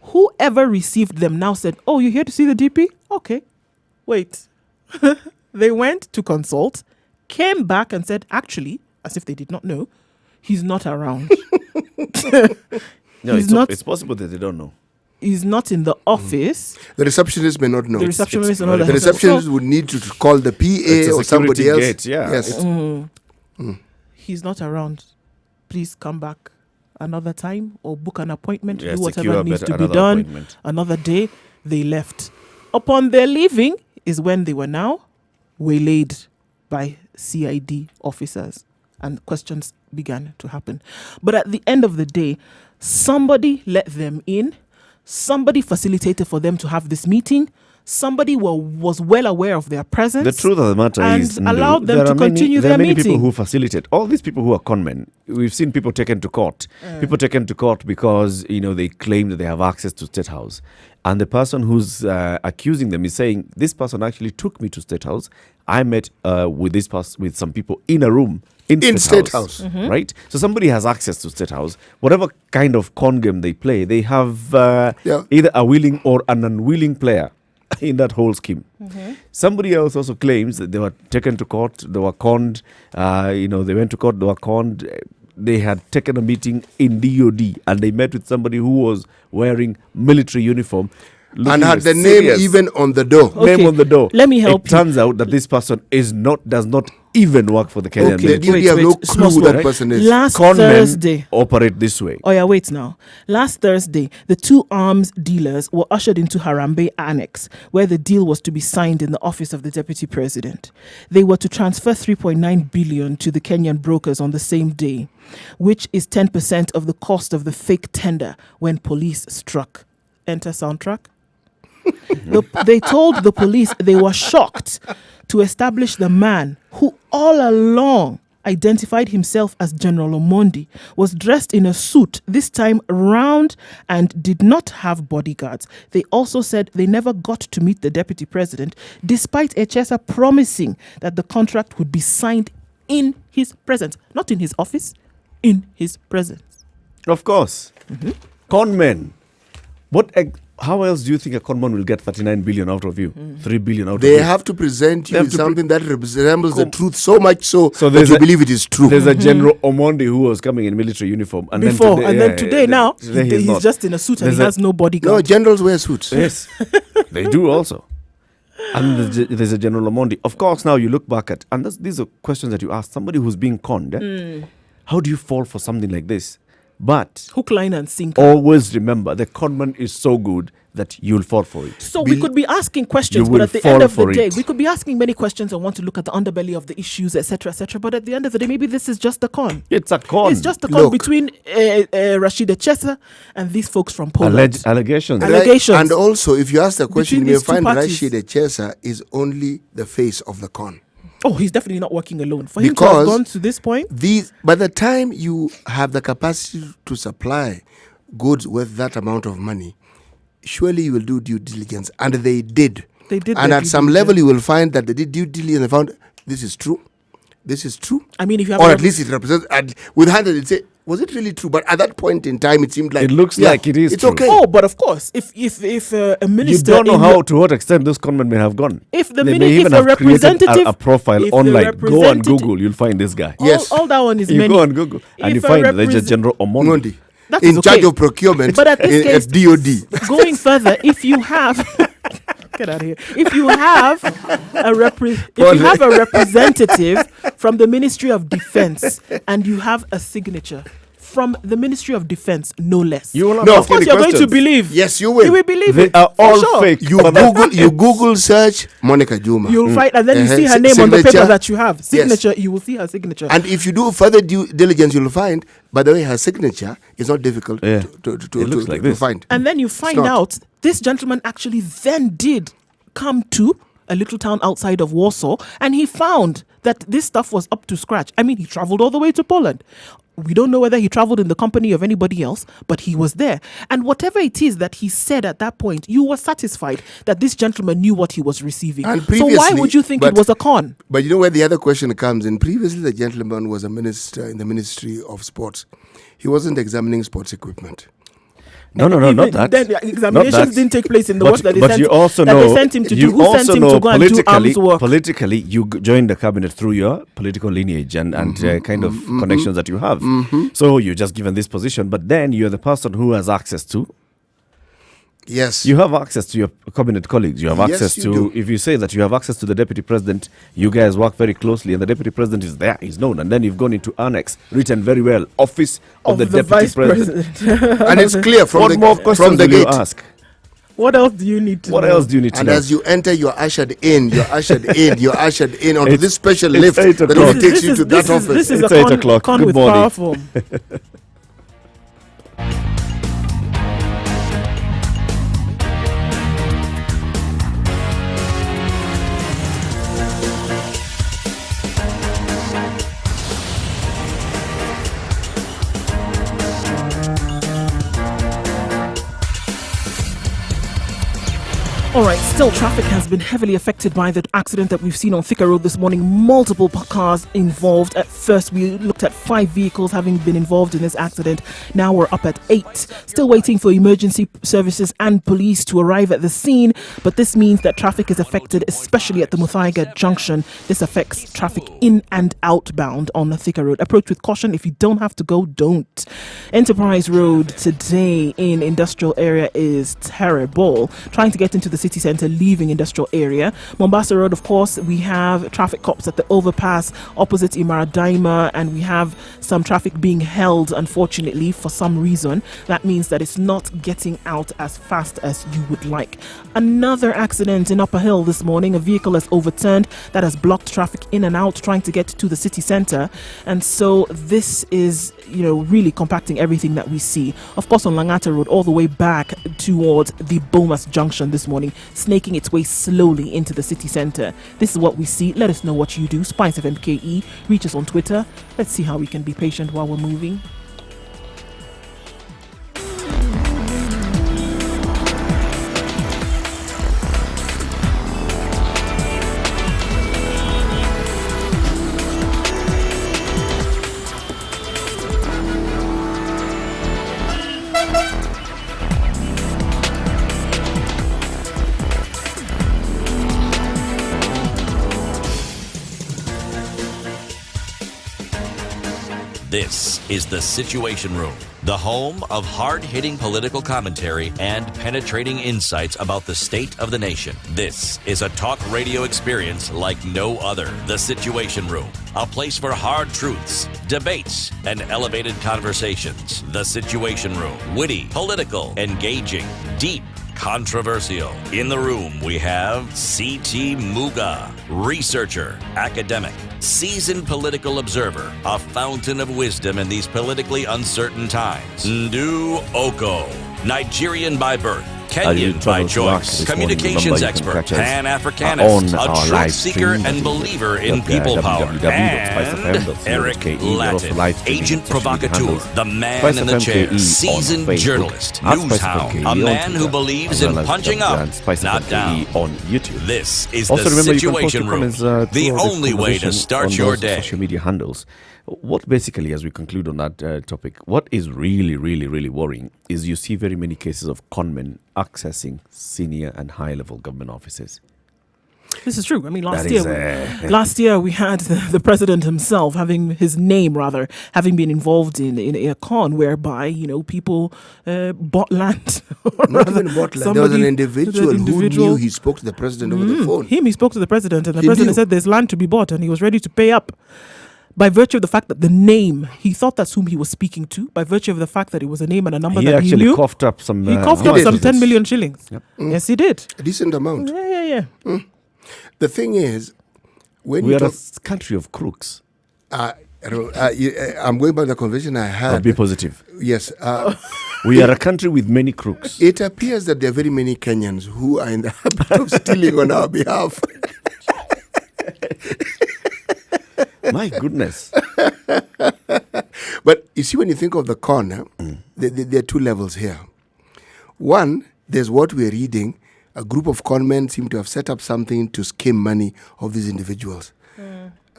Whoever received them now said, "Oh, you're here to see the DP? Okay. Wait." They went to consult, came back and said, actually, as if they did not know, he's not around. No, He's not. It's possible that they don't know. He's not in the office. The receptionist may not know. The receptionist it's and all The that. receptionist would need to call the PA a or somebody security else. gate, yeah. Yes. He's not around. Please come back another time or book an appointment. Yeah, do secure whatever needs to be another done. appointment. Another day. They left. Upon their leaving is when they were now waylaid by CID officers and questions began to happen. But at the end of the day, somebody let them in. Somebody facilitated for them to have this meeting. Somebody was well aware of their presence. The truth of the matter and is, allowed them there to are many- continue there their are many meeting. people who facilitate. All these people who are conmen, we've seen people taken to court. People taken to court because they claim that they have access to State House, and the person who's accusing them is saying, "This person actually took me to State House. I met with some people in a room in State House. right? So somebody has access to State House. Whatever kind of con game they play, they have either a willing or an unwilling player in that whole scheme. Somebody else also claims that they were taken to court, they were conned, they went to court, they were conned. They had taken a meeting in DOD and they met with somebody who was wearing military uniform. And had the name even on the door. Okay, Name on the door. let me help It turns out that this person does not even work for the Kenyan Okay, military. you have no wait, clue small, who that right? person is. Last Con men Thursday. operate this way. Oh yeah, wait now. Last Thursday, the two arms dealers were ushered into Harambee Annex, where the deal was to be signed in the office of the Deputy President. They were to transfer 3.9 billion to the Kenyan brokers on the same day, which is 10% of the cost of the fake tender when police struck. Enter soundtrack. They told the police they were shocked to establish the man who all along identified himself as General Omondi was dressed in a suit, this time round, and did not have bodyguards. They also said they never got to meet the deputy president, despite Echesa promising that the contract would be signed in his presence. Not in his office, in his presence. Of course. Con men. How else do you think a conman will get 39 billion out of you? 3 billion out of you? They have to present They you have with to something that resembles the truth so much so that there's you believe it is true. There's a General Omondi who was coming in military uniform. And Before, then today now, today he's not. just in a suit and There's he has no No, bodyguard. generals wear suits. Yes, they do also. And there's a General Omondi. Of course, now you look back at, and these are questions that you ask somebody who's being conned. How do you fall for something like this? But Hook, line, and sinker. always remember, the conman is so good that you'll fall for it. So we could be asking questions, You but will at the fall end of the for day, it. we could be asking many questions and want to look at the underbelly of the issues, etc., etc. But at the end of the day, maybe this is just a con. It's a con. It's just a con Look. between Rashida Chesa and these folks from Poland. Allegations. Allegations. And also, if you ask the question, Between you may these two find parties. Rashid Echesa is only the face of the con. Oh, he's definitely not working alone. For him to have Because gone to this point, By the time you have the capacity to supply goods worth that amount of money, surely you will do due diligence. And they did. They did And their at due some diligence. level, you will find that they did due diligence and found this is true. This is true. I mean, if you have Or a at least it represents. With hindsight, it say, was it really true? But at that point in time, it seemed like It looks like it is It's true. okay. Oh, but of course, if a You minister, don't know in how your- to what extent those conmen may have gone. if the They mini- may if even a have created representative, a profile if the online. Go on representative- Google, you'll find this guy. Yes. all that one is You many. go on Google and If you a find there's a represent- General Omondi. Mondi, That in is charge okay. of procurement But at this case- at DOD. Going further, if you have get out of here. If you have a representative from the Ministry of Defense and you have a signature from the Ministry of Defense, no less. You will not No, ask of course any you're going to questions. believe. Yes, you will. You will believe They it. are for all sure. fake. You Google search Monica Juma. You'll find, and then you Uh-huh. see her name on the paper Signature. that you have. Signature, you will see her signature. And if you do further due diligence, you'll find, by the way, her signature is not difficult Yeah. to It looks like to this. find. And then you find not. out this gentleman actually then did come to a little town outside of Warsaw, and he found that this stuff was up to scratch. I mean, he traveled all the way to Poland. We don't know whether he traveled in the company of anybody else, but he was there. And whatever it is that he said at that point, you were satisfied that this gentleman knew what he was receiving. And So why previously- would you think it but- was a con? But you know where the other question comes in? Previously, the gentleman was a minister in the Ministry of Sports. He wasn't examining sports equipment. No, not that. Then the examinations didn't take place in the work that they but sent. you also that know, they sent him to you do. Who also sent him know to go and do arms work? Politically, you joined the cabinet through your political lineage and kind of connections that you have. So you're just given this position, but then you're the person who has access to. Yes. You have access to your cabinet colleagues. You have Yes, access you to, do. if you say that you have access to the deputy president, you guys work very closely and the deputy president is there, he's known. And then you've gone into annex, written very well, office of the deputy vice president. And it's clear from What more the questions will you gate. ask? What else do you need to What know? else do you need to And know? as you enter, you're ushered in onto this special it's lift 8 that o'clock. will take you to that office. This is It's a 8 o'clock. con Good with morning. power form. All right, still traffic has been heavily affected by the accident that we've seen on Thika Road this morning. Multiple cars involved. At first, we looked at 5 vehicles having been involved in this accident. Now we're up at 8. Still waiting for emergency services and police to arrive at the scene. But this means that traffic is affected, especially at the Muthaiga junction. This affects traffic in and outbound on Thika Road. Approach with caution. If you don't have to go, don't. Enterprise Road today in industrial area is terrible. Trying to get into the city centre, leaving industrial area. Mombasa Road, of course, we have traffic cops at the overpass opposite Imara Daima, and we have some traffic being held, unfortunately, for some reason. That means that it's not getting out as fast as you would like. Another accident in Upper Hill this morning. A vehicle has overturned that has blocked traffic in and out trying to get to the city centre, and so this is, really compacting everything that we see. Of course, on Langata Road, all the way back towards the Bomas Junction this morning, snaking its way slowly into the city centre. This is what we see. Let us know what you do. Spice FMKE. Reach us on Twitter. Let's see how we can be patient while we're moving. This is The Situation Room, the home of hard-hitting political commentary and penetrating insights about the state of the nation. This is a talk radio experience like no other. The Situation Room, a place for hard truths, debates, and elevated conversations. The Situation Room, witty, political, engaging, deep, controversial. In the room, we have C.T. Muga, researcher, academic, seasoned political observer, a fountain of wisdom in these politically uncertain times. Ndu Oko, Nigerian by birth, Kenyan by choice, communications expert, Pan-Africanist, a truth seeker and believer in people power, and Eric Latin, agent provocateur, the man in the chair, seasoned journalist, newshound, a man who believes in punching up, not down. On YouTube. This is Also, the remember, Situation Room, the only way to start your day. Social media handles. What basically, as we conclude on that topic, what is really, really, really worrying is you see very many cases of conmen accessing senior and high-level government offices. This is true. I mean, last year we had the president himself having his name having been involved in a con whereby people bought land. Not even bought land. There was an individual who knew he spoke to the president over the phone. He spoke to the president, and the He president knew. said there's land to be bought, and he was ready to pay up. By virtue of the fact that the name, he thought that's whom he was speaking to. By virtue of the fact that it was a name and a number He that he actually knew. coughed up some. He coughed up some 10 million shillings. Yep. Yes, he did. A decent amount. Yeah. The thing is, when We you are talk, a country of crooks. I'm going by the conversation I I'll had. be positive. Yes. We are a country with many crooks. It appears that there are very many Kenyans who are in the habit of stealing on our behalf. My goodness. But you see, when you think of the con, there are 2 levels here. One, there's what we're reading. A group of con men seem to have set up something to skim money of these individuals.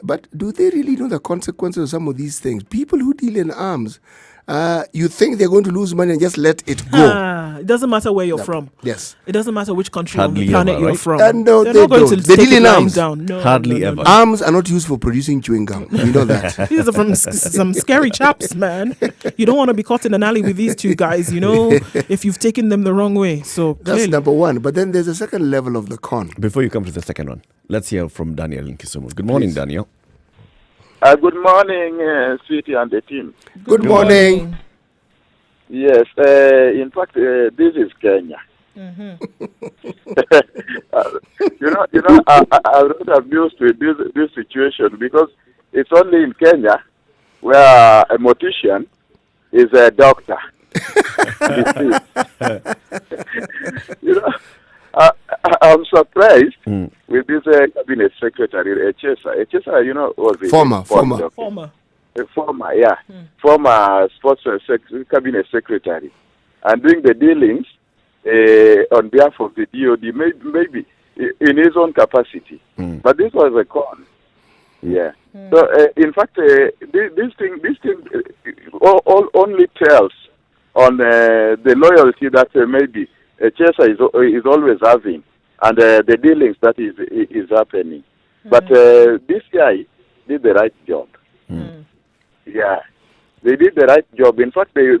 But do they really know the consequences of some of these things? People who deal in arms you think they're going to lose money and just let it go. It doesn't matter where you're from. Yes. It doesn't matter which country Hardly on the planet ever, you're right? from. No, They're they not going don't. to They take deal it in lying arms. down. No, Hardly no, ever. Arms are not used for producing chewing gum. You know that. These are from some scary chaps, man. You don't want to be caught in an alley with these two guys, if you've taken them the wrong way. So That's clearly. number one. But then there's a second level of the con. Before you come to the second one, let's hear from Daniel in Kisumu. Good morning, Please. Daniel. Good morning, Sweetie and the team. Good morning. Yes, in fact, this is Kenya. I'm not abused with this situation because it's only in Kenya where a mortician is a doctor. I'm surprised with this cabinet secretary, Echesa. Echesa, was a Former. Former sports cabinet secretary, and doing the dealings on behalf of the DOD, maybe in his own capacity. But this was a con. Yeah. So in fact, this thing only tells on the loyalty that maybe Chesa is always having, and the dealings that is happening. But this guy did the right job. Yeah, they did the right job. In fact, they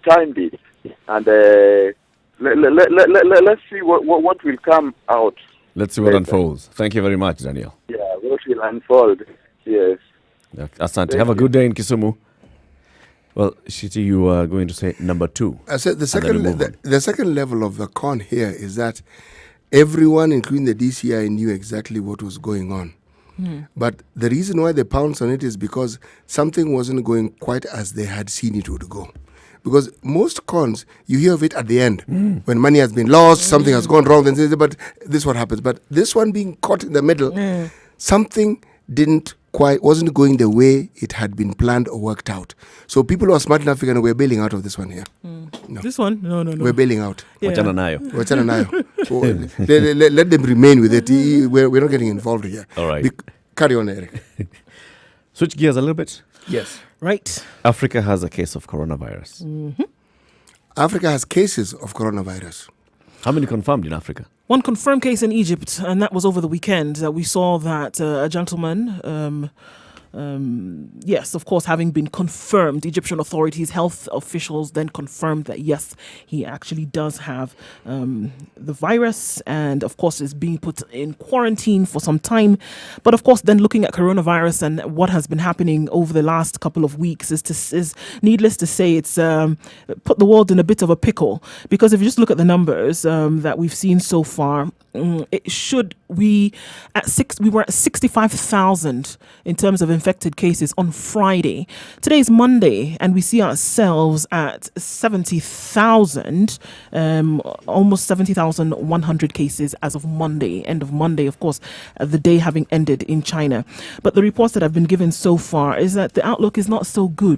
timed it, and let's see what will come out. Let's see what unfolds. Thank you very much, Daniel. Yeah, what will unfold. Yes. Asante. Have a good day in Kisumu. Well, Shiti, you are going to say number two. I said the second level of the con here is that everyone, including the DCI, knew exactly what was going on. But the reason why they pounced on it is because something wasn't going quite as they had seen it would go. Because most cons, you hear of it at the end. When money has been lost, something has gone wrong, then say, but this is what happens. But this one being caught in the middle, something wasn't going the way it had been planned or worked out. So people who are smart enough figuring we're bailing out of this one here. No. This one? No. We're bailing out. Wachana nayo. Wachana nayo. Let them remain with it. We're not getting involved here. All right. Carry on, Eric. Switch gears a little bit. Yes. Right. Africa has a case of coronavirus. Africa has cases of coronavirus. How many confirmed in Africa? One confirmed case in Egypt, and that was over the weekend. We saw that a gentleman, yes, of course, having been confirmed, Egyptian authorities, health officials then confirmed that, yes, he actually does have the virus and, of course, is being put in quarantine for some time. But, of course, then looking at coronavirus and what has been happening over the last couple of weeks is needless to say, it's put the world in a bit of a pickle. Because if you just look at the numbers that we've seen so far, we were at 65,000 in terms of infected cases on Friday. Today is Monday, and we see ourselves at 70,000, almost 70,100 cases as of Monday, end of Monday, of course, the day having ended in China. But the reports that have been given so far is that the outlook is not so good,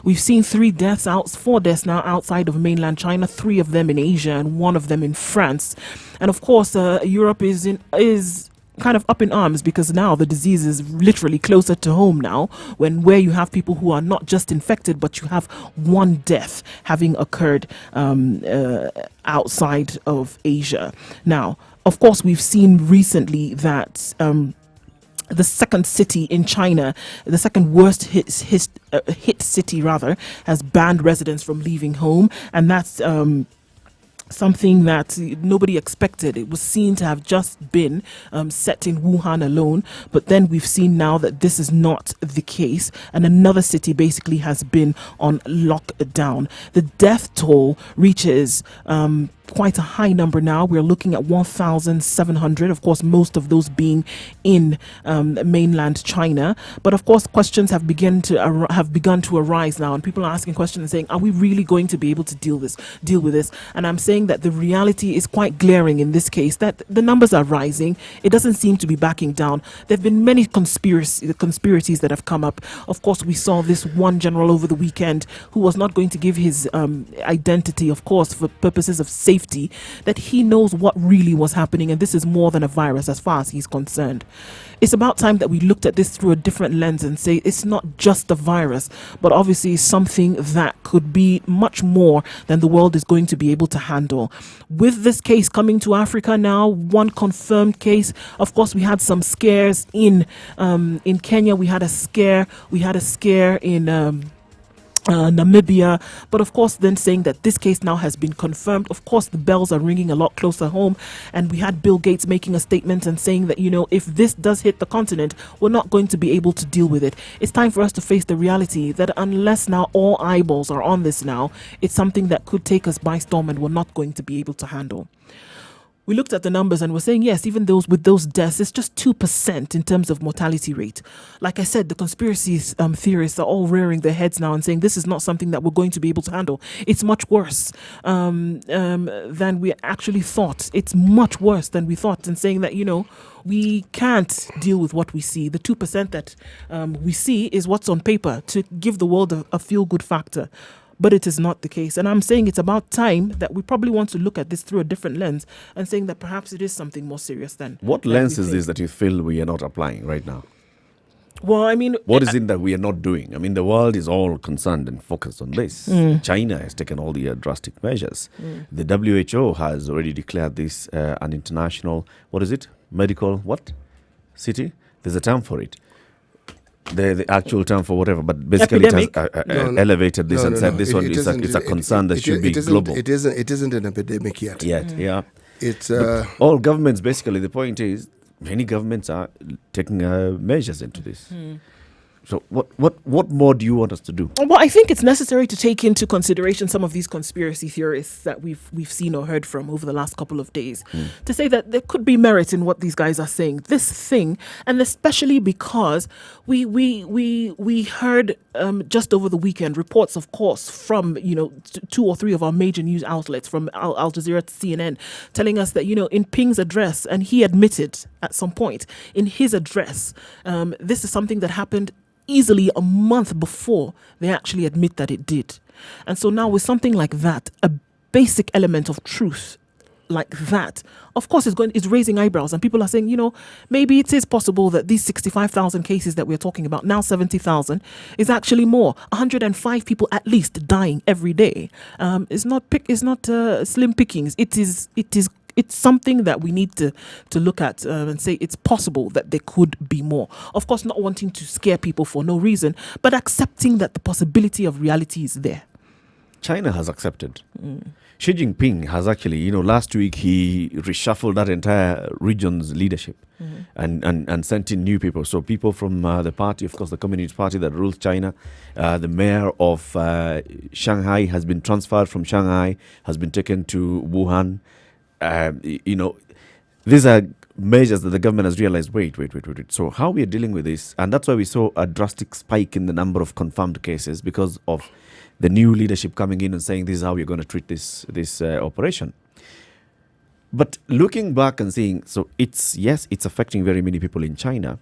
We've seen 4 deaths now outside of mainland China, 3 of them in Asia and 1 of them in France. And of course, Europe is kind of up in arms because now the disease is literally closer to home now, where you have people who are not just infected, but you have 1 death having occurred outside of Asia. Now, of course, we've seen recently that the second city in China, the second worst hit city rather, has banned residents from leaving home, and that's something that nobody expected. It was seen to have just been set in Wuhan alone, but then we've seen now that this is not the case, and another city basically has been on lockdown. The death toll reaches quite a high number now. We're looking at 1,700, of course, most of those being in mainland China. But of course, questions have begun to arise now, and people are asking questions and saying, are we really going to be able to deal with this? And I'm saying that the reality is quite glaring in this case, that the numbers are rising. It doesn't seem to be backing down. There have been many conspiracies that have come up. Of course, we saw this one general over the weekend who was not going to give his identity, of course, for purposes of safety, that he knows what really was happening, and this is more than a virus as far as he's concerned. it's about time that we looked at this through a different lens and say it's not just a virus, but obviously something that could be much more than the world is going to be able to handle. With this case coming to Africa now, one confirmed case. Of course, we had some scares in Kenya. We had a scare in Namibia, but of course then saying that this case now has been confirmed. Of course the bells are ringing a lot closer home, and we had Bill Gates making a statement and saying that, if this does hit the continent, we're not going to be able to deal with it. It's time for us to face the reality that unless now all eyeballs are on this now, it's something that could take us by storm and we're not going to be able to handle. We looked at the numbers and we're saying, yes, even with those deaths, it's just 2% in terms of mortality rate. Like I said, the conspiracy theorists are all rearing their heads now and saying this is not something that we're going to be able to handle. It's much worse than we actually thought. It's much worse than we thought, and saying that, we can't deal with what we see. The 2% that we see is what's on paper to give the world a feel-good factor. But it is not the case. And I'm saying it's about time that we probably want to look at this through a different lens and saying that perhaps it is something more serious than. What lens is this that you feel we are not applying right now? Well, I mean, what is it that we are not doing? I mean, the world is all concerned and focused on this. China has taken all the drastic measures. The WHO has already declared this an international, medical, city? There's a term for it. The actual term for whatever, but basically epidemic? It has elevated this and said this one is a concern that should be global. It isn't an epidemic yet. Yeah. It's all governments, basically, the point is many governments are taking measures into this. So what more do you want us to do? Well, I think it's necessary to take into consideration some of these conspiracy theorists that we've seen or heard from over the last couple of days, to say that there could be merit in what these guys are saying. This thing, and especially because we heard just over the weekend reports, of course, from 2 or 3 of our major news outlets, from Al Jazeera to CNN, telling us that in Ping's address, and he admitted at some point in his address, this is something that happened easily a month before they actually admit that it did. And so now with something like that, a basic element of truth like that, of course, is raising eyebrows, and people are saying, maybe it is possible that these 65,000 cases that we're talking about, now 70,000, is actually more. 105 people at least dying every day. It's not slim pickings. It's something that we need to look at and say it's possible that there could be more. Of course, not wanting to scare people for no reason, but accepting that the possibility of reality is there. China has accepted. Xi Jinping has actually, last week he reshuffled that entire region's leadership and sent in new people. So people from the party, of course, the Communist Party that rules China, the mayor of Shanghai has been transferred from Shanghai, has been taken to Wuhan. These are measures that the government has realized, wait. So how we are dealing with this, and that's why we saw a drastic spike in the number of confirmed cases because of the new leadership coming in and saying this is how we're going to treat this operation. But looking back and seeing, so it's affecting very many people in China.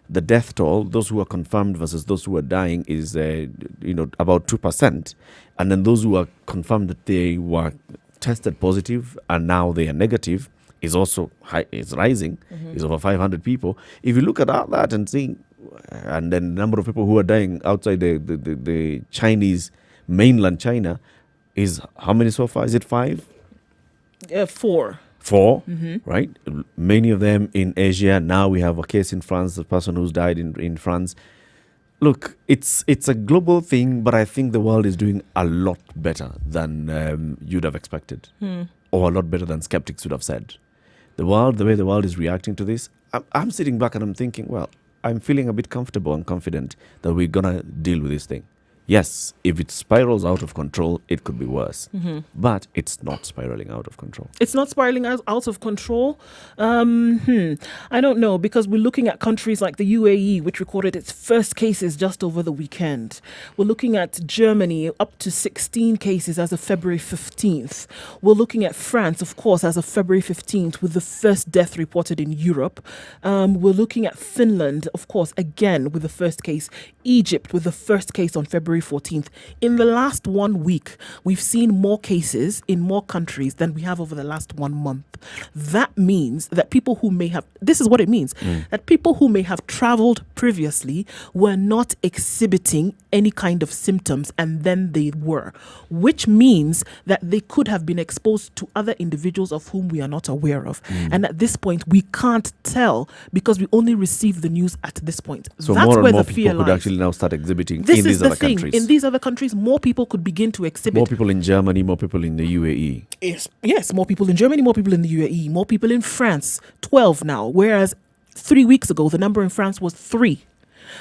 The death toll, those who are confirmed versus those who are dying, is about 2%, and then those who are confirmed that they were tested positive and now they are negative is also high, is rising. Is over 500 people. If you look at all that and seeing, and then the number of people who are dying outside the Chinese mainland China is how many so far? Is it 5? 4. 4, right? Many of them in Asia. Now we have a case in France, the person who's died in France. Look, it's a global thing, but I think the world is doing a lot better than you'd have expected, or a lot better than skeptics would have said. The way the world is reacting to this, I'm sitting back and I'm thinking, well, I'm feeling a bit comfortable and confident that we're going to deal with this thing. Yes, if it spirals out of control, it could be worse. But it's not spiraling out of control. It's not spiraling out of control? I don't know, because we're looking at countries like the UAE, which recorded its first cases just over the weekend. We're looking at Germany, up to 16 cases as of February 15th. We're looking at France, of course, as of February 15th, with the first death reported in Europe. We're looking at Finland, of course, again, with the first case Egypt with the first case on February 14th. In the last 1 week, we've seen more cases in more countries than we have over the last 1 month. That means that people who may have, this is what it means, that people who may have traveled previously were not exhibiting any kind of symptoms, and then they were, which means that they could have been exposed to other individuals of whom we are not aware of. And at this point, we can't tell because we only receive the news at this point. So that's more where and more the fear people could lies. actually now start exhibiting This in is these the other thing. countries. In these other countries, more people could begin to exhibit. More people in Germany, more people in the UAE. Yes, more people in Germany, more people in the UAE, more people in France, 12 now, whereas 3 weeks ago, the number in France was 3.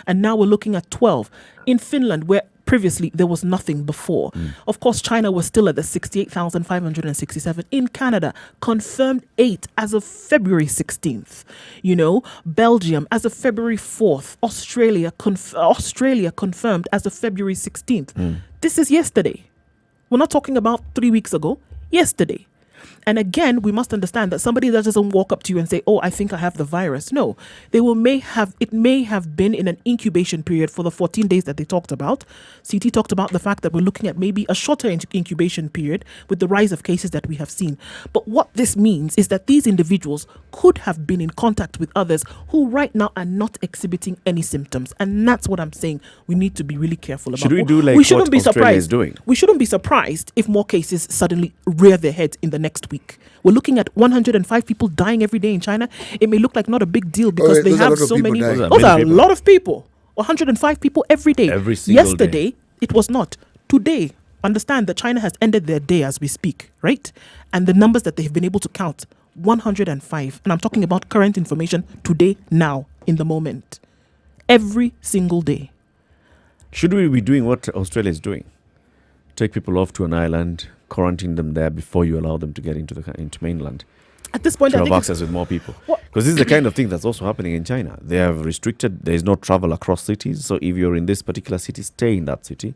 And now we're looking at 12. In Finland, where previously there was nothing before. Of course, China was still at the 68,567. In Canada, confirmed 8 as of February 16th. You know, Belgium as of February 4th. Australia confirmed as of February 16th. This is yesterday. We're not talking about 3 weeks ago. Yesterday. And again, we must understand that somebody that doesn't walk up to you and say, "Oh, I think I have the virus." No, it may have been in an incubation period for the 14 days that they talked about. CT talked about the fact that we're looking at maybe a shorter incubation period with the rise of cases that we have seen. But what this means is that these individuals could have been in contact with others who right now are not exhibiting any symptoms. And that's what I'm saying. We need to be really careful about. Should we do like we shouldn't what be Australia surprised. is doing? We shouldn't be surprised if more cases suddenly rear their heads in the next week. We're looking at 105 people dying every day in China. It may look like not a big deal because they those are a have lot of so people many. dying. Those are a people. lot of people. 105 people every day. Every single Yesterday, day. it was not. Today, understand that China has ended their day as we speak, right? And the numbers that they have been able to count, 105. And I'm talking about current information today, now, in the moment. Every single day. Should we be doing what Australia is doing? Take people off to an island, quarantine them there before you allow them to get into mainland. At this point, To I have think access with more people. What- Because this is the kind of thing that's also happening in China. They have restricted, there is no travel across cities. So if you're in this particular city, stay in that city.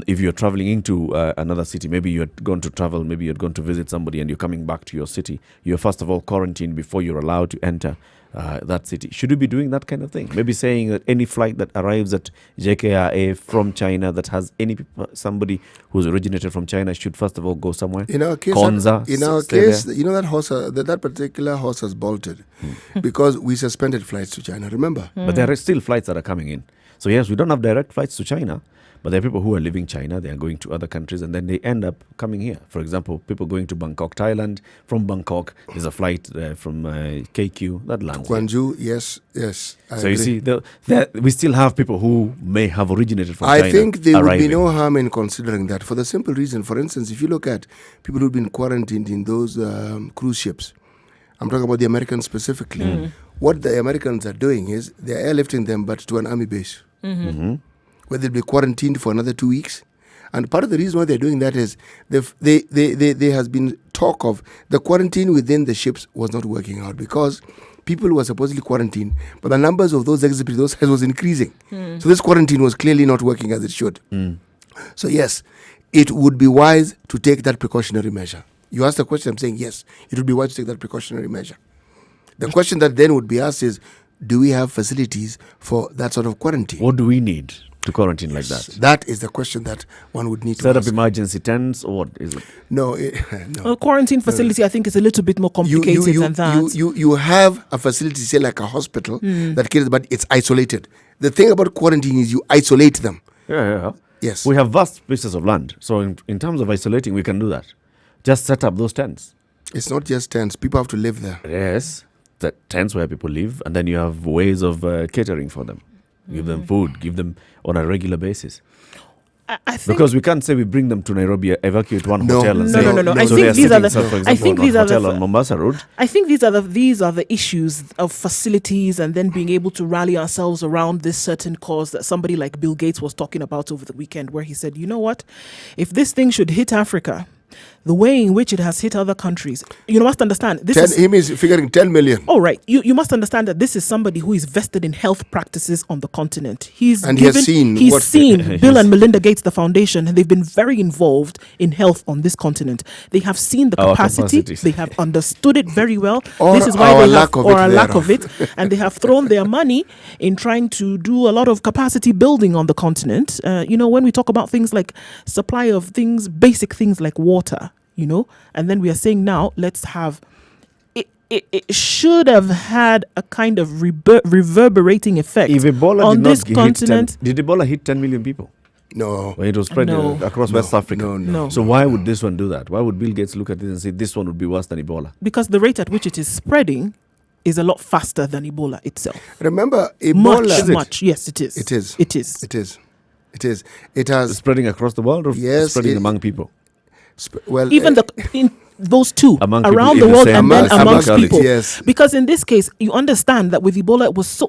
If you're traveling into another city, maybe you're going to travel, maybe you're going to visit somebody and you're coming back to your city, you're first of all quarantined before you're allowed to enter that city. Should we be doing that kind of thing? Maybe saying that any flight that arrives at JKIA from China that has somebody who's originated from China should first of all go somewhere. In our case, Konza, there. you know that horse, that particular horse has bolted because we suspended flights to China. Remember? But there are still flights that are coming in. So yes, we don't have direct flights to China, but there are people who are leaving China, they are going to other countries, and then they end up coming here. For example, people going to Bangkok, Thailand. From Bangkok, there's a flight from KQ that lands here. Guangzhou, yes. I So you agree. see, we still have people who may have originated from China. I think there would be arriving. no harm in considering that for the simple reason. For instance, if you look at people who've been quarantined in those cruise ships, I'm talking about the Americans specifically. What the Americans are doing is they're airlifting them, but to an army base, where they'll be quarantined for another 2 weeks. And part of the reason why they're doing that is there has been talk of the quarantine within the ships was not working out because people were supposedly quarantined, but the numbers of those exhibits, those was increasing. So this quarantine was clearly not working as it should. So yes, it would be wise to take that precautionary measure. You asked the question, I'm saying yes, it would be wise to take that precautionary measure. The question that then would be asked is, do we have facilities for that sort of quarantine? What do we need to quarantine like that? That is the question that one would need Set to up ask. emergency tents, or what is it? No, no. a quarantine facility, I think, is a little bit more complicated than that. You have a facility, say like a hospital, that cares, but it's isolated. The thing about quarantine is you isolate them. Yeah. Yes. We have vast pieces of land. So in terms of isolating, we can do that. Just set up those tents. It's not just tents. People have to live there. Yes, the tents where people live, and then you have ways of catering for them. Give them food, give them on a regular basis. I think Because we can't say we bring them to Nairobi, evacuate one No. hotel and No, say, no, no. I so think they are these are sitting, the- for I example, think on these a are the hotel f- on Mombasa Road. I think these are the issues of facilities and then being able to rally ourselves around this certain cause that somebody like Bill Gates was talking about over the weekend, where he said, you know what, if this thing should hit Africa, the way in which it has hit other countries, you must understand. He means figuring 10 million. Oh, right. You must understand that this is somebody who is vested in health practices on the continent. He has seen Bill and Melinda Gates, the foundation, and they've been very involved in health on this continent. They have seen the capacity. They have understood it very well. This is why they have, or a lack of it, and they have thrown their money in trying to do a lot of capacity building on the continent. When we talk about things like supply of things, basic things like water, and then we are saying now, let's have it should have had a kind of reverberating effect if Ebola on this continent. Did Ebola hit 10 million people? No. When it was spread across West Africa? No. So why would this one do that? Why would Bill Gates look at this and say this one would be worse than Ebola? Because the rate at which it is spreading is a lot faster than Ebola itself. Remember, Ebola... Much. Yes, it is. It is. It is. It is. It is. It has... Spreading across the world or spreading among people? Even in those two, around the world and then amongst locality, people. yes. Because in this case, you understand that with Ebola, it was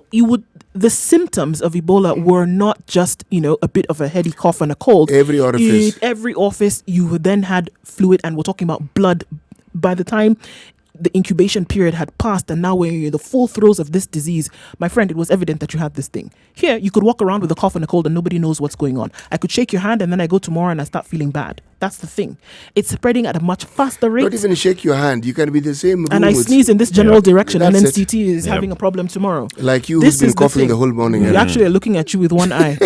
the symptoms of Ebola were not just, a bit of a heady cough and a cold. Every orifice, you then had fluid, and we're talking about blood. By the time the incubation period had passed, and now when you're in the full throes of this disease, my friend, it was evident that you had this thing. Here, you could walk around with a cough and a cold and nobody knows what's going on. I could shake your hand and then I go tomorrow and I start feeling bad. That's the thing. It's spreading at a much faster rate. Don't even shake your hand. You can be the same room. And I sneeze in this general direction, and then CT is Yep. having a problem tomorrow. Like you, who's been coughing the whole morning. We actually are looking at you with one eye.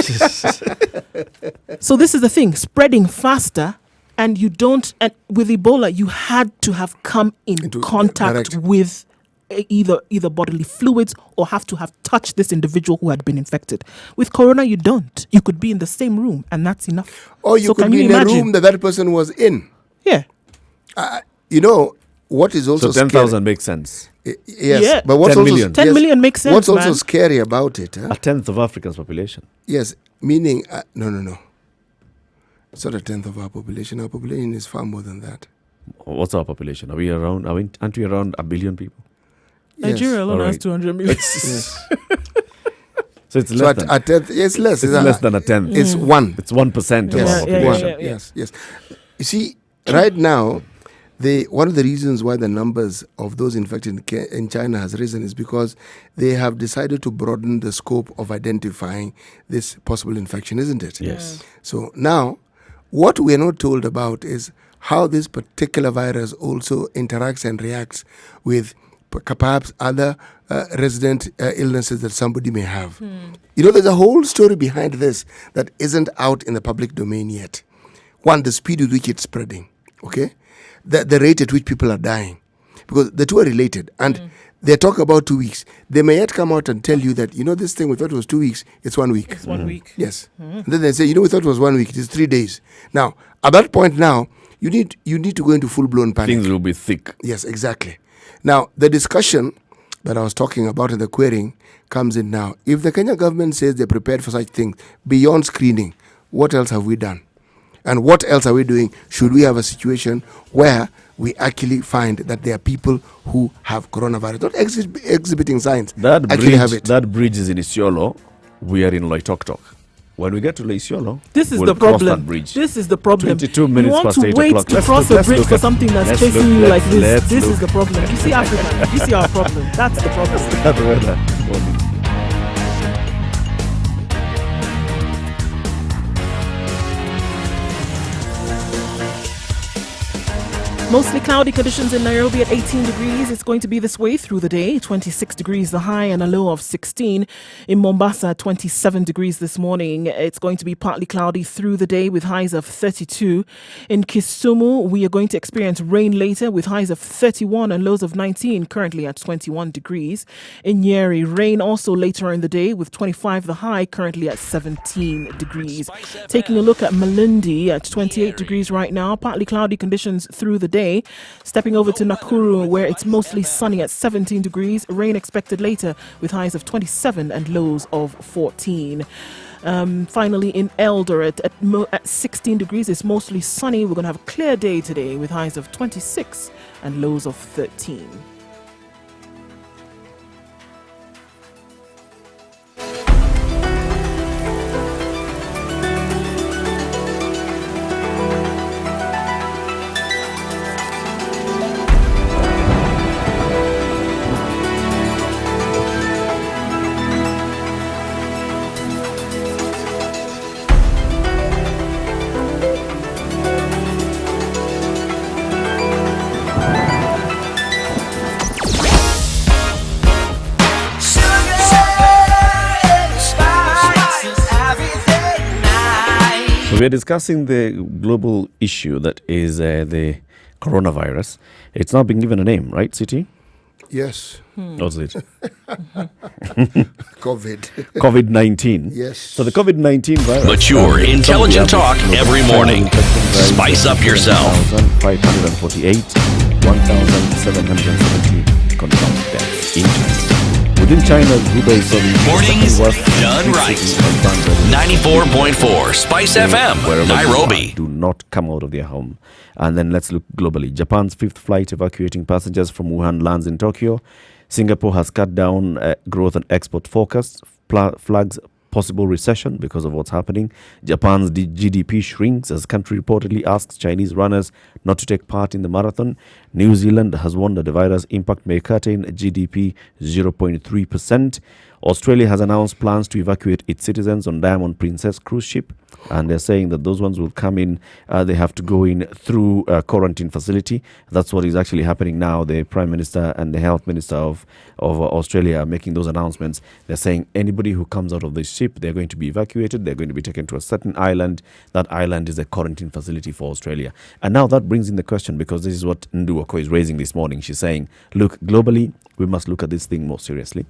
So this is the thing, spreading faster. And you don't, and with Ebola, you had to have come into contact with either bodily fluids or have to have touched this individual who had been infected. With corona, you don't. You could be in the same room, and that's enough. Or you could be in a room that person was in. Yeah. What is also so 10,000 makes sense. Yes, yeah. But what's 10 million. 10 million makes sense. What's also scary about it? A tenth of Africa's population. Yes, meaning no. It's not a tenth of our population. Our population is far more than that. What's our population? Aren't we around 1 billion people? Nigeria alone has 200 million. Yes. So it's less than a tenth. It's less. It's less than a tenth. It's 1. It's 1% of our population. Yes. You see, right now, one of the reasons why the numbers of those infected in China has risen is because they have decided to broaden the scope of identifying this possible infection, isn't it? Yes. So now, what we are not told about is how this particular virus also interacts and reacts with perhaps other resident illnesses that somebody may have. There's a whole story behind this that isn't out in the public domain yet. One, the speed with which it's spreading, okay? The rate at which people are dying. Because the two are related. And they talk about 2 weeks. They may yet come out and tell you that, this thing, we thought it was 2 weeks, it's 1 week. It's 1 week. Yes. And then they say, we thought it was 1 week, it is 3 days. Now, at that point now, you need to go into full-blown panic. Things will be thick. Yes, exactly. Now, the discussion that I was talking about in the querying comes in now. If the Kenya government says they're prepared for such things, beyond screening, what else have we done? And what else are we doing? Should we have a situation where we actually find that there are people who have coronavirus, not exhibiting signs, have it? That bridge is in Isiolo. We are in Loitoktok. When we get to Isiolo, this is we'll the problem. Cross that bridge. This is the problem. 22 minutes you want past to 8 wait o'clock. to cross a bridge for something that's chasing you like this. This is the problem. You see Africa. You see our problem. That's the problem. That's the weather. Mostly cloudy conditions in Nairobi at 18 degrees. It's going to be this way through the day. 26 degrees the high and a low of 16. In Mombasa, 27 degrees this morning. It's going to be partly cloudy through the day with highs of 32. In Kisumu, we are going to experience rain later with highs of 31 and lows of 19, currently at 21 degrees. In Nyeri, rain also later in the day with 25 the high, currently at 17 degrees. Taking a look at Malindi at 28 degrees right now. Partly cloudy conditions through the day. Stepping over to Nakuru, where it's mostly sunny at 17 degrees. Rain expected later with highs of 27 and lows of 14. Finally, in Eldoret at 16 degrees, it's mostly sunny. We're going to have a clear day today with highs of 26 and lows of 13. We are discussing the global issue that is the coronavirus. It's now been given a name, right, City? Yes. What's it? COVID. COVID-19. Yes. So the COVID-19 virus. Mature, intelligent talk every morning. Spice up yourself. 1,548, 1,770 confirmed deaths in China. Within China's Hubei province, Mornings the second worst done big right. city of Bangladesh. 94.4 Spice FM, Wherever Nairobi. you are, do not come out of their home. And then let's look globally. Japan's fifth flight evacuating passengers from Wuhan lands in Tokyo. Singapore has cut down growth and export forecast, flags possible recession because of what's happening. Japan's GDP shrinks as country reportedly asks Chinese runners not to take part in the marathon. New Zealand has warned that the virus impact may curtail GDP 0.3%. Australia has announced plans to evacuate its citizens on Diamond Princess cruise ship, and they're saying that those ones will come in, they have to go in through a quarantine facility. That's what is actually happening now. The Prime Minister and the Health Minister of Australia are making those announcements. They're saying anybody who comes out of this ship, they're going to be evacuated. They're going to be taken to a certain island. That island is a quarantine facility for Australia. And now that brings in the question, because this is what Nduoko is raising this morning. She's saying, look, globally, we must look at this thing more seriously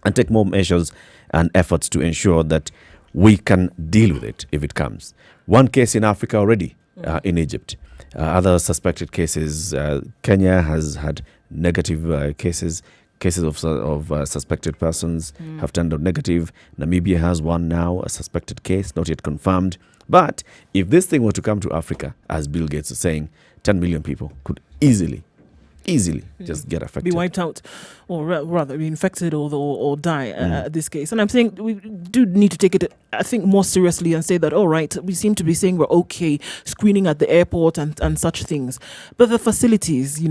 and take more measures and efforts to ensure that we can deal with it if it comes. One case in Africa already, in Egypt. Other suspected cases, Kenya has had negative cases of suspected persons have turned out negative. Namibia has one now, a suspected case, not yet confirmed. But if this thing were to come to Africa, as Bill Gates is saying, 10 million people could easily just get affected. Be wiped out, or rather be infected or die at this case. And I'm saying we do need to take it, I think, more seriously and say that, all right, we seem to be saying we're okay screening at the airport and such things. But the facilities,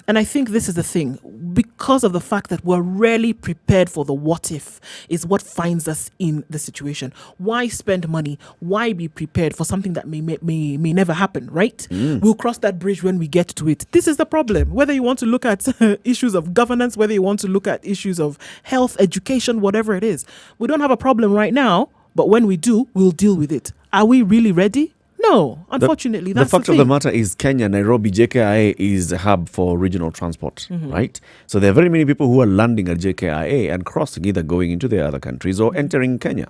and I think this is the thing, because of the fact that we're rarely prepared for the what if is what finds us in the situation. Why spend money? Why be prepared for something that may never happen, right? We'll cross that bridge when we get to it. This is the problem. Whether you want to look at issues of governance, whether you want to look at issues of health, education, whatever it is, we don't have a problem right now, but when we do, we'll deal with it. Are we really ready? No, unfortunately, that's the fact of the matter is Kenya, Nairobi, JKIA is a hub for regional transport, right? So there are very many people who are landing at JKIA and crossing, either going into their other countries or entering Kenya.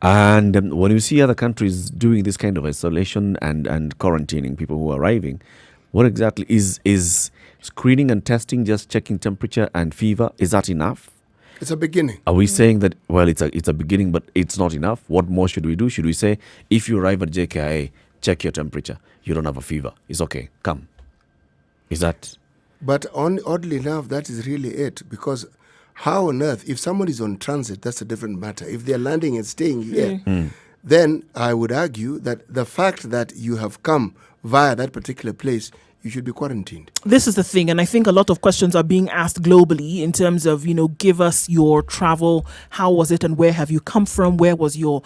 And when you see other countries doing this kind of isolation and quarantining people who are arriving, what exactly is screening and testing, just checking temperature and fever, is that enough? It's a beginning. Are we saying that, well, it's a beginning, but it's not enough? What more should we do? Should we say, if you arrive at JKIA, check your temperature, you don't have a fever, it's okay, come? Is that? But oddly enough, that is really it. Because how on earth, if someone is on transit, that's a different matter. If they're landing and staying here, then I would argue that the fact that you have come via that particular place, you should be quarantined. This is the thing, and I think a lot of questions are being asked globally in terms of, give us your travel, how was it and where have you come from, where was your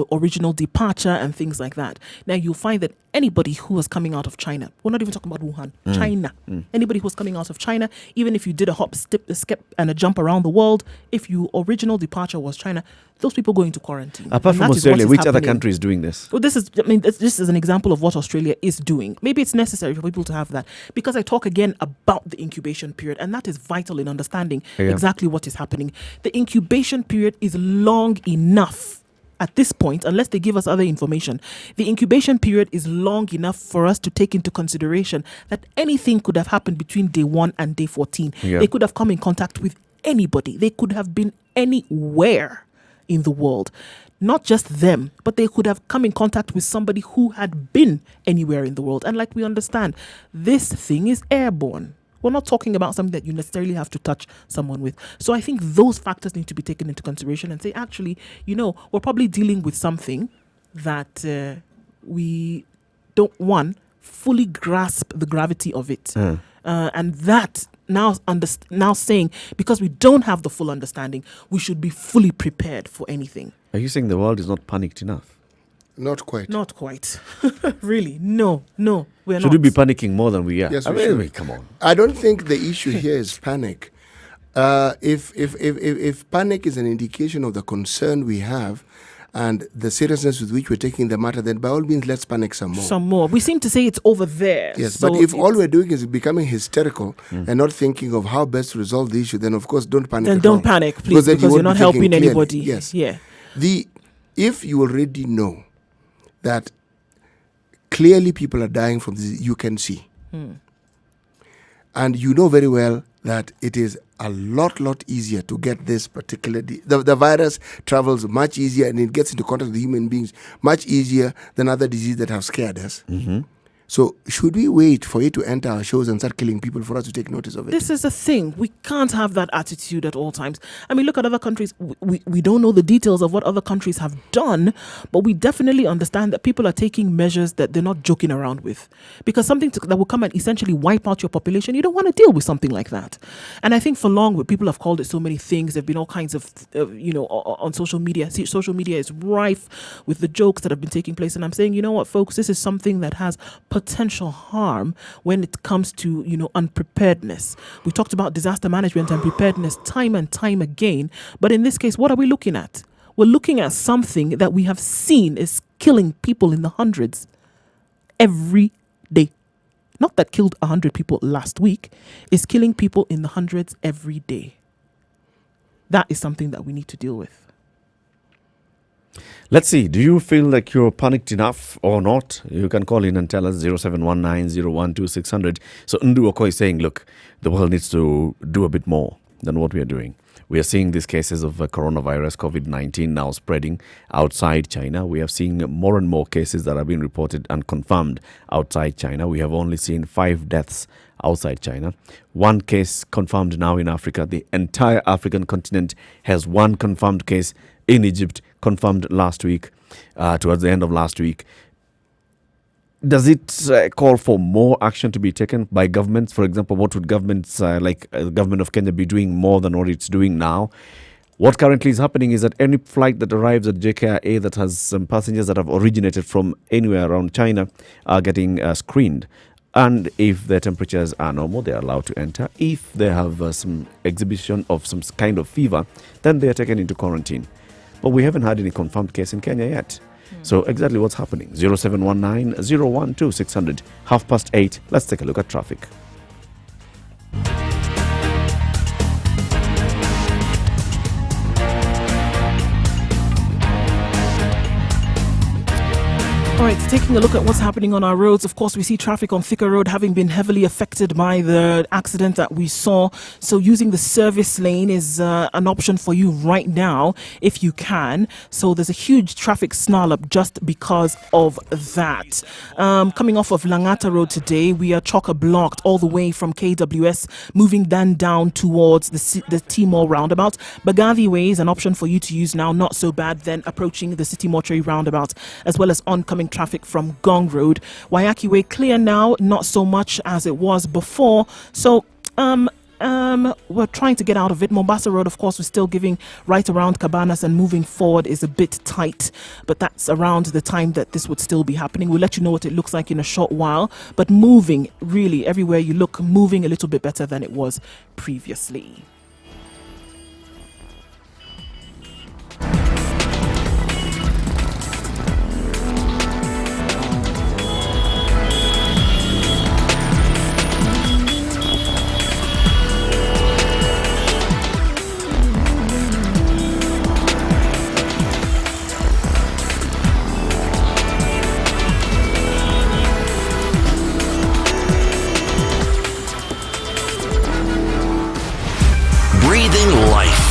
original departure and things like that. Now you'll find that anybody who was coming out of China, we're not even talking about Wuhan, China, anybody who was coming out of China, even if you did a hop, skip and a jump around the world, if your original departure was China, those people go into quarantine. Apart from Australia, which other country is doing this? Well, this is an example of what Australia is doing. Maybe it's necessary for people to have that, because I talk again about the incubation period, and that is vital in understanding exactly what is happening. The incubation period is long enough at this point, unless they give us other information. The incubation period is long enough for us to take into consideration that anything could have happened between day 1 and day 14. They could have come in contact with anybody. They could have been anywhere in the world. Not just them, but they could have come in contact with somebody who had been anywhere in the world. And like we understand, this thing is airborne. We're not talking about something that you necessarily have to touch someone with. So I think those factors need to be taken into consideration and say, actually, we're probably dealing with something that we don't, fully grasp the gravity of it. And that now saying, because we don't have the full understanding, we should be fully prepared for anything. Are you saying the world is not panicked enough? Not quite. Not quite. Really, no, we're not. Should we be panicking more than we are? Yes, we should. Come on. I don't think the issue here is panic. If panic is an indication of the concern we have, and the seriousness with which we're taking the matter, then by all means, let's panic some more. Some more. We seem to say it's over there. Yes, so but if all we're doing is becoming hysterical and not thinking of how best to resolve the issue, then of course don't panic. Then at don't all. panic, please, then because you you're not won't be thinking helping clearly. anybody. Yes. Yeah. If you already know that clearly people are dying from this, you can see. And you know very well that it is a lot easier to get this particular... The virus travels much easier and it gets into contact with human beings much easier than other diseases that have scared us. So should we wait for it to enter our shows and start killing people for us to take notice of it? This is the thing. We can't have that attitude at all times. I mean, look at other countries. We don't know the details of what other countries have done, but we definitely understand that people are taking measures that they're not joking around with. Because something that will come and essentially wipe out your population, you don't want to deal with something like that. And I think for long, people have called it so many things. There have been all kinds of, on social media. See, social media is rife with the jokes that have been taking place. And I'm saying, you know what, folks, this is something that has potential harm when it comes to unpreparedness. We talked about disaster management and preparedness time and time again, but in this case, what are we looking at? We're looking at something that we have seen is killing people in the hundreds every day. Not that killed 100 people last week, is killing people in the hundreds every day. That is something that we need to deal with. Let's see. Do you feel like you're panicked enough or not? You can call in and tell us 0719-012-600. So Ndu Oko is saying, look, the world needs to do a bit more than what we are doing. We are seeing these cases of coronavirus, COVID-19 now spreading outside China. We are seeing more and more cases that are being reported and confirmed outside China. We have only seen 5 deaths outside China. 1 case confirmed now in Africa. The entire African continent has 1 confirmed case in Egypt, confirmed last week, towards the end of last week. Does it call for more action to be taken by governments? For example, what would governments like the government of Kenya be doing more than what it's doing now? What currently is happening is that any flight that arrives at JKIA that has some passengers that have originated from anywhere around China are getting screened. And if their temperatures are normal, they are allowed to enter. If they have some exhibition of some kind of fever, then they are taken into quarantine. But we haven't had any confirmed case in Kenya yet. So exactly what's happening? 0719-012-600, 8:30. Let's take a look at traffic. All right, taking a look at what's happening on our roads. Of course, we see traffic on Thika Road having been heavily affected by the accident that we saw. So using the service lane is an option for you right now, if you can. So there's a huge traffic snarl up just because of that. Coming off of Langata Road today, we are chock-a-blocked all the way from KWS, moving then down towards the Timor roundabout. Bagathi Way is an option for you to use now, not so bad. Then approaching the City Mortuary roundabout, as well as oncoming traffic from Gong Road. Waiyaki Way clear now, not so much as it was before. So we're trying to get out of it. Mombasa Road, of course, we're still giving right around Cabanas, and moving forward is a bit tight, but that's around the time that this would still be happening. We'll let you know what it looks like in a short while, but moving really everywhere you look, moving a little bit better than it was previously.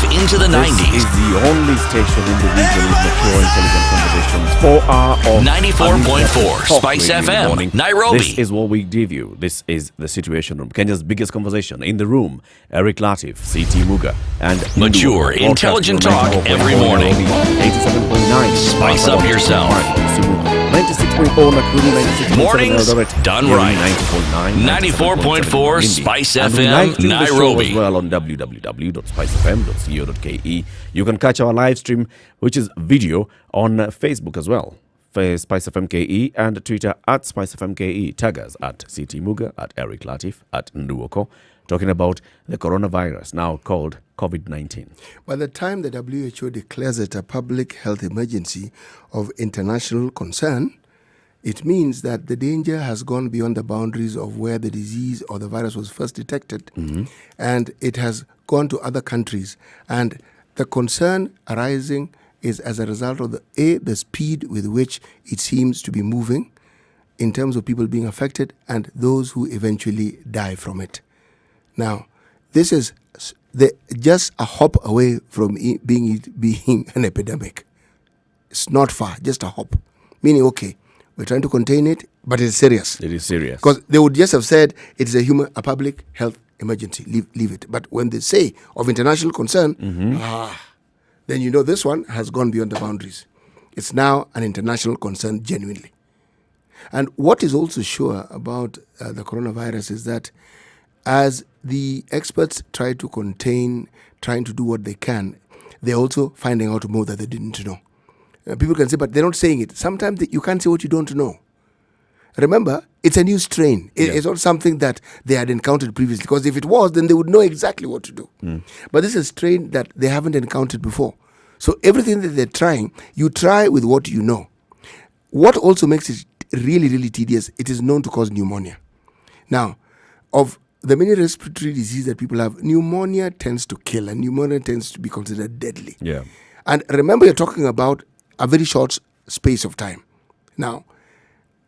Into the 90s. This is the only station in the region with mature intelligent conversations. 4 hours of 94.4 Spice FM, morning. Nairobi. This is what we give you. This is the Situation Room, Kenya's biggest conversation. In the room, Eric Latif, CT Muga, and Mature, intelligent talk every morning. 87.9 Spice up yourself. 96.4 Nakuru, 96.7 Mornings Eldoret, done Nyeri, right. 94.9, 94.4 Malindi. Spice And we FM, live stream the show Nairobi. as well on www.spicefm.co.ke. You can catch our live stream, which is video, on Facebook as well. Spice FMKE, and Twitter at Spice FMKE. Tag us at CT Muga, at Eric Latif, at Nduoko, talking about the coronavirus, now called COVID-19. By the time the WHO declares it a public health emergency of international concern, it means that the danger has gone beyond the boundaries of where the disease or the virus was first detected, and it has gone to other countries. And the concern arising is as a result of the speed with which it seems to be moving in terms of people being affected and those who eventually die from it. Now, this is just a hop away from being an epidemic. It's not far, just a hop. Meaning, okay, we're trying to contain it, but it's serious. It is serious. Because they would just have said it's a public health emergency. Leave it. But when they say of international concern, then you know this one has gone beyond the boundaries. It's now an international concern genuinely. And what is also sure about the coronavirus is that as the experts try to contain, trying to do what they can, they're also finding out more that they didn't know. People can say, but they're not saying it. Sometimes you can't say what you don't know. Remember, it's a new strain. It's not something that they had encountered previously, because if it was, then they would know exactly what to do. But this is a strain that they haven't encountered before. So everything that they're trying, you try with what you know. What also makes it really, really tedious, it is known to cause pneumonia. Now, of the many respiratory diseases that people have, pneumonia tends to kill, and pneumonia tends to be considered deadly. Yeah. And remember, you're talking about a very short space of time. Now,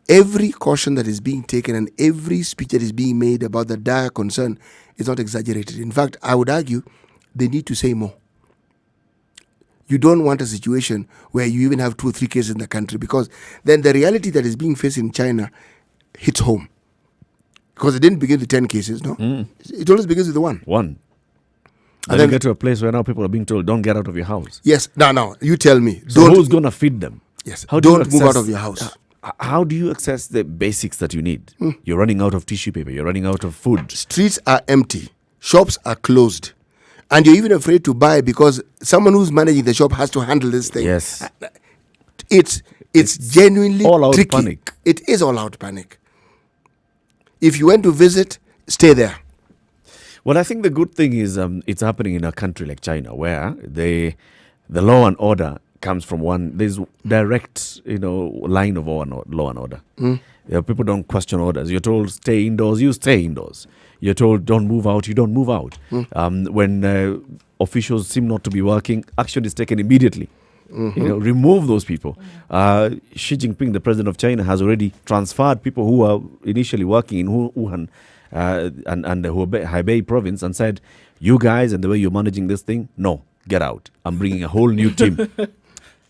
every caution that is being taken and every speech that is being made about the dire concern is not exaggerated. In fact, I would argue they need to say more. You don't want a situation where you even have 2 or 3 cases in the country, because then the reality that is being faced in China hits home. Because it didn't begin with 10 cases, no? It always begins with one. And then you get to a place where now people are being told, don't get out of your house. Yes. Now, you tell me. So who's going to feed them? Yes. How Don't move out of your house. How do you access the basics that you need? You're running out of tissue paper. You're running out of food. Streets are empty. Shops are closed. And you're even afraid to buy because someone who's managing the shop has to handle this thing. Yes. It's genuinely all-out tricky. panic. It is all-out panic. If you went to visit, stay there. Well, I think the good thing is it's happening in a country like China, where the law and order comes from there's direct, line of law and order. People don't question orders. You're told stay indoors, you stay indoors. You're told don't move out, you don't move out. When officials seem not to be working, action is taken immediately. Remove those people. Xi Jinping, the president of China, has already transferred people who were initially working in Wuhan and the Hebei province and said, you guys and the way you're managing this thing, no, get out. I'm bringing a whole new team.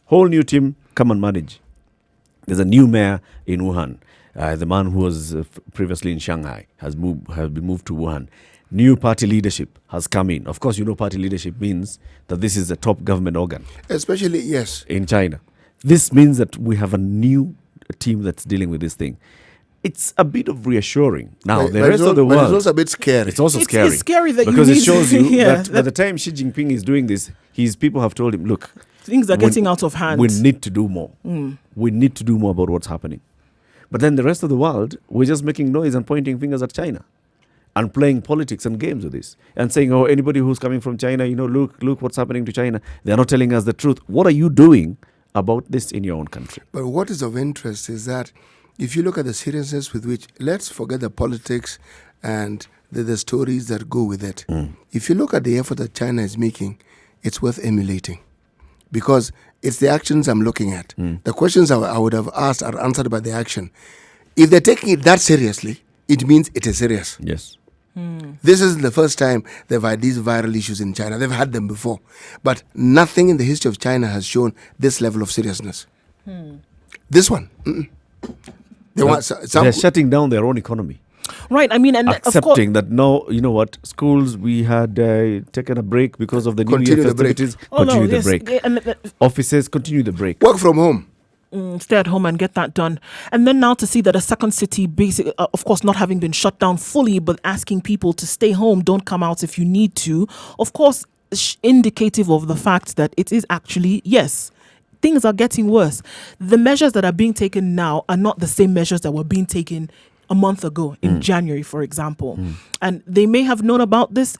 Whole new team, come and manage. There's a new mayor in Wuhan. The man who was previously in Shanghai has been moved to Wuhan. New party leadership has come in. Of course, party leadership means that this is a top government organ. Especially, yes. In China. This means that we have a new team that's dealing with this thing. It's a bit of reassuring. Now, the rest of the world... But it's also a bit scary. It's also scary. It's scary that because it shows you that by that the time Xi Jinping is doing this, his people have told him, look... Things are getting out of hand. We need to do more. We need to do more about what's happening. But then the rest of the world, we're just making noise and pointing fingers at China and playing politics and games with this and saying, oh, anybody who's coming from China, look what's happening to China. They're not telling us the truth. What are you doing about this in your own country? But what is of interest is that if you look at the seriousness with which, let's forget the politics and the stories that go with it. If you look at the effort that China is making, it's worth emulating. Because it's the actions I'm looking at. The questions I would have asked are answered by the action. If they're taking it that seriously, it means it is serious. Yes. This isn't the first time they've had these viral issues in China. They've had them before. But nothing in the history of China has shown this level of seriousness. This one. They're shutting down their own economy. Right, and accepting that no, you know what, schools, we had taken a break because of the New Year festivities. Continue the break. Offices, continue the break. Work from home. Stay at home and get that done. And then now to see that a second city, basically, of course, not having been shut down fully, but asking people to stay home, don't come out if you need to. Of course, indicative of the fact that it is actually, yes, things are getting worse. The measures that are being taken now are not the same measures that were being taken a month ago in January, for example. And they may have known about this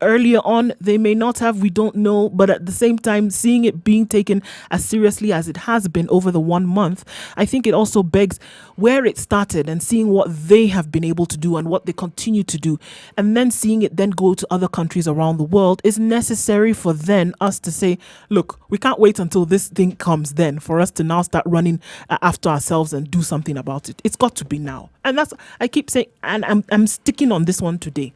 earlier on, they may not have, we don't know, but at the same time, seeing it being taken as seriously as it has been over the 1 month, I think it also begs where it started and seeing what they have been able to do and what they continue to do, and then seeing it then go to other countries around the world is necessary for then us to say, look, we can't wait until this thing comes then for us to now start running after ourselves and do something about it. It's got to be now. And that's, I keep saying, and I'm sticking on this one today.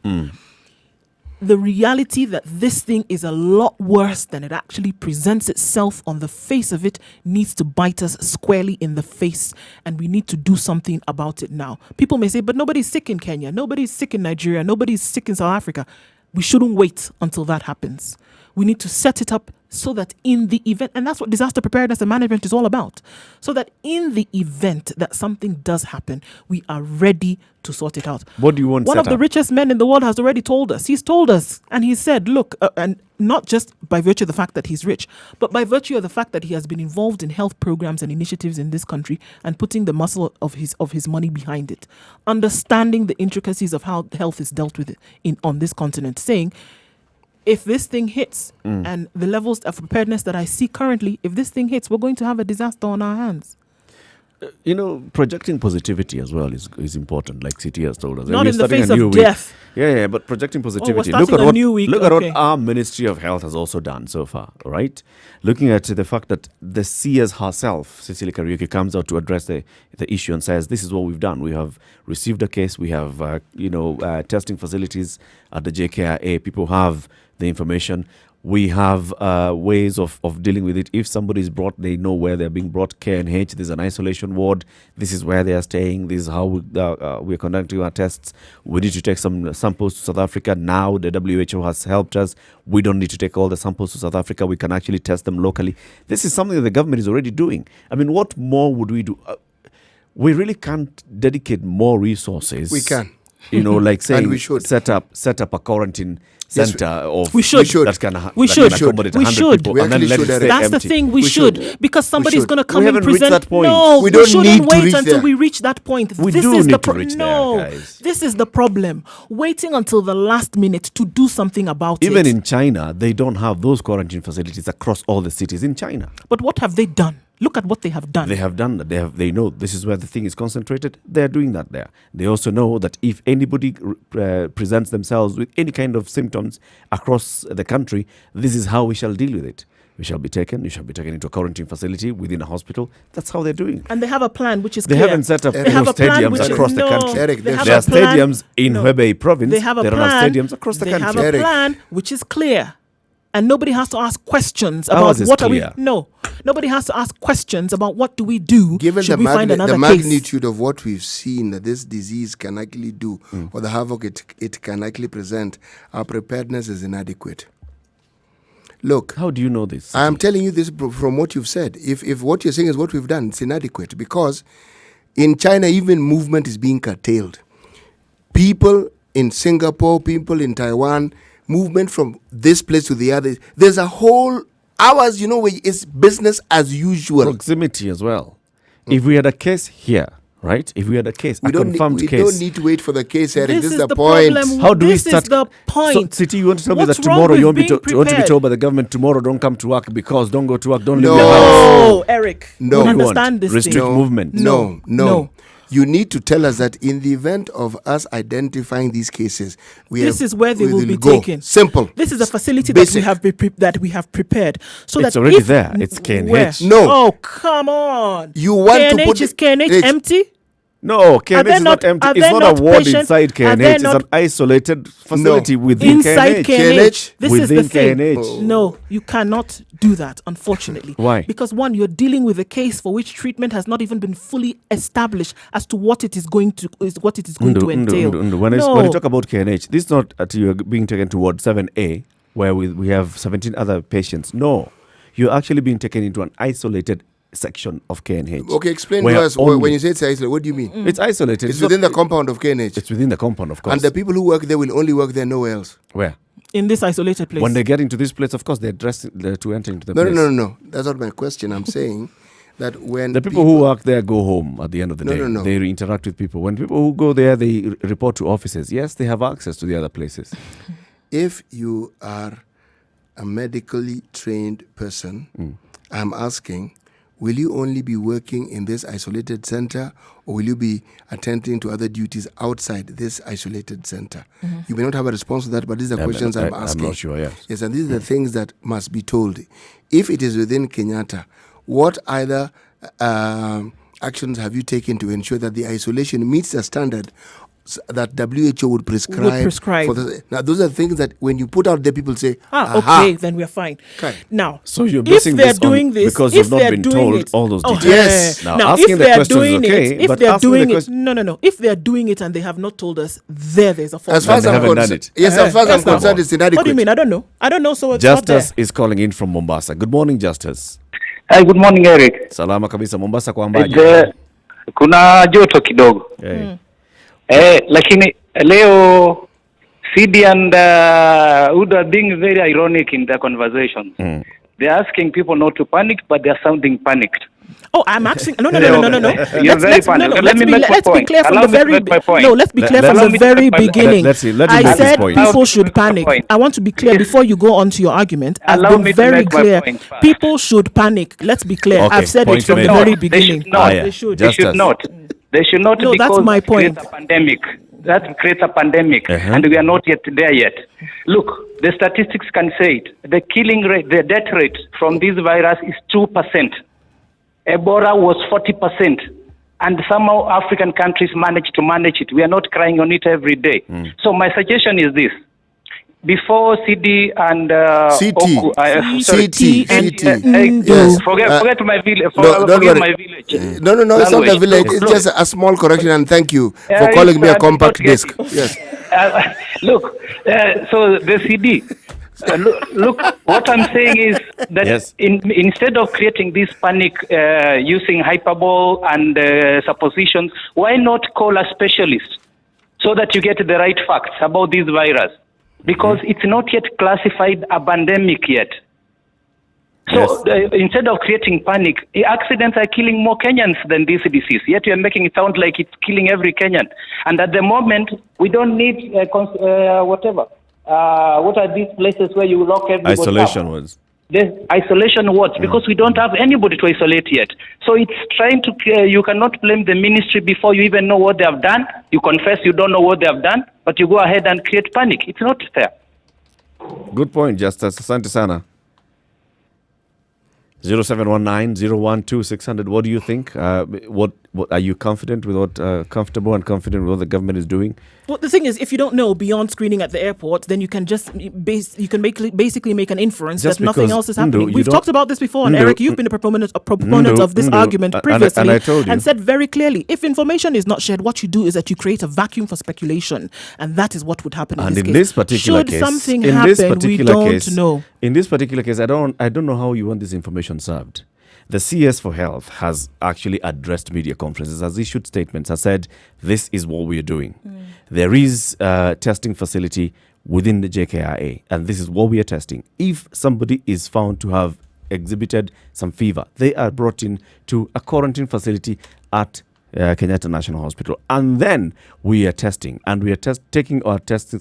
The reality that this thing is a lot worse than it actually presents itself on the face of it needs to bite us squarely in the face, and we need to do something about it now. People may say, but nobody's sick in Kenya, nobody's sick in Nigeria, nobody's sick in South Africa. We shouldn't wait until that happens. We need to set it up so that in the event, and that's what disaster preparedness and management is all about, so that in the event that something does happen, we are ready to sort it out. What do you want? One of the richest men in the world has already told us. He's told us, and he said, look, and not just by virtue of the fact that he's rich, but by virtue of the fact that he has been involved in health programs and initiatives in this country and putting the muscle of his money behind it, understanding the intricacies of how health is dealt with on this continent, saying, if this thing hits and the levels of preparedness that I see currently, if this thing hits, we're going to have a disaster on our hands. Projecting positivity as well is important, like CT has told us. Not in the face of death. Yeah, but projecting positivity. Look at what our Ministry of Health has also done so far, right? Looking at the fact that the CS herself, Cecily Kariuki, comes out to address the issue and says, this is what we've done. We have received a case. We have, testing facilities at the JKIA. People have the information. We have ways of dealing with it. If somebody is brought, they know where they're being brought. KNH, there's an isolation ward. This is where they are staying. This is how we're conducting our tests. We need to take some samples to South Africa. Now the WHO has helped us. We don't need to take all the samples to South Africa. We can actually test them locally. This is something that the government is already doing. I mean, what more would we do? We really can't dedicate more resources. We can. Like saying, and we should set up a quarantine center of we should. That can accommodate 100 people, and then let it stay That's empty. the thing. We should, because somebody's going to come and reached present. That point. No, we don't shouldn't need wait to reach until there. we reach that point. We this do is need the to reach there, guys. This is the problem. Waiting until the last minute to do something about Even it. in China, they don't have those quarantine facilities across all the cities in China. But what have they done? Look at what they have done. They have done that. They know this is where the thing is concentrated. They are doing that there. They also know that if anybody presents themselves with any kind of symptoms across the country, this is how we shall deal with it. You shall be taken into a quarantine facility within a hospital. That's how they're doing. And they have a plan which is They clear. haven't set up stadiums across the country. Eric, There are stadiums in Hebei province. They have a there plan. are stadiums across the country. They have a plan which is clear. And nobody has to ask questions about what clear. are we. No, nobody has to ask questions about what do we do. Given should we find another the case? magnitude of what we've seen that this disease can actually do, or the havoc it can actually present, our preparedness is inadequate. Look, How do you know this? I'm telling you this from what you've said. If what you're saying is what we've done, it's inadequate, because in China, even movement is being curtailed. People in Singapore, people in Taiwan, movement from this place to the other. There's a whole hours, where it's business as usual. Proximity as well. If we had a case here, right? If we had a case, We a confirmed don't case. need to wait for the case, Eric. This is the problem. point. How do we This start? is the point. So, City, you want to tell me What's that wrong tomorrow with you want being to be prepared? told by the government tomorrow don't come to work because don't go to work, don't leave No. your house. No, Eric. No. You You understand this Restrict thing. movement. No. You need to tell us that in the event of us identifying these cases, This is where they will be go. taken. Simple. This is a facility Basic. that we have prepared. So It's that already if- there. It's KNH. Where? No. Oh, come on. You want to KNH put is KNH It's- empty? No, KNH there is not not- empty. are It's there not a not ward patients- inside are KNH. there It's not- an isolated facility within Inside KNH. KNH. This is the Within thing. KNH. No, you cannot do that, unfortunately. Why? Because one, you're dealing with a case for which treatment has not even been fully established as to what it is going to entail. When you talk about KNH, this is not you're being taken to Ward 7A, where we have 17 other patients. No, you're actually being taken into an isolated section of KNH. Okay, explain where to us only- when you say it's isolated, what do you mean? It's isolated. It's within the compound of KNH. It's within the compound, of course. And the people who work there will only work there, nowhere else. Where? In this isolated place. When they get into this place, of course, they're dressed to enter into the No, place. no. That's not my question. I'm saying that when The people who work there go home at the end of the day. No. They interact with people. When people who go there, they report to offices. Yes, they have access to the other places. if you are a medically trained person, I'm asking, will you only be working in this isolated center, or will you be attending to other duties outside this isolated center? You may not have a response to that, but these are questions I'm asking. I'm not sure, yes. Yes, and these are the things that must be told. If it is within Kenyatta, what either actions have you taken to ensure that the isolation meets the standard that WHO would prescribe? For this? Now, those are things that when you put out there, people say, okay, then we're fine. Okay. Now, So you're if basing they're this doing on this, because if you've not they're been doing told it, all those details. Yes. Now, if asking the they're question is doing okay, it, if but they're asking the doing it, question- no. If they're doing it and they have not told us, there's a fault. As far as they I'm haven't done concerned, it. yes, as far as I'm That's not concerned, all. it's inadequate. What do you mean? I don't know. So it's not there. Justice is calling in from Mombasa. Good morning, Justice. Hi, good morning Eric. Salama kabisa. Mombasa kwa ambaje? Kuna joto kidogo. Lakini leo CD and Udo are being very ironic in their conversations. They're asking people not to panic, but they're sounding panicked. Oh, I'm asking. No. You're very panicked. Let me make my Let's be point. clear from Allow the me to very make my point. no. Let's be clear from allow the me to very make my point. beginning. Let's see. Let him I make his said point. people Allow me should to make my panic. point. I want to be clear before you go on to your argument. I've Allow been me to very make my clear. point first. People should panic. Let's be clear. Okay, I've said point it from made. the No, very they beginning. should not. Yeah. They should. They should not. They should not. No, that's because my it creates point. a pandemic. That creates a pandemic, and we are not yet there yet. Look, the statistics can say it. The killing rate, the death rate from this virus is 2%. Ebola was 40%. And somehow African countries manage to manage it. We are not crying on it every day. So my suggestion is this. Before CD and CT. CT and Yes. Forget my village. Don't Forget worry. my village. No, it's not a Language. village. Look, It's just a small correction, and thank you for calling me a compact disc. Yes. Look, so the CD. Look, what I'm saying is that Yes. instead of creating this panic using hyperbole and suppositions, why not call a specialist so that you get the right facts about this virus? Because it's not yet classified a pandemic yet. So instead of creating panic, accidents are killing more Kenyans than this disease. Yet you're making it sound like it's killing every Kenyan. And at the moment, we don't need whatever. What are these places where you lock everybody Isolation up? was. The isolation wards, because we don't have anybody to isolate yet. So it's trying to, you cannot blame the ministry before you even know what they have done. You confess you don't know what they have done, but you go ahead and create panic. It's not fair. Good point, Justice. Asante sana. 0719-012-600. What do you think? What are you confident with what comfortable and confident with what the government is doing? Well, the thing is, if you don't know beyond screening at the airport, then you can just basically make an inference Just that nothing because, else is Ndu, happening. you We've don't- talked about this before, and Ndu, Eric, you've been a proponent of this Ndu, argument and previously, I told you. and said very clearly, if information is not shared, what you do is that you create a vacuum for speculation, and that is what would happen in And this in case. this particular Should case, something in this happen, we particular don't case, know. In this particular case, I don't know how you want this information served. The CS for Health has actually addressed media conferences, has issued statements, has said, this is what we are doing. There is a testing facility within the JKIA, and this is what we are testing. If somebody is found to have exhibited some fever, they are brought in to a quarantine facility at Kenyatta National Hospital, and then we are testing, and we are taking our test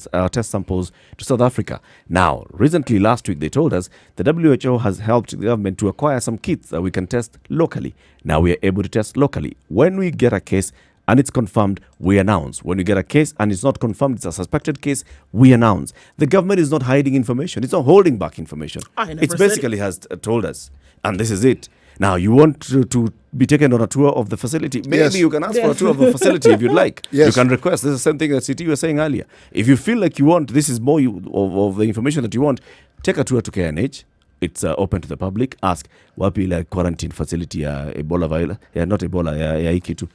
samples to South Africa. Now, recently, last week, they told us the WHO has helped the government to acquire some kits that we can test locally. Now we are able to test locally. When we get a case and it's confirmed, we announce. When we get a case and it's not confirmed, it's a suspected case, we announce. The government is not hiding information. It's not holding back information. It basically has told us, and this is it. Now, you want to be taken on a tour of the facility. Maybe you can ask for a tour of the facility if you'd like. Yes. You can request. This is the same thing that CT was saying earlier. If you feel like you want, this is more of the information that you want, take a tour to KNH. It's open to the public. Ask, wapi la quarantine facility Ebola virus? Yeah, not Ebola, ya Ikitu.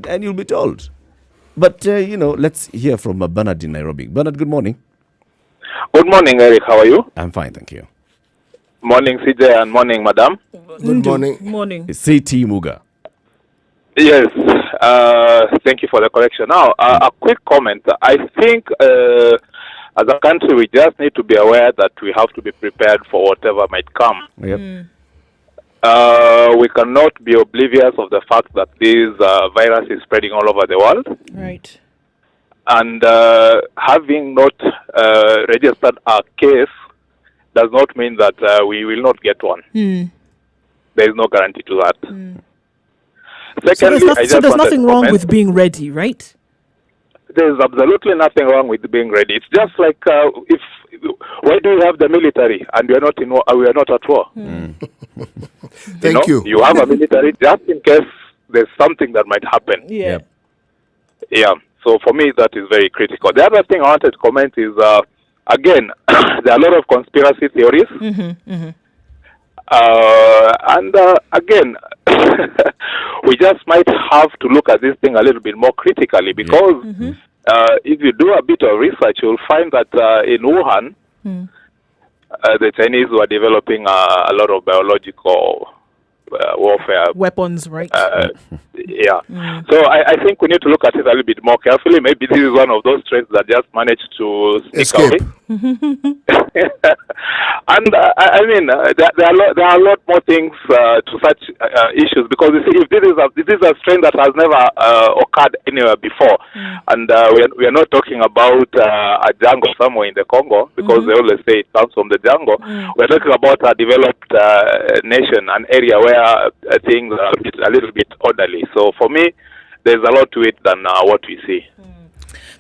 And you'll be told. But, let's hear from Bernard in Nairobi. Bernard, good morning. Good morning, Eric. How are you? I'm fine, thank you. Morning, CJ, and morning, Madam. Good morning. Morning. CT Muga. Yes, thank you for the correction. Now, a quick comment. I think as a country, we just need to be aware that we have to be prepared for whatever might come. Yep. We cannot be oblivious of the fact that this virus is spreading all over the world. Right. And having not registered a case does not mean that we will not get one. There is no guarantee to that. Secondly, so there's nothing wrong with being ready, right? There is absolutely nothing wrong with being ready. It's just like why do we have the military and we are not in war, we are not at war? Thank you. You have a military just in case there's something that might happen. Yeah. Yeah. So for me, that is very critical. The other thing I wanted to comment is, again, there are a lot of conspiracy theories. And again, we just might have to look at this thing a little bit more critically because if you do a bit of research, you'll find that in Wuhan, the Chinese were developing a lot of biological warfare weapons, right? Yeah. So I think we need to look at it a little bit more carefully. Maybe this is one of those trends that just managed to sneak away. And I mean, there are a lot more things to such issues because you see, if this is a strain that has never occurred anywhere before, and we are not talking about a jungle somewhere in the Congo because they always say it comes from the jungle. We're talking about a developed nation, an area where things are a little bit orderly. So for me, there's a lot to it than what we see.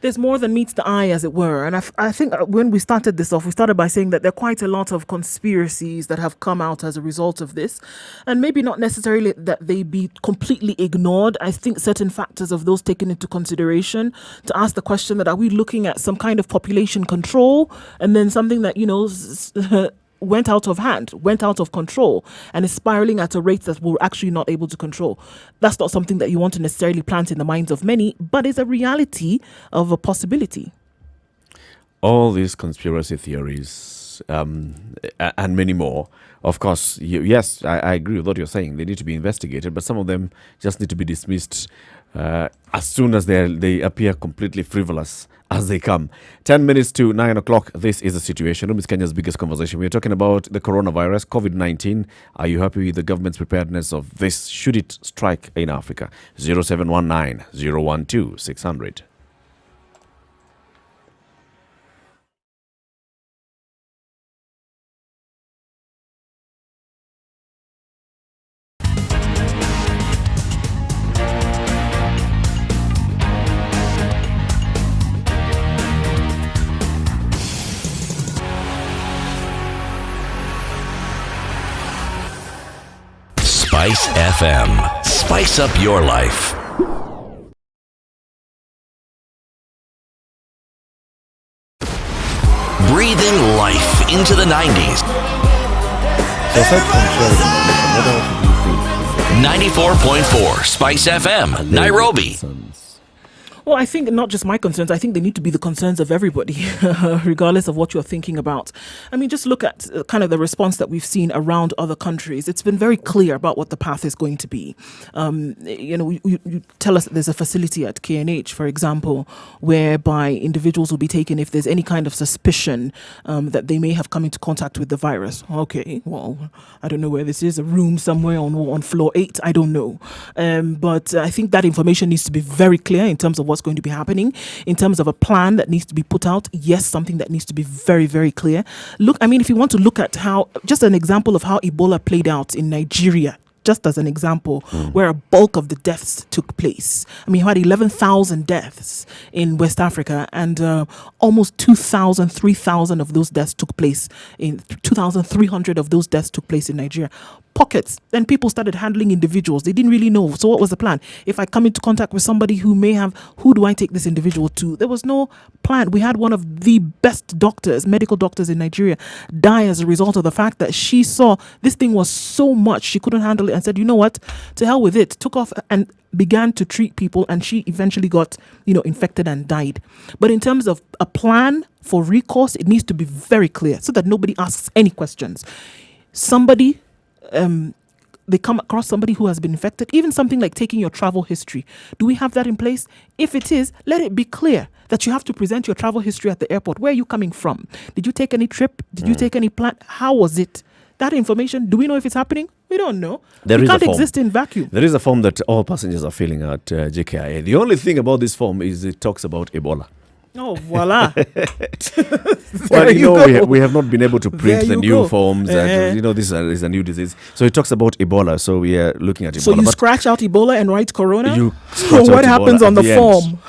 There's more than meets the eye, as it were. And I think when we started this off, we started by saying that there are quite a lot of conspiracies that have come out as a result of this. And maybe not necessarily that they be completely ignored. I think certain factors of those taken into consideration to ask the question that are we looking at some kind of population control and then something that, went out of hand, went out of control, and is spiraling at a rate that we're actually not able to control. That's not something that you want to necessarily plant in the minds of many, but it's a reality of a possibility. All these conspiracy theories and many more, of course, yes, I agree with what you're saying. They need to be investigated, but some of them just need to be dismissed as soon as they appear completely frivolous as they come. 10 minutes to 9 o'clock. This is the Situation Room. It's Kenya's biggest conversation. We're talking about the coronavirus, COVID-19. Are you happy with the government's preparedness of this? Should it strike in Africa? 0719 012 600. Spice FM. Spice up your life. Breathing life into the 90s. 94.4 Spice FM, Nairobi. Well, I think not just my concerns. I think they need to be the concerns of everybody, regardless of what you're thinking about. I mean, just look at kind of the response that we've seen around other countries. It's been very clear about what the path is going to be. You tell us that there's a facility at KNH, for example, whereby individuals will be taken if there's any kind of suspicion that they may have come into contact with the virus. Okay, well, I don't know where this is, a room somewhere on floor 8. I don't know. But I think that information needs to be very clear in terms of what's going to be happening, in terms of a plan that needs to be put out. Yes, something that needs to be very, very clear. Look, I mean, if you want to look at how, just an example of how Ebola played out in Nigeria, just as an example, where a bulk of the deaths took place. I mean, you had 11,000 deaths in West Africa, and almost 2,000, 3,000 of those deaths took place in 2,300 of those deaths took place in Nigeria. Pockets. Then people started handling individuals. They didn't really know. So what was the plan? If I come into contact with somebody who may have, who do I take this individual to? There was no plan. We had one of the best doctors, medical doctors in Nigeria, die as a result of the fact that she saw this thing was so much, she couldn't handle it and said, you know what, to hell with it, took off and began to treat people, and she eventually got, infected and died. But in terms of a plan for recourse, it needs to be very clear so that nobody asks any questions. somebody, they come across somebody who has been infected, even something like taking your travel history. Do we have that in place? If it is, let it be clear that you have to present your travel history at the airport. Where are you coming from? Did you take any trip? Did you take any plan? How was it? That information, do we know if it's happening? We don't know. We can't exist in vacuum. There is a form that all passengers are filling at JKIA. The only thing about this form is it talks about Ebola. Oh, voila. Well, we have not been able to print the new forms. This is a new disease. So it talks about Ebola. So we are looking at Ebola. So you scratch out Ebola and write Corona? What happens on the form?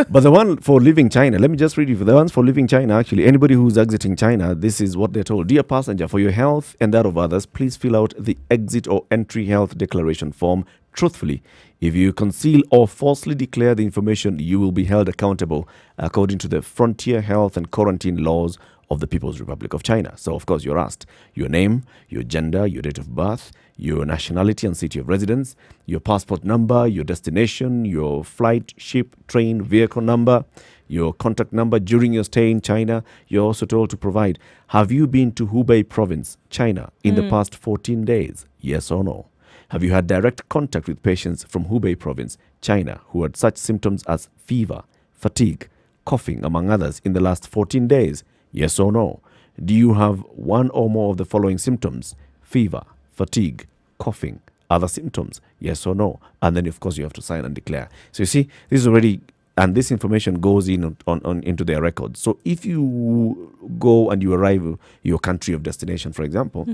But the one for leaving China, let me just read you. For the ones for leaving China, actually, anybody who's exiting China, this is what they're told. Dear passenger, for your health and that of others, please fill out the exit or entry health declaration form truthfully. If you conceal or falsely declare the information, you will be held accountable according to the frontier health and quarantine laws of the People's Republic of China. So, of course, you're asked your name, your gender, your date of birth, your nationality and city of residence, your passport number, your destination, your flight, ship, train, vehicle number, your contact number during your stay in China. You're also told to provide, have you been to Hubei province, China, in the past 14 days? Yes or no? Have you had direct contact with patients from Hubei province, China, who had such symptoms as fever, fatigue, coughing, among others, in the last 14 days? Yes or no? Do you have one or more of the following symptoms? Fever, fatigue, coughing, other symptoms? Yes or no? And then, of course, you have to sign and declare. So you see, this is already, and this information goes in on into their records. So if you go and you arrive your country of destination, for example,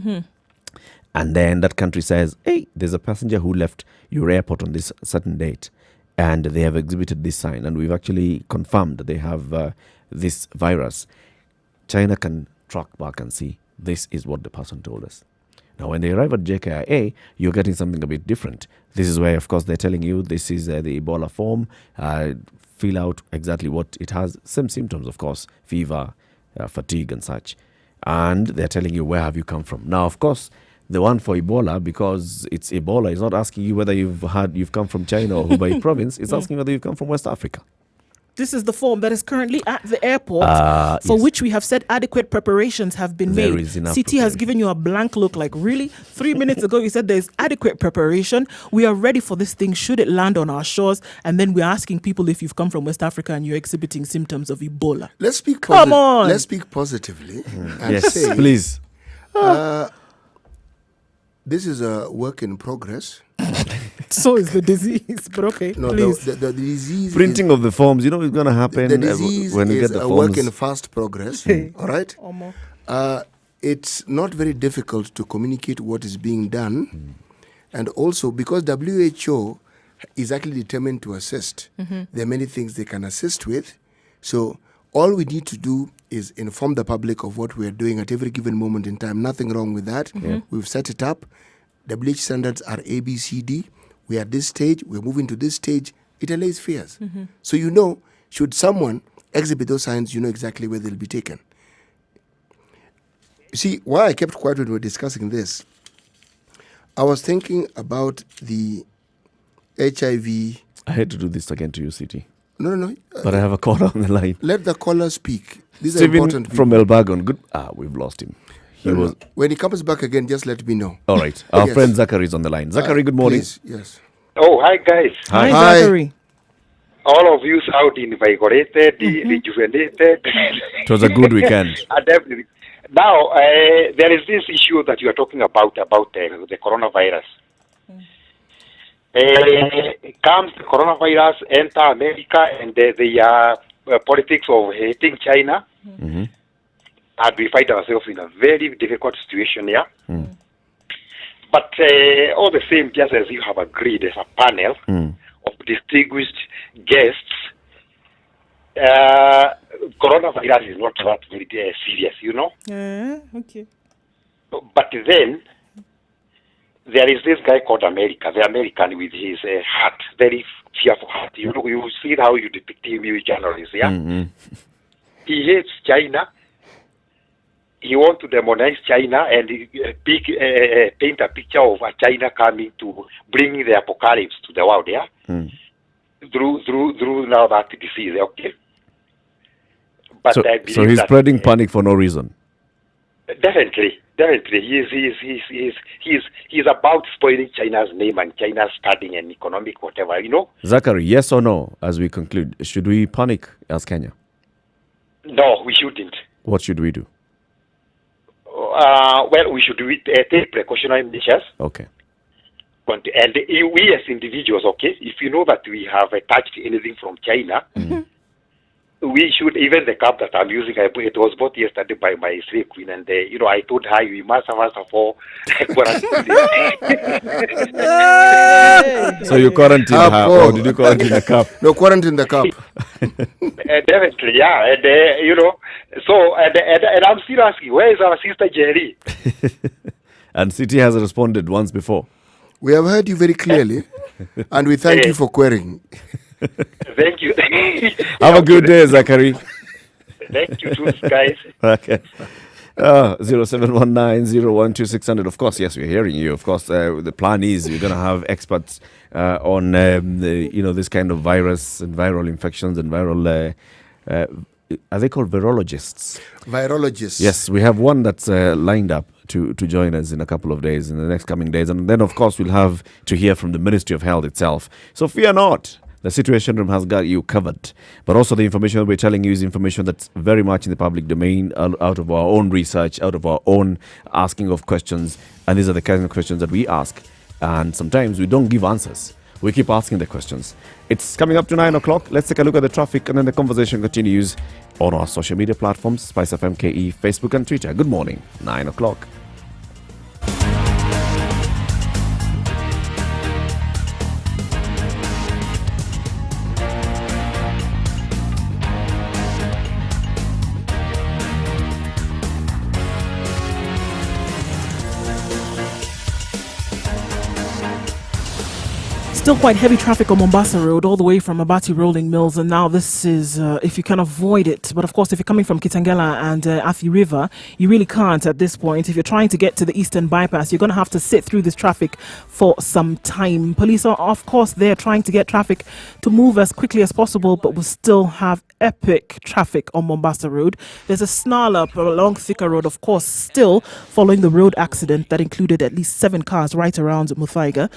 and then that country says, hey, there's a passenger who left your airport on this certain date, and they have exhibited this sign, and we've actually confirmed that they have this virus. China can track back and see this is what the person told us. Now, when they arrive at JKIA, you're getting something a bit different. This is where, of course, they're telling you this is the Ebola form. Fill out exactly what it has. Same symptoms, of course, fever, fatigue and such. And they're telling you, where have you come from? Now, of course, the one for Ebola, because it's Ebola, is not asking you whether you've come from China or Hubei province. It's asking whether you've come from West Africa. This is the form that is currently at the airport, for which we have said adequate preparations have been made. CT has given you a blank look like, really? 3 minutes ago, you said there's adequate preparation. We are ready for this thing should it land on our shores. And then we're asking people if you've come from West Africa and you're exhibiting symptoms of Ebola. Let's speak Come on. Let's speak positively. And Yes, say, please. This is a work in progress. So is the disease, but okay, No, please. the disease Printing of the forms, it's going to happen the disease when you is get the a forms. work in fast progress. All right? It's not very difficult to communicate what is being done. And also, because WHO is actually determined to assist, there are many things they can assist with. So all we need to do is inform the public of what we are doing at every given moment in time. Nothing wrong with that. We've set it up. WHO standards are A, B, C, D. We are at this stage. We're moving to this stage. It allays fears. So should someone exhibit those signs, you know exactly where they'll be taken. You see, why I kept quiet when we were discussing this, I was thinking about the HIV. I hate to do this again to you, CT. No. But I have a caller on the line. Let the caller speak. These are Stephen important people. from Elbagon. Good. We've lost him. When he comes back again, just let me know. All right. Our friend Zachary is on the line. Zachary, good morning. Please, yes. Oh, hi, guys. Hi, Zachary. All of you out invigorated, rejuvenated. It was a good weekend. Definitely. Now, there is this issue that you are talking about the coronavirus. Comes the coronavirus, enter America, and the politics of hating China. And we find ourselves in a very difficult situation here. But all the same, just as you have agreed as a panel of distinguished guests, coronavirus is not that very serious, you know? Okay. But then, there is this guy called America, the American with his heart, very fearful heart. You know, you see how you depict him, you journalists, yeah? He hates China. He wants to demonize China and paint a picture of China coming to bring the apocalypse to the world, yeah? Through now that disease, okay? But so he's spreading panic for no reason. Definitely. definitely he's about spoiling China's name and China's standing and economic whatever, Zachary, yes or no, as we conclude, should we panic as Kenya? No, we shouldn't. What should we do? Well, we should take precautionary measures. Okay. And we as individuals, okay, if you know that we have touched anything from China, we should, even the cup that I'm using, it was bought yesterday by my slave queen, and I told her we must have us for quarantine. So you quarantine her, or did you quarantine the cup? No, quarantine the cup. Definitely, yeah, and so and I'm still asking, where is our sister Nyeri? And City has responded once before. We have heard you very clearly, and we thank you for querying. Thank you. Have a good day, Zachary. Thank you too, guys. Okay. 0719-012-600. Of course, yes, we're hearing you. Of course, the plan is you're going to have experts on this kind of virus and viral infections and viral. Are they called virologists? Virologists. Yes, we have one that's lined up to join us in a couple of days, in the next coming days. And then, of course, we'll have to hear from the Ministry of Health itself. So fear not. The Situation Room has got you covered. But also the information we're telling you is information that's very much in the public domain, out of our own research, out of our own asking of questions. And these are the kind of questions that we ask. And sometimes we don't give answers. We keep asking the questions. It's coming up to 9 o'clock. Let's take a look at the traffic, and then the conversation continues on our social media platforms, Spice FM KE, Facebook and Twitter. Good morning, 9 o'clock. Still quite heavy traffic on Mombasa Road all the way from Abati Rolling Mills, and now this is if you can avoid it. But of course, if you're coming from Kitangala and Athi River, you really can't at this point. If you're trying to get to the Eastern Bypass, you're going to have to sit through this traffic for some time. Police are, of course, there trying to get traffic to move as quickly as possible, but we'll still have epic traffic on Mombasa Road. There's a snarl up along Thika Road, of course, still following the road accident that included at least 7 cars right around Muthaiga.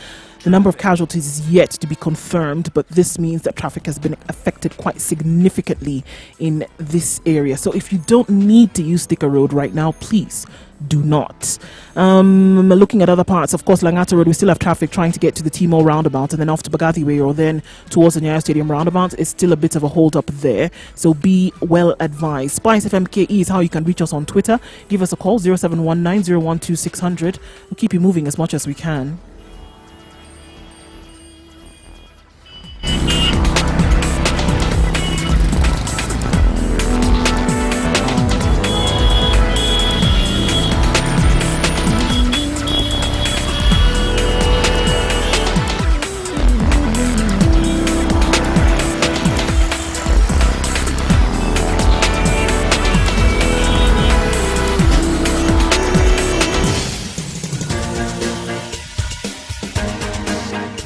The number of casualties is yet to be confirmed, but this means that traffic has been affected quite significantly in this area. So if you don't need to use Thika Road right now, please do not. Looking at other parts, of course, Langata Road, we still have traffic trying to get to the Timor roundabout and then off to Bagathi Way, or then towards the Nyeri Stadium roundabout. It's still a bit of a hold up there, so be well advised. Spice FM KE is how you can reach us on Twitter. Give us a call, 0719-012-600. We'll keep you moving as much as we can.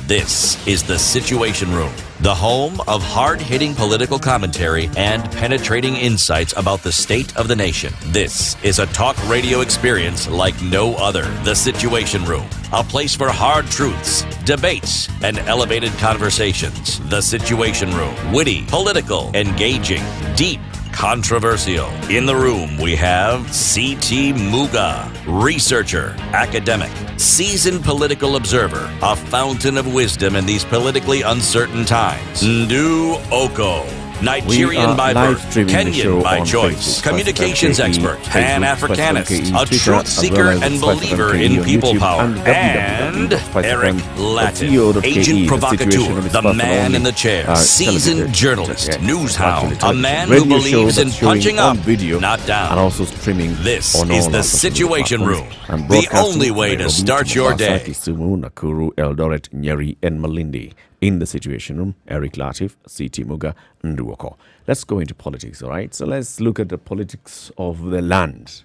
This is The Situation Room, the home of hard-hitting political commentary and penetrating insights about the state of the nation. This is a talk radio experience like no other. The Situation Room, a place for hard truths, debates, and elevated conversations. The Situation Room, witty, political, engaging, deep, controversial. In the room, we have C.T. Muga, researcher, academic, seasoned political observer, a fountain of wisdom in these politically uncertain times. Ndu Oko, Nigerian by birth, Kenyan by choice, communications expert, Pan-Africanist, a truth seeker and believer in people power, and Eric Latin, agent provocateur, the man in the chair, seasoned journalist, news hound, a man who believes in punching up, not down. And also streaming. This is The Situation Room, the only way to start your day. Kisumu, Nakuru, Eldoret, Nyeri, and Malindi. In The Situation Room, Eric Latif, C.T. Muga, Nduoko. Let's go into politics, all right? So let's look at the politics of the land.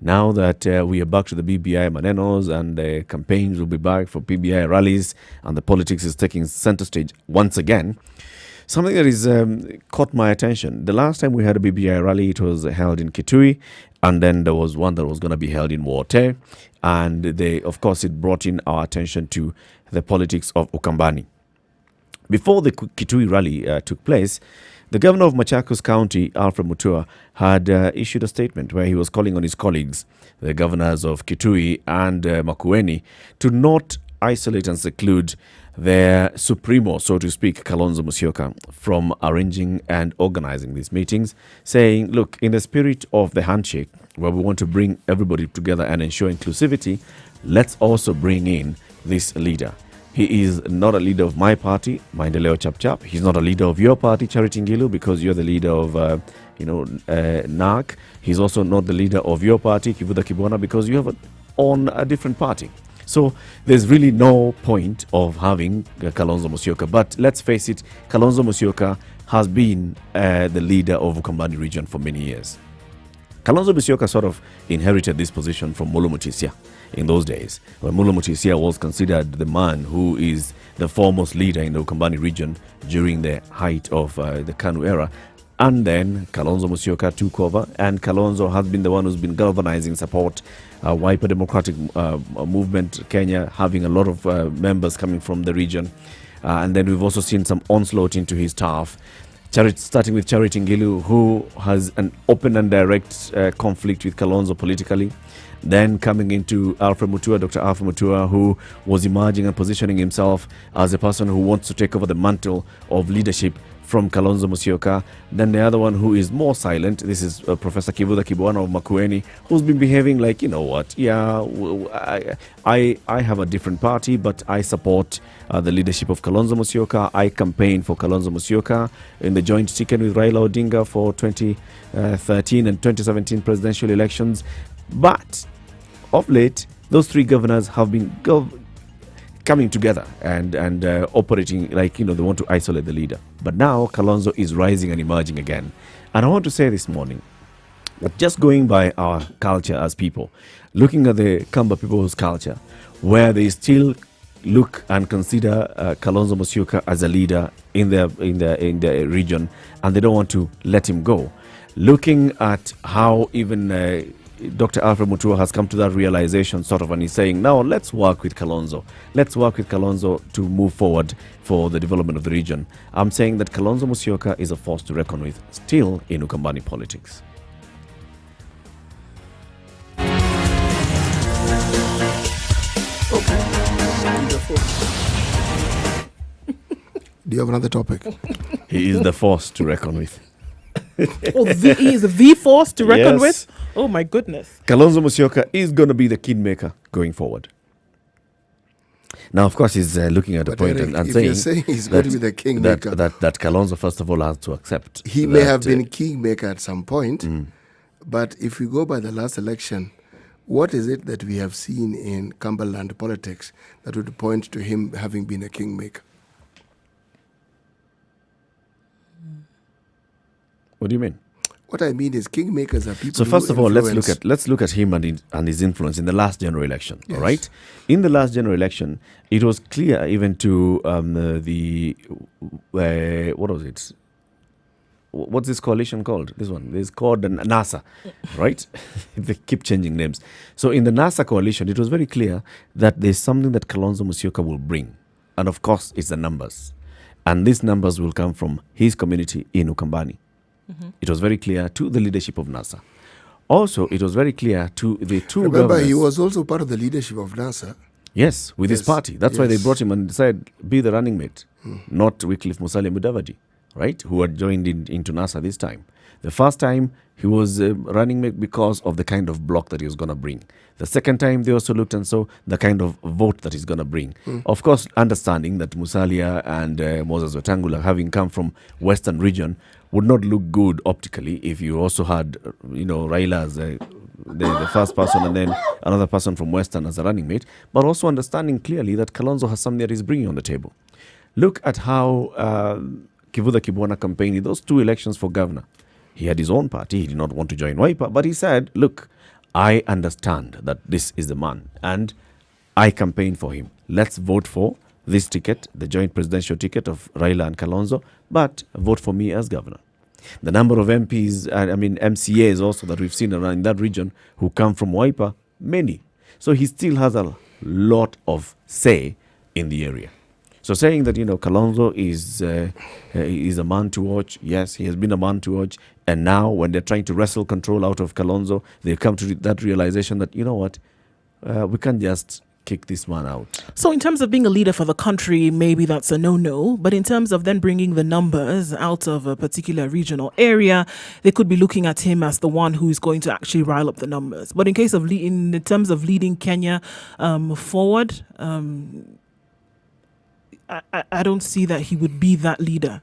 Now that we are back to the BBI Manenos and the campaigns will be back for PBI rallies and the politics is taking center stage once again, Something that is caught my attention. The last time we had a BBI rally, it was held in Kitui, and then there was one that was going to be held in Wote, and of course, it brought in our attention to the politics of Ukambani. Before the Kitui rally took place, the governor of Machakos County, Alfred Mutua, had issued a statement where he was calling on his colleagues, the governors of Kitui and Makueni, to not isolate and seclude their supremo, so to speak, Kalonzo Musyoka, from arranging and organizing these meetings, saying, look, in the spirit of the handshake, where we want to bring everybody together and ensure inclusivity, let's also bring in this leader. He is not a leader of my party, Maendeleo Chapchap. He's not a leader of your party, Charity Ngilu, because you're the leader of, NARC. He's also not the leader of your party, Kivutha Kibwana, because you have on a different party. So there's really no point of having Kalonzo Musyoka. But let's face it, Kalonzo Musyoka has been the leader of Ukambani region for many years. Kalonzo Musyoka sort of inherited this position from Mulu Mutisia in those days, when Mulu Mutisia was considered the man who is the foremost leader in the Ukambani region during the height of the KANU era. And then Kalonzo Musyoka took over, and Kalonzo has been the one who's been galvanizing support, Wiper Democratic Movement, Kenya, having a lot of members coming from the region. And then we've also seen some onslaught into his staff, starting with Charity Ngilu, who has an open and direct conflict with Kalonzo politically. Then coming into Alfred Mutua, Dr. Alfred Mutua, who was emerging and positioning himself as a person who wants to take over the mantle of leadership from Kalonzo Musyoka. Then the other one who is more silent, this is Professor Kivutha Kibwana of Makueni, who's been behaving like, you know what, yeah, I have a different party, but I support the leadership of Kalonzo Musyoka. I campaign for Kalonzo Musyoka in the joint ticket with Raila Odinga for 2013 and 2017 presidential elections. But of late, those three governors have been coming together and operating like, they want to isolate the leader. But now Kalonzo is rising and emerging again. And I want to say this morning that just going by our culture as people, looking at the Kamba people's culture, where they still look and consider Kalonzo Musyoka as a leader in the region, and they don't want to let him go. Looking at how even Dr. Alfred Mutua has come to that realization, and he's saying, now let's work with Kalonzo. Let's work with Kalonzo to move forward for the development of the region. I'm saying that Kalonzo Musyoka is a force to reckon with, still in Ukambani politics. Do you have another topic? He is the force to reckon with. He is the force to reckon with? Oh my goodness. Kalonzo Musyoka is going to be the kingmaker going forward. Now, of course, he's looking at a point Eric, and if saying, you're saying he's going to be the kingmaker, that Kalonzo, first of all, has to accept. He may have been kingmaker at some point, but if we go by the last election, what is it that we have seen in Cumberland politics that would point to him having been a kingmaker? What do you mean? What I mean is kingmakers are people. So first of all, let's look at him and his influence in the last general election. Yes. All right, in the last general election, it was clear even to what was it? What's this coalition called? This one is called NASA, right? They keep changing names. So in the NASA coalition, it was very clear that there's something that Kalonzo Musyoka will bring, and of course, it's the numbers, and these numbers will come from his community in Ukambani. It was very clear to the leadership of NASA. Also, it was very clear to the two Remember, governors. he was also part of the leadership of NASA. Yes, with his party. That's why they brought him and said, be the running mate, not Wycliffe Musalia Mudavadi, right, who had joined into NASA this time. The first time, he was running mate because of the kind of block that he was going to bring. The second time, they also looked and saw the kind of vote that he's going to bring. Of course, understanding that Musalia and Moses Wetangula, having come from Western region, would not look good optically if you also had, Raila as the first person and then another person from Western as a running mate, but also understanding clearly that Kalonzo has something that he's bringing on the table. Look at how Kivutha Kibwana campaigned in those two elections for governor. He had his own party. He did not want to join Wiper, but he said, look, I understand that this is the man and I campaign for him. Let's vote for this ticket, the joint presidential ticket of Raila and Kalonzo, but vote for me as governor. The number of MPs, MCAs also that we've seen around in that region who come from Wiper, many. So he still has a lot of say in the area. So saying that, Kalonzo is a man to watch, yes, he has been a man to watch. And now when they're trying to wrestle control out of Kalonzo, they come to that realization that, we can't just kick this man out. So in terms of being a leader for the country, maybe that's a no-no. But in terms of then bringing the numbers out of a particular regional area, they could be looking at him as the one who is going to actually rile up the numbers. But in case of in terms of leading Kenya forward, I don't see that he would be that leader.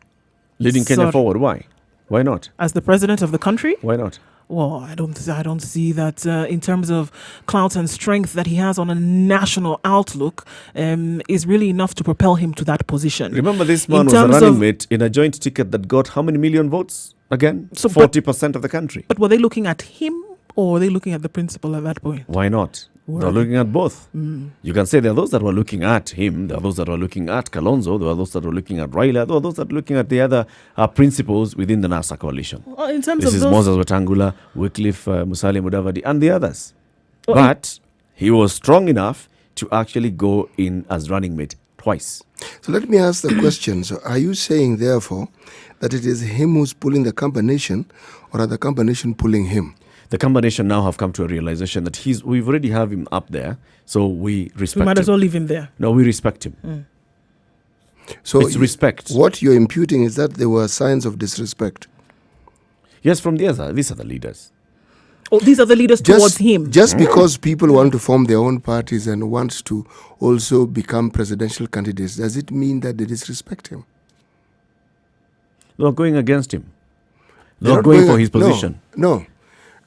Leading Kenya forward, why? Why not? As the president of the country? Why not? Well, I don't see that in terms of clout and strength that he has on a national outlook is really enough to propel him to that position. Remember, this man was a running mate in a joint ticket that got how many million votes? Again, so 40% of the country. But were they looking at him or were they looking at the principal at that point? Why not? They're looking at both. You can say there are those that were looking at him, there are those that were looking at Kalonzo, there are those that were looking at Raila, there are those that are looking at the other principals within the NASA coalition. Well, in terms this of is Moses Wetangula, Wycliffe Musalia Mudavadi, and the others. Well, but he was strong enough to actually go in as running mate twice. So let me ask the question. So are you saying, therefore, that it is him who's pulling the combination, or are the combination pulling him? The combination now have come to a realization that we've already have him up there, so we respect him. We might as well leave him there. No, we respect him. So it's respect. What you're imputing is that there were signs of disrespect. Yes, from these are the leaders. Oh, these are the leaders towards him. Just because people want to form their own parties and want to also become presidential candidates, does it mean that they disrespect him? They're going against him. They're not going for his position. No.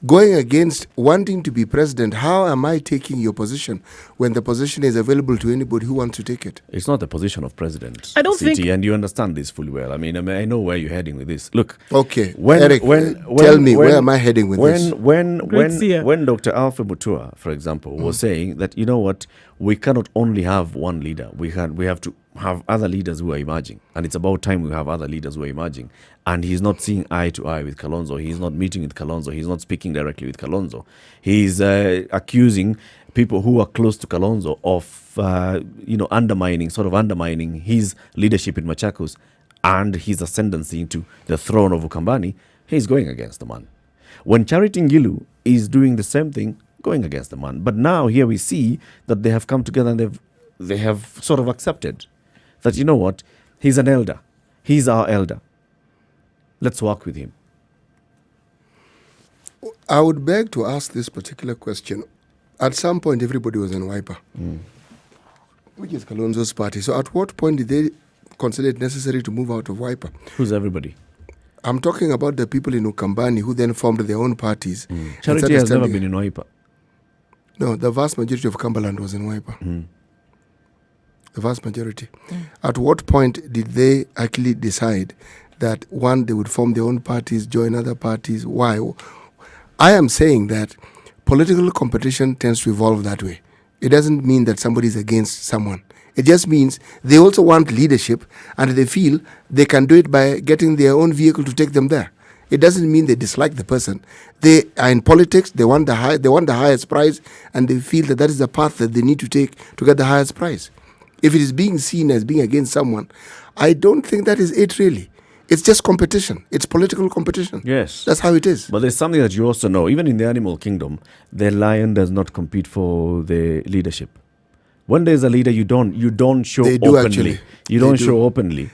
Going against wanting to be president, how am I taking your position when the position is available to anybody who wants to take it? It's not the position of president. I don't think, and you understand this fully well. I know where you're heading with this. Look, okay, Eric, tell me where am I heading with this? When Dr. Alfred Mutua, for example, was saying that we cannot only have one leader. We have to have other leaders who are emerging, and it's about time we have other leaders who are emerging. And he's not seeing eye to eye with Kalonzo. He's not meeting with Kalonzo. He's not speaking directly with Kalonzo. He's accusing people who are close to Kalonzo of, undermining his leadership in Machakos and his ascendancy into the throne of Ukambani. He's going against the man. When Charity Ngilu is doing the same thing, going against the man. But now here we see that they have come together and they have sort of accepted that, he's an elder. He's our elder. Let's work with him. I would beg to ask this particular question. At some point, everybody was in Wiper, which is Kalonzo's party. So at what point did they consider it necessary to move out of Wiper? Who's everybody? I'm talking about the people in Ukambani who then formed their own parties. Charity has never been in Wiper. No, the vast majority of Cumberland was in Wiper. The vast majority. At what point did they actually decide that, one, they would form their own parties, join other parties? Why? I am saying that political competition tends to evolve that way. It doesn't mean that somebody is against someone. It just means they also want leadership and they feel they can do it by getting their own vehicle to take them there. It doesn't mean they dislike the person. They are in politics, they want the highest prize, and they feel that is the path that they need to take to get the highest prize. If it is being seen as being against someone, I don't think that is it really. It's just competition. It's political competition. Yes. That's how it is. But there's something that you also know. Even in the animal kingdom, the lion does not compete for the leadership. When there's a leader, you don't show they do openly. Actually. You don't show openly.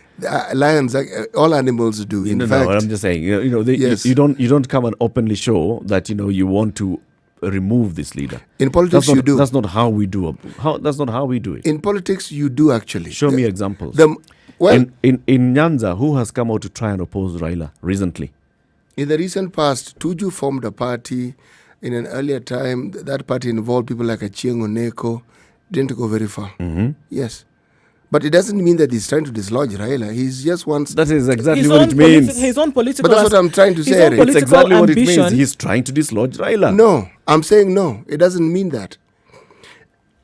Lions, all animals do. In fact, no, I'm just saying. Yes. You don't come and openly show that you want to remove this leader. In politics, you do. That's not how we do. That's not how we do it. In politics, you do actually. Show me examples. In Nyanza, who has come out to try and oppose Raila recently? In the recent past, Tuju formed a party. In an earlier time, that party involved people like Achieng Oneko. Didn't go very far. Yes. But it doesn't mean that he's trying to dislodge Raila. He just wants... That is exactly what it means. His own political... But that's what I'm trying to say. It's exactly what it means. He's trying to dislodge Raila. No, I'm saying no. It doesn't mean that.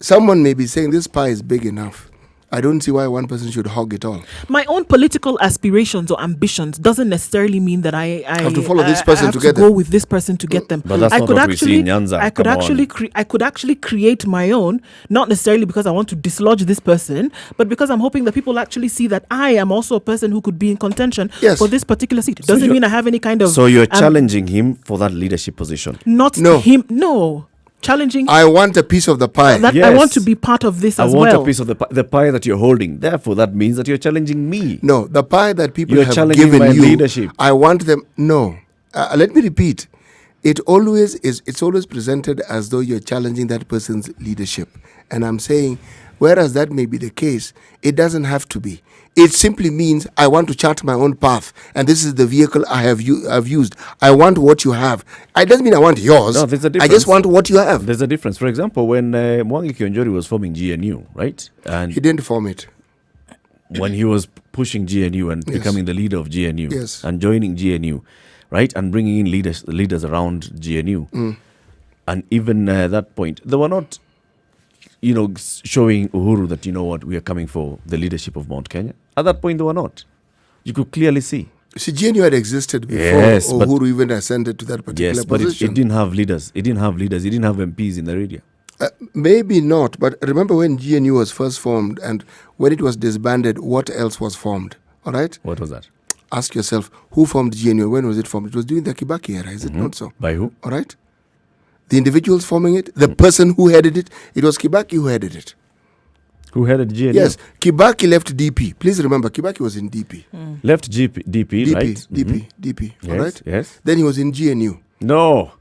Someone may be saying this pie is big enough. I don't see why one person should hog it all. My own political aspirations or ambitions doesn't necessarily mean that I have to follow this person I have to to get go them. with this person to get them. But that's I not could what we see in Nyanza. I could Come actually on. I could actually create my own, not necessarily because I want to dislodge this person, but because I'm hoping that people actually see that I am also a person who could be in contention for this particular seat. It doesn't mean I have any kind of. So you're challenging him for that leadership position. Not him. No. Challenging. I want a piece of the pie. I want to be part of this as well. I want a piece of the pie that you're holding. Therefore, that means that you're challenging me. No, the pie that people You're have challenging given my you, leadership. I want them. No, let me repeat. It's always presented as though you're challenging that person's leadership, and I'm saying, whereas that may be the case, it doesn't have to be. It simply means I want to chart my own path, and this is the vehicle I have used. I want what you have. It doesn't mean I want yours. No, there's a I difference. just want what you have. There's a difference. For example, when Mwangi Kionjori was forming GNU, right? And he didn't form it. When he was pushing GNU and becoming the leader of GNU and joining GNU, right? And bringing in leaders around GNU. And even at that point, they were not, showing Uhuru that, we are coming for the leadership of Mount Kenya. At that point, they were not. You could clearly see. See, GNU had existed before Uhuru even ascended to that particular position. Yes, but it didn't have leaders. It didn't have MPs in the area. Maybe not, but remember when GNU was first formed and when it was disbanded, what else was formed? All right? What was that? Ask yourself, who formed GNU? When was it formed? It was during the Kibaki era, is it not so? By who? All right? The individuals forming it, the person who headed it, it was Kibaki who headed it. Who headed GNU? Yes, Kibaki left DP. Please remember, Kibaki was in DP. Left DP, right? DP, yes, all right? Yes. Then he was in GNU. No.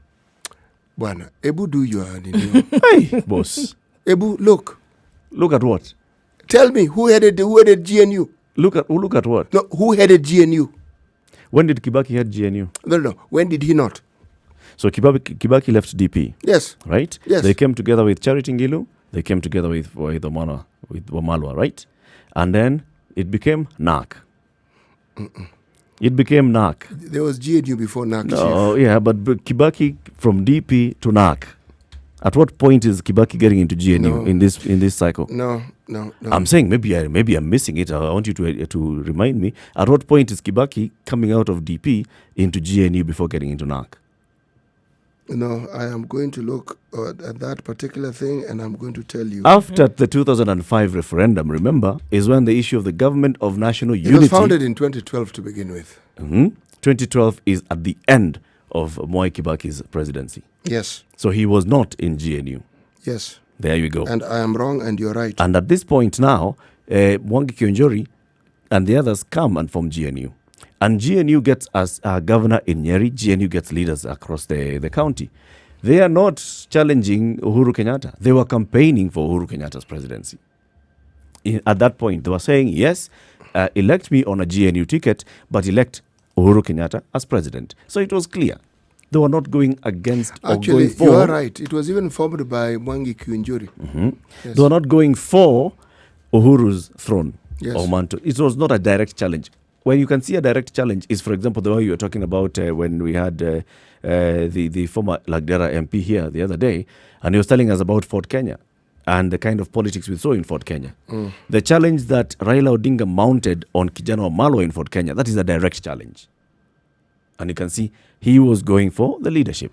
Bwana, Ebu, do your Hey, boss. Ebu, look. Look at what? Tell me, who headed GNU? Look at what? No, who headed GNU? When did Kibaki head GNU? No. When did he not? So Kibaki left DP. Yes. Right? Yes. They came together with Charity Ngilu. They came together with Wamalwa, right? And then it became NARC. It became NARC. There was GNU before NARC. No, yeah, but Kibaki from DP to NARC. At what point is Kibaki getting into GNU in this cycle? No. I'm saying maybe I'm missing it. I want you to remind me. At what point is Kibaki coming out of DP into GNU before getting into NARC? No, I am going to look at that particular thing and I'm going to tell you. After the 2005 referendum, remember, is when the issue of the government of national unity... It was founded in 2012 to begin with. 2012 is at the end of Mwai Kibaki's presidency. Yes. So he was not in GNU. Yes. There you go. And I am wrong and you're right. And at this point now, Mwangi Kionjori and the others come and form GNU. And GNU gets as a governor in Nyeri. GNU gets leaders across the county. They are not challenging Uhuru Kenyatta. They were campaigning for Uhuru Kenyatta's presidency. At that point, they were saying, yes, elect me on a GNU ticket, but elect Uhuru Kenyatta as president. So it was clear. They were not going against or going for... you are right. It was even formed by Mwangi Kionjori. Yes. They were not going for Uhuru's throne or mantle. It was not a direct challenge. When you can see a direct challenge is, for example, the way you were talking about when we had the former Lagdera MP here the other day, and he was telling us about Fort Kenya and the kind of politics we saw in Fort Kenya. The challenge that Raila Odinga mounted on Kijana Wamalwa in Fort Kenya, that is a direct challenge. And you can see he was going for the leadership.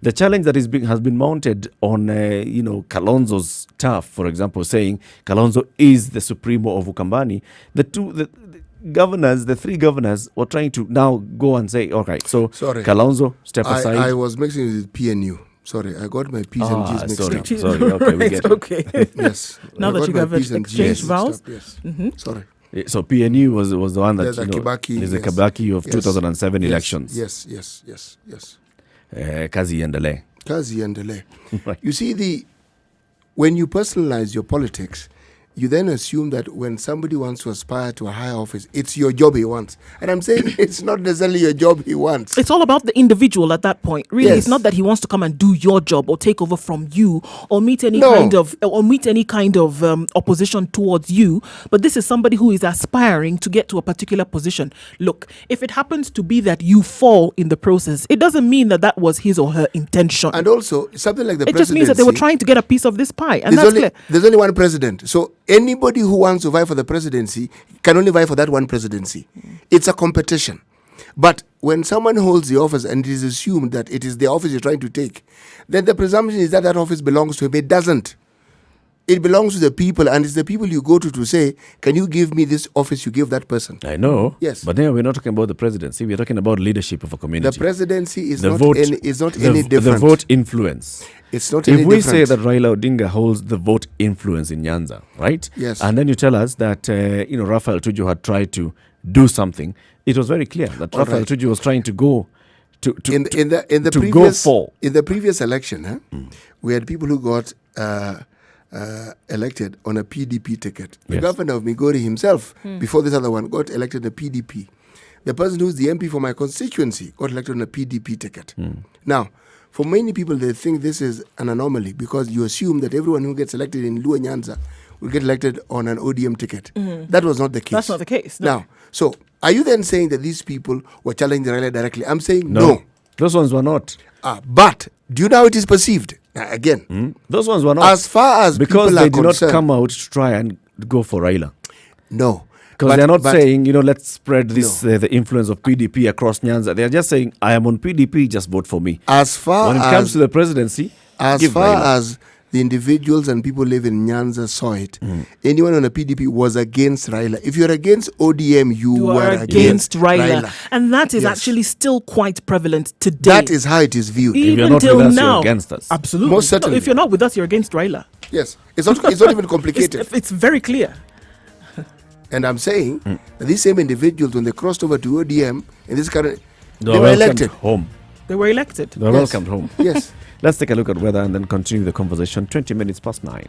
The challenge that has been mounted on, Kalonzo's turf, for example, saying Kalonzo is the supremo of Ukambani, the three governors were trying to now go and say, okay, so sorry. Kalonzo, step aside. I was mixing with PNU. Sorry, I got my P's and G's mixed up. Sorry, okay, we get it. Okay. Yes. Now that you have exchanged vows. Yes. Sorry. So PNU was the one that, Kibaki, is the Kibaki of 2007 elections. Yes. Kazi iendelee. Kazi iendelee. You see, when you personalize your politics, you then assume that when somebody wants to aspire to a higher office, it's your job he wants. And I'm saying it's not necessarily your job he wants. It's all about the individual at that point. Really, It's not that he wants to come and do your job or take over from you or meet any kind of opposition towards you. But this is somebody who is aspiring to get to a particular position. Look, if it happens to be that you fall in the process, it doesn't mean that was his or her intention. And also, something like the presidency... It just means that they were trying to get a piece of this pie. And that's clear. There's only one president. So anybody who wants to vie for the presidency can only vie for that one presidency. It's a competition. But when someone holds the office and it is assumed that it is the office you're trying to take, then the presumption is that that office belongs to him. It doesn't. It belongs to the people, and it's the people you go to say, can you give me this office you give that person? I know. Yes. But then we're not talking about the presidency. We're talking about leadership of a community. The presidency is the not vote, any different. The vote influence. It's not any different. If we different. say that Raila Odinga holds the vote influence in Nyanza, right? Yes. And then you tell us that, Raphael Tuju had tried to do something. It was very clear that Raphael Tuju was trying to go in the previous election, we had people who got elected on a PDP ticket. The governor of Migori himself, before this other one, got elected on a PDP. The person who's the MP for my constituency got elected on a PDP ticket. Now, for many people, they think this is an anomaly because you assume that everyone who gets elected in Luo Nyanza will get elected on an ODM ticket. That was not the case. That's not the case. No. Now, so are you then saying that these people were challenging Raila directly? I'm saying no. Those ones were not. But do you know how it is perceived? Again, those ones were not. As far as because people they are did concerned, not come out to try and go for Raila. No. Because they're not saying, let's spread this the influence of PDP across Nyanza. They're just saying, I am on PDP, just vote for me. When it comes to the presidency, as far as the individuals and people live in Nyanza saw it, anyone on a PDP was against Raila. If you're against ODM, you were against Raila. And that is actually still quite prevalent today. That is how it is viewed. Even if you're not till with us, now, you're against us. Absolutely. Most certainly. No, if you're not with us, you're against Raila. Yes. It's not even complicated. It's very clear. And I'm saying that these same individuals, when they crossed over to ODM in this current, they were elected home. They were elected. They were welcomed home. Yes. Let's take a look at weather and then continue the conversation. 20 minutes past 9.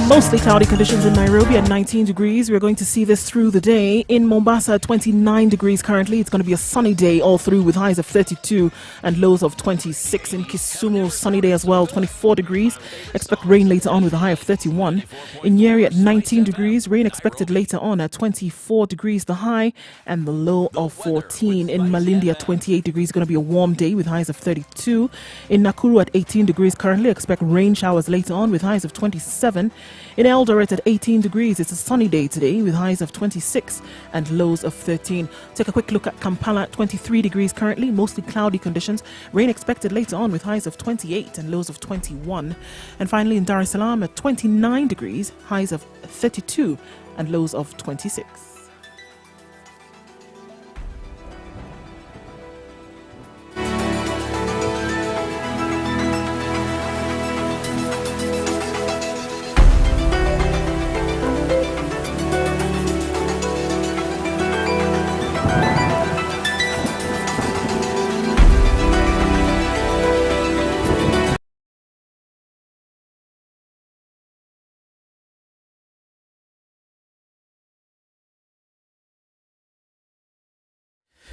Mostly cloudy conditions in Nairobi at 19 degrees. We're going to see this through the day. In Mombasa, 29 degrees currently. It's going to be a sunny day all through with highs of 32 and lows of 26. In Kisumu, sunny day as well, 24 degrees. Expect rain later on with a high of 31. In Nyeri at 19 degrees. Rain expected later on at 24 degrees, the high, and the low of 14. In Malindi at 28 degrees. Going to be a warm day with highs of 32. In Nakuru at 18 degrees currently. Expect rain showers later on with highs of 27. In Eldoret at 18 degrees, it's a sunny day today with highs of 26 and lows of 13. Take a quick look at Kampala at 23 degrees currently, mostly cloudy conditions. Rain expected later on with highs of 28 and lows of 21. And finally in Dar es Salaam at 29 degrees, highs of 32 and lows of 26.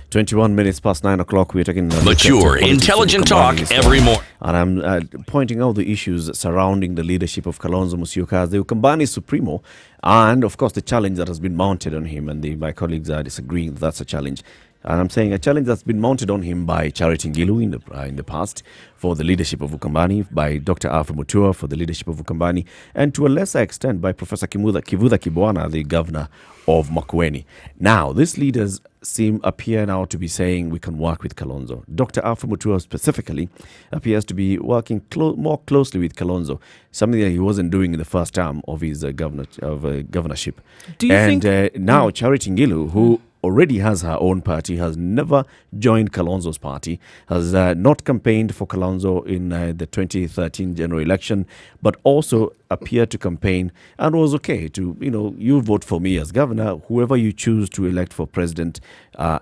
Twenty-one minutes past 9 o'clock. We're taking mature, intelligent talk every morning. And I'm pointing out the issues surrounding the leadership of Kalonzo Musyoka as the Ukambani Supremo, and of course the challenge that has been mounted on him. And my colleagues are disagreeing that's a challenge. And I'm saying a challenge that's been mounted on him by Charity Ngilu in the past for the leadership of Ukambani, by Dr. Alfred Mutua for the leadership of Ukambani, and to a lesser extent by Professor Kivuva Kibwana, the governor of Makueni. Now, these leaders appear now to be saying we can work with Kalonzo. Dr. Alfred Mutua specifically appears to be working more closely with Kalonzo, something that he wasn't doing in the first term of his governorship. Do you think now Charity Ngilu, who already has her own party, has never joined Kalonzo's party, has not campaigned for Kalonzo in the 2013 general election, but also appeared to campaign and was okay to, you vote for me as governor, whoever you choose to elect for president,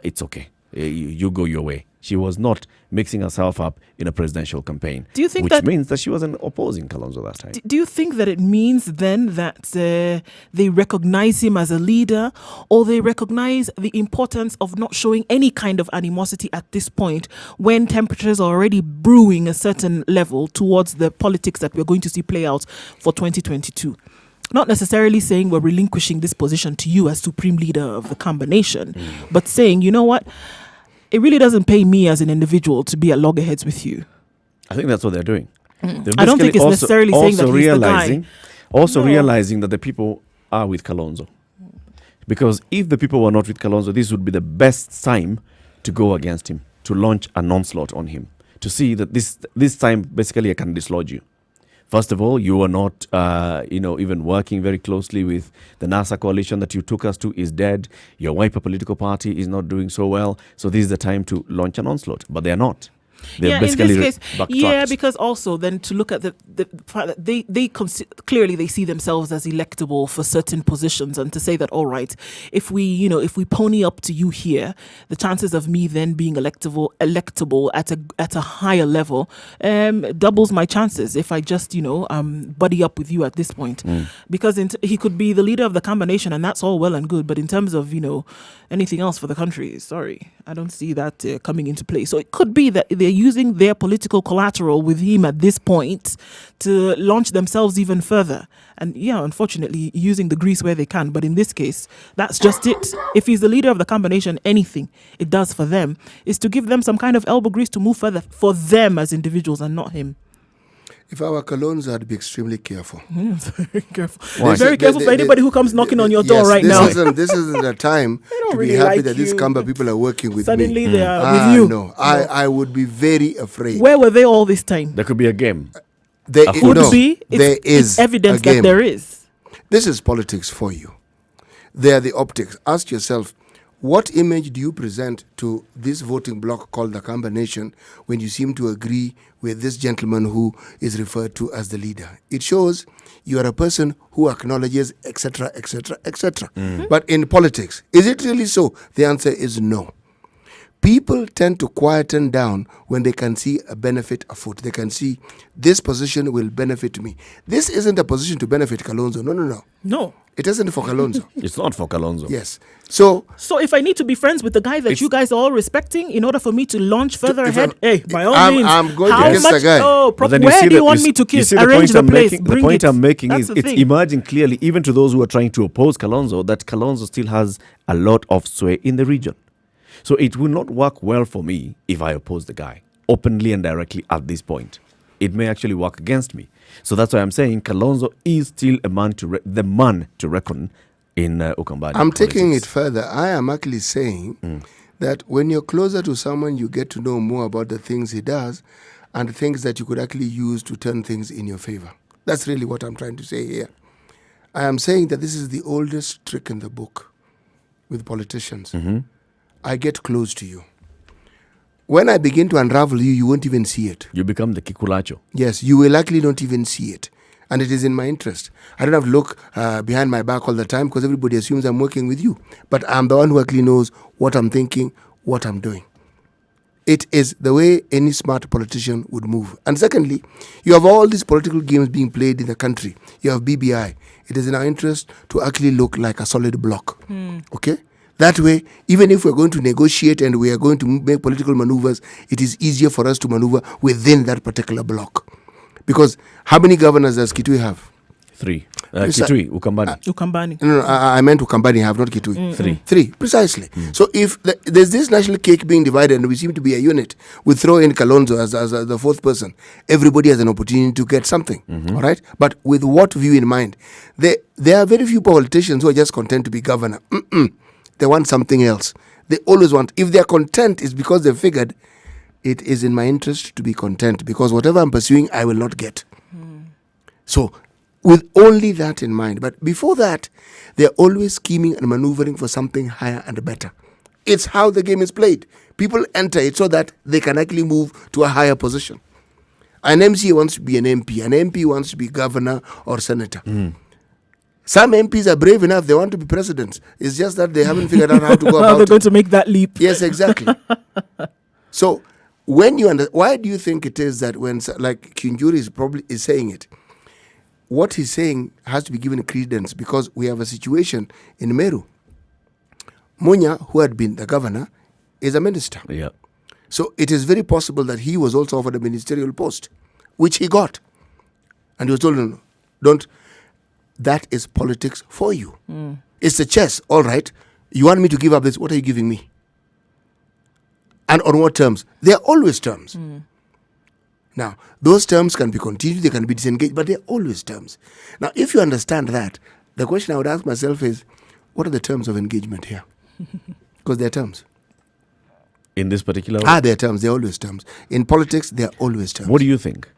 it's okay. You go your way. She was not mixing herself up in a presidential campaign. Do you think which means that she wasn't opposing Kalonzo that time. Do you think that it means then that they recognize him as a leader, or they recognize the importance of not showing any kind of animosity at this point when temperatures are already brewing a certain level towards the politics that we're going to see play out for 2022? Not necessarily saying we're relinquishing this position to you as supreme leader of the combination, but saying, you know what? It really doesn't pay me as an individual to be at loggerheads with you. I think that's what they're doing. I don't think it's necessarily saying that he's the guy. Also realizing that the people are with Kalonzo. Because if the people were not with Kalonzo, this would be the best time to go against him, to launch an onslaught on him, to see that this time basically I can dislodge you. First of all, you are not, even working very closely with the NASA coalition that you took us to is dead. Your Wiper political party is not doing so well. So this is the time to launch an onslaught. But they are not. They're basically in this case, backtracked. because also then to look at the fact that they clearly they see themselves as electable for certain positions, and to say that, all right, if we pony up to you here, the chances of me then being electable at a higher level doubles my chances if I just buddy up with you at this point, because he could be the leader of the combination, and that's all well and good, but in terms of anything else for the country, sorry, I don't see that coming into play. So it could be that they're using their political collateral with him at this point to launch themselves even further. And unfortunately, using the grease where they can. But in this case, that's just it. If he's the leader of the combination, anything it does for them is to give them some kind of elbow grease to move further for them as individuals and not him. If I were Kalonzo, I'd be extremely careful. Very careful. Why? Very careful for anybody who comes knocking on your door right now. This isn't the time to be happy that these Kamba people are working with Suddenly me. Suddenly they are with you. No, I would be very afraid. Where were they all this time? There could be a game. There is evidence that there is. This is politics for you. They are the optics. Ask yourself, what image do you present to this voting bloc called the Kamba Nation when you seem to agree with this gentleman who is referred to as the leader? It shows you are a person who acknowledges, etc., etc., etc. But in politics, is it really so? The answer is no. People tend to quieten down when they can see a benefit afoot. They can see this position will benefit me. This isn't a position to benefit Kalonzo. No. It isn't for Kalonzo. It's not for Kalonzo. Yes. So if I need to be friends with the guy that you guys are all respecting in order for me to launch further ahead, by all means, I'm going to kiss the guy. Where do you want me to kiss? Arrange the place. The point I'm making is it's emerging clearly, even to those who are trying to oppose Kalonzo, that Kalonzo still has a lot of sway in the region. So it will not work well for me if I oppose the guy openly and directly at this point. It may actually work against me. So that's why I'm saying Kalonzo is still the man to reckon in Ukambani. I'm taking it further. I am actually saying that when you're closer to someone, you get to know more about the things he does and things that you could actually use to turn things in your favor. That's really what I'm trying to say here. I am saying that this is the oldest trick in the book with politicians. I get close to you. When I begin to unravel you, you won't even see it. You become the Kikulacho. Yes, you will likely not even see it. And it is in my interest. I don't have to look behind my back all the time because everybody assumes I'm working with you. But I'm the one who actually knows what I'm thinking, what I'm doing. It is the way any smart politician would move. And secondly, you have all these political games being played in the country. You have BBI. It is in our interest to actually look like a solid block. Okay? That way, even if we're going to negotiate and we are going to make political maneuvers, it is easier for us to maneuver within that particular block. Because how many governors does Kitui have? 3. Kitui, Ukambani. No, I meant Ukambani have, not Kitui. 3, precisely. So if there's this national cake being divided and we seem to be a unit, we throw in Kalonzo as the fourth person. Everybody has an opportunity to get something. All right? But with what view in mind? There are very few politicians who are just content to be governor. They want something else. They always want. If they're content, it's because they figured it is in my interest to be content because whatever I'm pursuing, I will not get. So, with only that in mind. But before that, they're always scheming and maneuvering for something higher and better. It's how the game is played. People enter it so that they can actually move to a higher position. An MC wants to be an MP. An MP wants to be governor or senator. Some MPs are brave enough, they want to be presidents. It's just that they haven't figured out how to go about it. How they're going to make that leap. Yes, exactly. So when you why do you think it is that when like Kinjuri is saying it, what he's saying has to be given credence, because we have a situation in Meru. Munya, who had been the governor, is a minister. Yeah. So it is very possible that he was also offered a ministerial post, which he got. And he was told, no, don't. That is politics for you. It's a chess. All right. You want me to give up this? What are you giving me? And on what terms? There are always terms. Now, those terms can be continued, they can be disengaged, but they're always terms. Now, if you understand that, the question I would ask myself is, what are the terms of engagement here? Because they're terms. In this particular... they're terms. They're always terms. In politics, they're always terms. What do you think?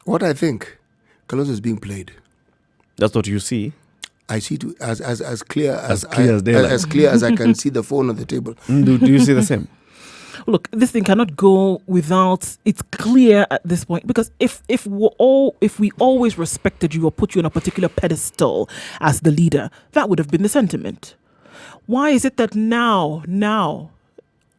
What I think, Kalonzo is being played. That's what you see? I see it as clear as daylight. As clear as I can see the phone on the table. Do you see the same? Look, this thing cannot go without. It's clear at this point, because if we always respected you or put you on a particular pedestal as the leader, that would have been the sentiment. Why is it that now,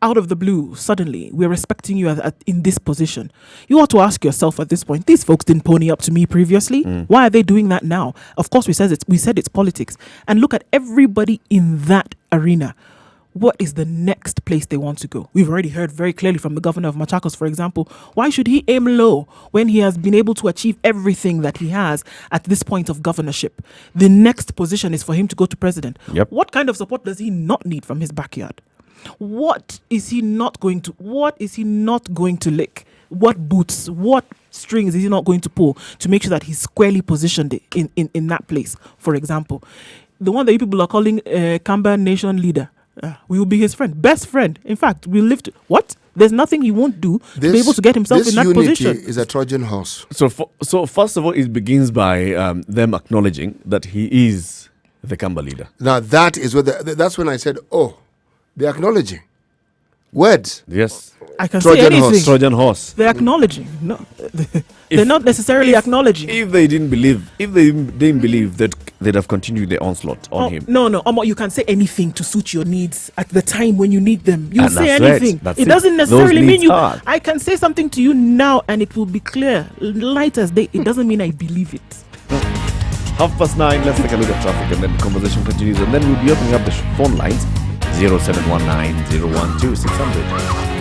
out of the blue, suddenly we're respecting you in this position? You ought to ask yourself at this point, these folks didn't pony up to me previously. Why are they doing that now? Of course, we said it's politics. And look at everybody in that arena. What is the next place they want to go? We've already heard very clearly from the governor of Machakos, for example. Why should he aim low when he has been able to achieve everything that he has at this point of governorship? The next position is for him to go to president. Yep. What kind of support does he not need from his backyard? What is he not going to lick? What boots, what strings is he not going to pull to make sure that he's squarely positioned in that place? For example, the one that you people are calling Kamba Nation leader, we will be his friend, best friend. In fact, we'll live to... What? There's nothing he won't do to be able to get himself in that position. This is a Trojan horse. So first of all, it begins by them acknowledging that he is the Kamba leader. Now, that is where that's when I said, they're acknowledging. Words. Yes. I can Trojan say anything. horse. Trojan horse. They're acknowledging. No, they're not necessarily acknowledging. If they didn't believe that they'd have continued the onslaught on him. No, you can say anything to suit your needs at the time when you need them. You say that's anything. Right. It doesn't necessarily mean you. Are. I can say something to you now and it will be clear, light as day. It doesn't mean I believe it. 9:30. Let's take a look at traffic, and then the conversation continues, and then we'll be opening up the phone lines. 0719 012 600.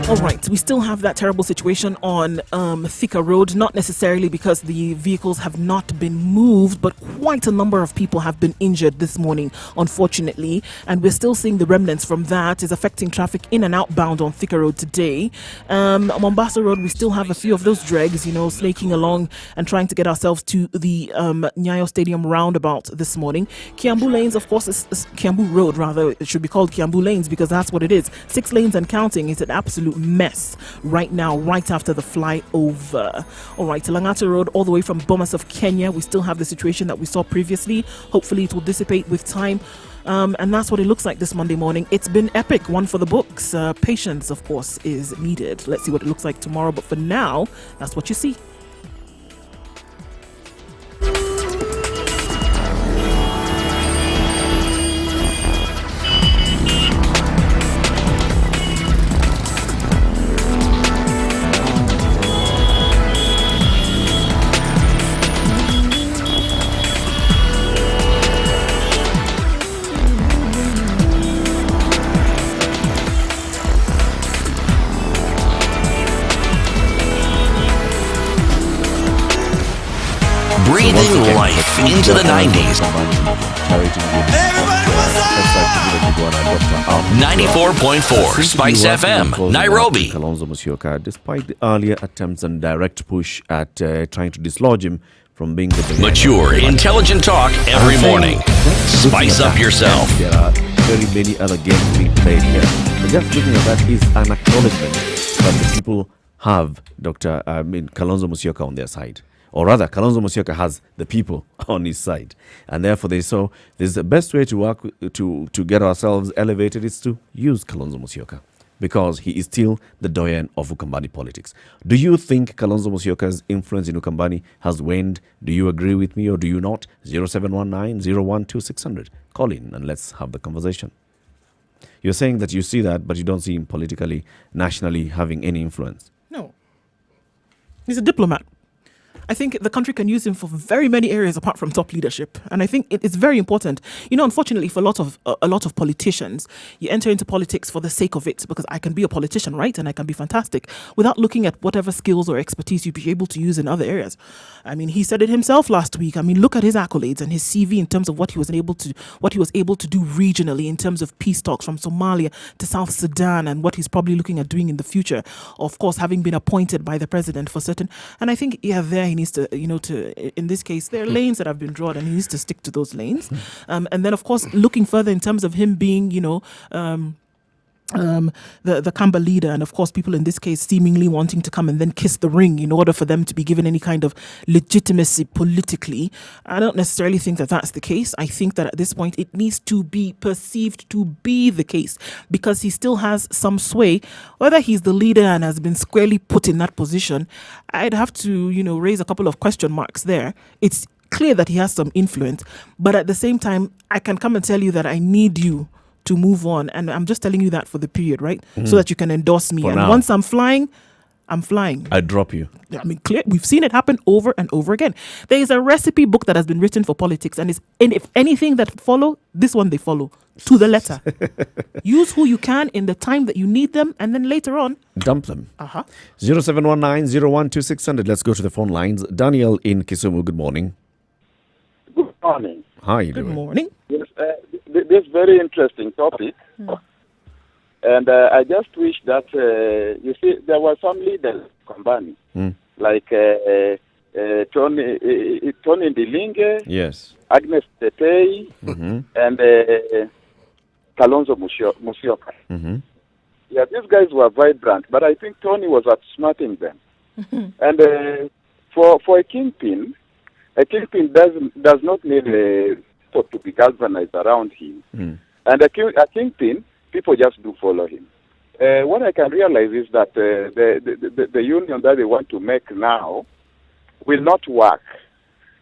All right, we still have that terrible situation on Thika Road, not necessarily because the vehicles have not been moved, but quite a number of people have been injured this morning, unfortunately, and we're still seeing the remnants from that. Is affecting traffic in and outbound on Thika Road today. Mombasa Road, we still have a few of those dregs, snaking along and trying to get ourselves to the Nyayo Stadium roundabout this morning. Kiambu Lanes, of course, is Kiambu Road, rather, it should be called Kiambu Lanes because that's what it is. 6 lanes and counting. Is an absolute mess right now, right after the flyover. All right, Langata Road, all the way from Bomas of Kenya, we still have the situation that we saw previously. Hopefully it will dissipate with time. And that's what it looks like this Monday morning. It's been epic, one for the books. Patience, of course, is needed. Let's see what it looks like tomorrow, but for now, that's what you see. Breathing life into the 90s. 94.4 Spice FM, Nairobi. Kalonzo Musyoka, despite the earlier attempts and direct push at trying to dislodge him from being the mature, intelligent talk every morning. Spice up yourself. There are very many other games being played here. But just looking at that is an acknowledgement that the people have Kalonzo Musyoka on their side. Or rather, Kalonzo Musyoka has the people on his side. And therefore, there's the best way to work to get ourselves elevated is to use Kalonzo Musyoka. because he is still the doyen of Ukambani politics. Do you think Kalonzo Musyoka's influence in Ukambani has waned? Do you agree with me or do you not? 0719-012-600. Call in and let's have the conversation. You're saying that you see that, but you don't see him politically, nationally having any influence. No. He's a diplomat. I think the country can use him for very many areas apart from top leadership, and I think it's very important. You know, unfortunately, for a lot of politicians, you enter into politics for the sake of it, because I can be a politician, right, and I can be fantastic without looking at whatever skills or expertise you'd be able to use in other areas. I mean, he said it himself last week. I mean, look at his accolades and his CV in terms of what he was able to do regionally in terms of peace talks from Somalia to South Sudan, and what he's probably looking at doing in the future. Of course, having been appointed by the president for certain, and I think there he needs to, in this case, there are lanes that have been drawn, and he needs to stick to those lanes. And then, of course, looking further in terms of him being, the Kamba leader, and of course people in this case seemingly wanting to come and then kiss the ring in order for them to be given any kind of legitimacy politically. I don't necessarily think that that's the case. I think that at this point it needs to be perceived to be the case, because he still has some sway. Whether he's the leader and has been squarely put in that position, I'd have to raise a couple of question marks there. It's clear that he has some influence, but at the same time I can come and tell you that I need you to move on, and I'm just telling you that for the period, right? So that you can endorse me. And once I'm flying, I'm flying. I drop you. I mean, clear. We've seen it happen over and over again. There is a recipe book that has been written for politics, and if anything that follow, this one they follow to the letter. Use who you can in the time that you need them, and then later on, dump them. 0719-012-600. Let's go to the phone lines. Daniel in Kisumu, good morning. Good morning. How are you doing? Good morning. Yes, this very interesting topic. And I just wish that, you see, there were some leaders, Kombani, like Tony Ndilinge, yes, Agnes Tetei, and Kalonzo Musyoka. Yeah, these guys were vibrant, but I think Tony was outsmarting them. And for a kingpin does not need people to be galvanized around him. And a kingpin, people just do follow him. What I can realize is that the union that they want to make now will not work.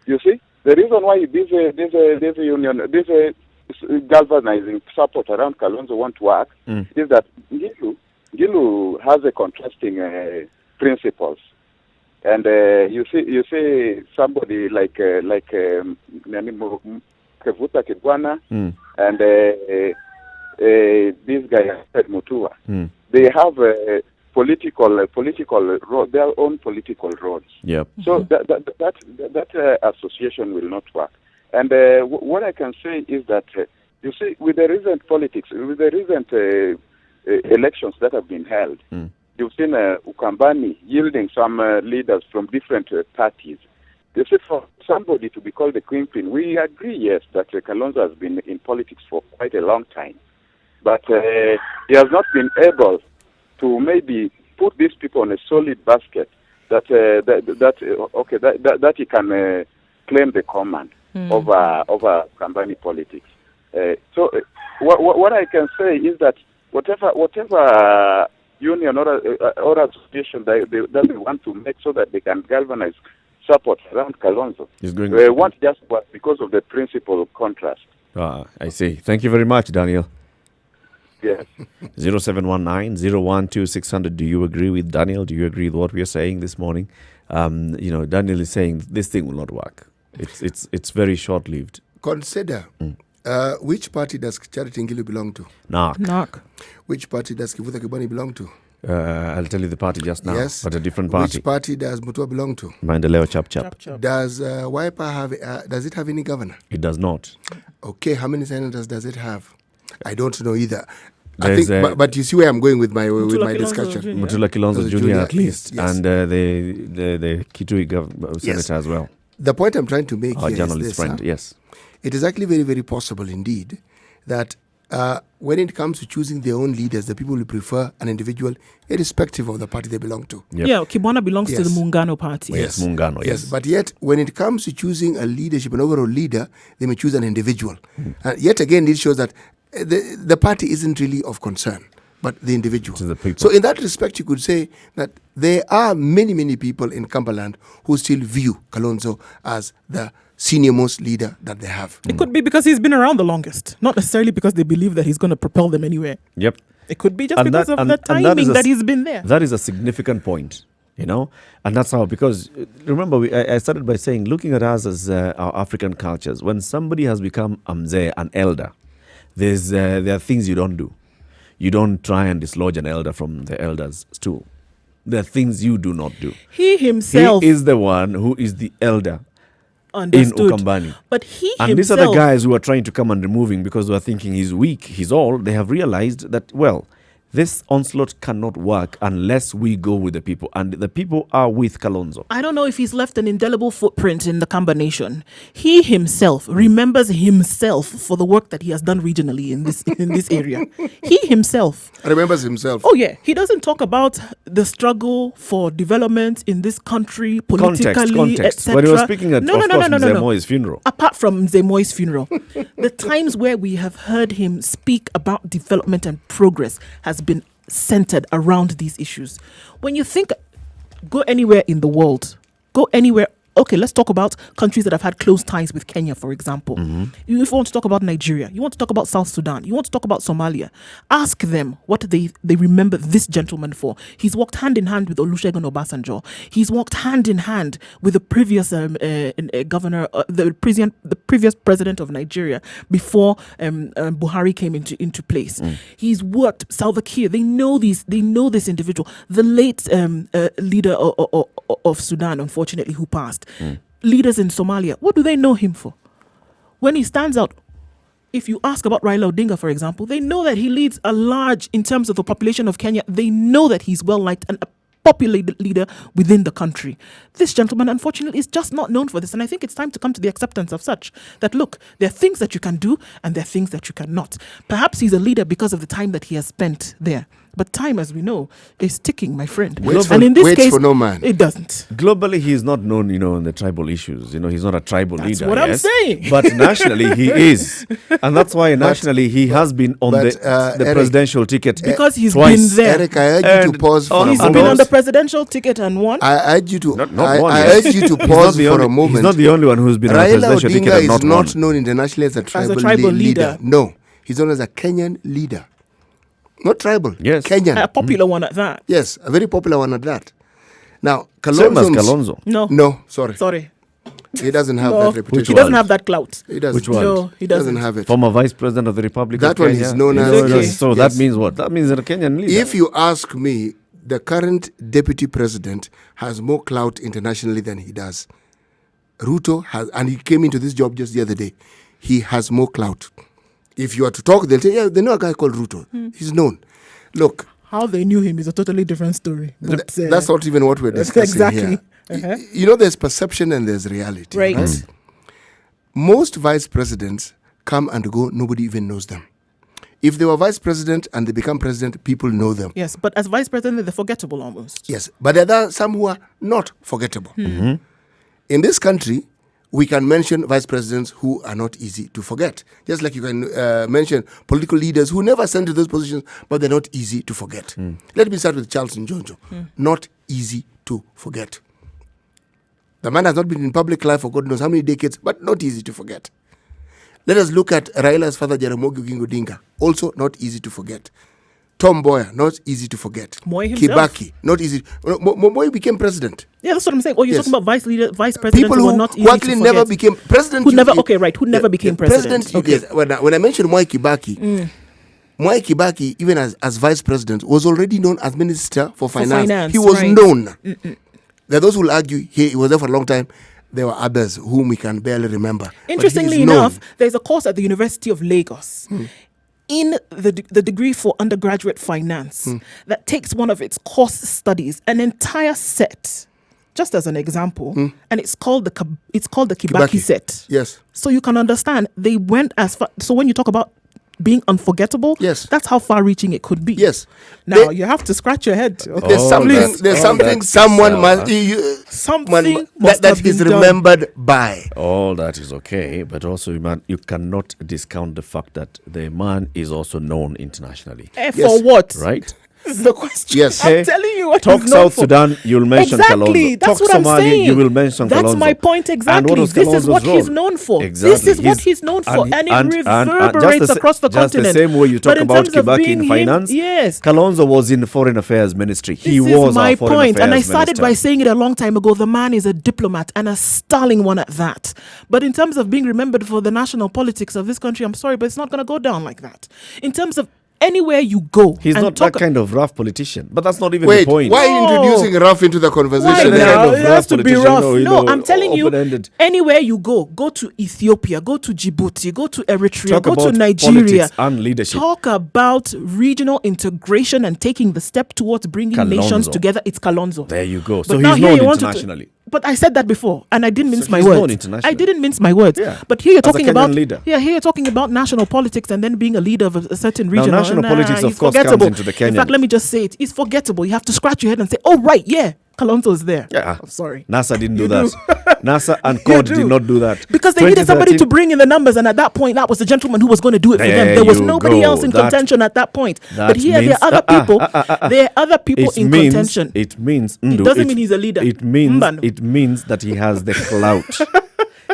You see, the reason why this union, this galvanizing support around Kalonzo won't work is that Gilu has a contrasting principles. And you see somebody like Kevuta Kibwana and this guy Mutua. They have political road, their own political roads. Yep. So that association will not work. And what I can say is that you see, with the recent politics, with the recent elections that have been held, you've seen Ukambani yielding some leaders from different parties. You see, for somebody to be called the kingpin, we agree, yes, that Kalonzo has been in politics for quite a long time. But he has not been able to maybe put these people on a solid basket that he can claim the command over Ukambani politics. So what I can say is that whatever union or association that they want to make so that they can galvanize support around Kalonzo, they won't just work because of the principle of contrast. I see. Thank you very much, Daniel. Yes. 0719-012-600. Do you agree with Daniel? Do you agree with what we are saying this morning? Daniel is saying this thing will not work. It's very short-lived. Consider which party does Charity Ngilu belong to? NARC. Which party does Kivuta Kibwani belong to? I'll tell you the party just now. Yes. But a different party. Which party does Mutua belong to? Maendeleo Chap Chap. Does Wiper have? Does it have any governor? It does not. Okay, how many senators does it have? I don't know either. I think, but you see where I'm going with my discussion. Mutula Kilonzo Jr. at least, yes. And the Kitui senator as well. The point I'm trying to make Our here journalist is this, friend, yes. It is actually very, very possible indeed that when it comes to choosing their own leaders, the people will prefer an individual irrespective of the party they belong to. Yep. Yeah, Kibwana belongs to the Muungano party. Yes, Muungano, yes. But yet, when it comes to choosing a leadership, an overall leader, they may choose an individual. Yet again, this shows that the party isn't really of concern. but the individual. To the people. So in that respect, you could say that there are many, many people in Cumberland who still view Kalonzo as the senior-most leader that they have. It could be because he's been around the longest, not necessarily because they believe that he's going to propel them anywhere. Yep. It could be just because of the timing that he's been there. That is a significant point, you know, and that's how, because remember, I started by saying, looking at us as our African cultures, when somebody has become an elder, there are things you don't do. You don't try and dislodge an elder from the elder's stool. There are things you do not do. He himself is the one who is the elder understood. in Ukambani. But he and himself... these are the guys who are trying to come and remove him because they are thinking he's weak, he's all. They have realized that, well, this onslaught cannot work unless we go with the people. And the people are with Kalonzo. I don't know if he's left an indelible footprint in the Kamba nation. He himself remembers himself for the work that he has done regionally in this area. He himself remembers himself. Oh yeah, he doesn't talk about the struggle for development in this country politically, etc. When he was speaking at Zemoi's funeral. Apart from Zemoi's funeral, the times where we have heard him speak about development and progress has been centered around these issues. When you think, go anywhere in the world, go anywhere. Okay, let's talk about countries that have had close ties with Kenya, for example. Mm-hmm. If you want to talk about Nigeria, you want to talk about South Sudan, you want to talk about Somalia, ask them what they remember this gentleman for. He's walked hand in hand with Olusegun Obasanjo. He's walked hand in hand with the previous governor, the previous president of Nigeria before Buhari came into place. He's worked Salva Kiir. They know this individual. The late leader of Sudan, unfortunately, who passed. Leaders in Somalia, what do they know him for? When he stands out, if you ask about Raila Odinga, for example, they know that he leads a large, in terms of the population of Kenya, they know that he's well-liked and a popular leader within the country. This gentleman, unfortunately, is just not known for this. And I think it's time to come to the acceptance of such, that look, there are things that you can do and there are things that you cannot. Perhaps he's a leader because of the time that he has spent there. But time, as we know, is ticking, my friend. Waits for no man. It doesn't. Globally, he is not known, in the tribal issues. He's not a tribal leader. That's what I'm saying. But nationally, he is. And that's why nationally, he has been on the Eric, presidential ticket because he's twice. been there. Eric, I urge you to pause for a moment. He's been on the presidential ticket and won. I urge you to urge you to pause for a moment. He's not the only one who's been on the presidential ticket and not won. Raila Odinga is not known internationally as a tribal leader. No, he's known as a Kenyan leader. Not tribal. Yes. Kenyan. A popular one at that. Yes, a very popular one at that. Now, Same as Kalonzo. No, sorry. He doesn't have that reputation. He doesn't have that clout. He doesn't. Which one? No, he doesn't have it. Former Vice President of the Republic that of Kenya. That one is known as... Okay. So yes. That means what? That means a Kenyan leader. If you ask me, the current deputy president has more clout internationally than he does. Ruto has, and he came into this job just the other day. He has more clout. If you are to talk, they'll say, yeah, they know a guy called Ruto. He's known. Look. How they knew him is a totally different story. But, that's not even what we're discussing here. Uh-huh. There's perception and there's reality. Right. Most vice presidents come and go, nobody even knows them. If they were vice president and they become president, people know them. Yes, but as vice president, they're forgettable almost. Yes, but there are some who are not forgettable. Mm-hmm. In this country, we can mention vice presidents who are not easy to forget. Just like you can mention political leaders who never ascend to those positions, but they're not easy to forget. Let me start with Charles Njonjo. Not easy to forget. The man has not been in public life for God knows how many decades, but not easy to forget. Let us look at Raila's father, Jaramogi Oginga Odinga. Also not easy to forget. Tom Mboya, not easy to forget. Moi himself. Kibaki, not easy. Moi became president. Yeah, that's what I'm saying. Oh, you're talking about vice presidents people who are not easy to forget. never became president. Who never became president. Okay. Yes, when I mentioned Moi Kibaki, Moi Kibaki, even as vice president, was already known as minister for finance. He was known. There are those who will argue he was there for a long time. There were others whom we can barely remember. Interestingly enough, there's a course at the University of Lagos in the degree for undergraduate finance that takes one of its course studies, an entire set, just as an example, and it's called the Kibaki set. Yes. So you can understand they went as far. So when you talk about being unforgettable. Yes. That's how far-reaching it could be. Yes. Now you have to scratch your head. Okay. There's something someone must something must that have he's been done. remembered by. All that is okay, but also you cannot discount the fact that the man is also known internationally. For what? Right? This is the question. Yes. I'm telling you what Talk he's known South for. Sudan, you'll mention Exactly. Kalonzo. That's Talk what I'm Somalia, saying. you will mention That's Kalonzo. my point And exactly. what was This is Kalonzo's what role? he's known for. Exactly. This is what he's known for, and it reverberates just across the just continent. the same way you talk But in about terms of Kibaki being in him, finance, yes. Kalonzo was in the Foreign Affairs Ministry. He This was is my our Foreign point, and I Affairs started by Minister. saying it a long time ago. The man is a diplomat and a sterling one at that. But in terms of being remembered for the national politics of this country, I'm sorry, but it's not going to go down like that. In terms of anywhere you go, He's and not that kind of rough politician, but that's not even Wait, the point. why are you introducing rough into the Why conversation? That now? kind of It has rough to be politician, rough. you No, know, I'm telling you, open-ended. anywhere you go to Ethiopia, go to Djibouti, go to Eritrea, Talk go to about Nigeria. politics and leadership. Talk about regional integration and taking the step towards bringing nations Kalonzo. together. It's Kalonzo. There you go. So But now he's here known you want to- internationally. But I said that before, and I didn't mince my he's known words. internationally. I didn't mince my words. Yeah. But here you're As a talking Kenyan about leader. here you're talking about national politics and then being a leader of a certain region. national politics, of he's course, comes forgettable. into the In fact, Kenyan. let me just say it. It's forgettable. You have to scratch your head and say, "Oh right, yeah, Kalonzo is there." Yeah. I'm sorry. NASA didn't do You that. do. NASA and You CORD do. did not do that. Because they needed somebody 2013 to bring in the numbers, and at that point, that was the gentleman who was going to do it for them. There There was you nobody go. else in That- contention at that point. that But here, there means- are other people. There are other people It in means- contention. It means It doesn't mean he's a leader. It means Mbano. it means that he has the clout.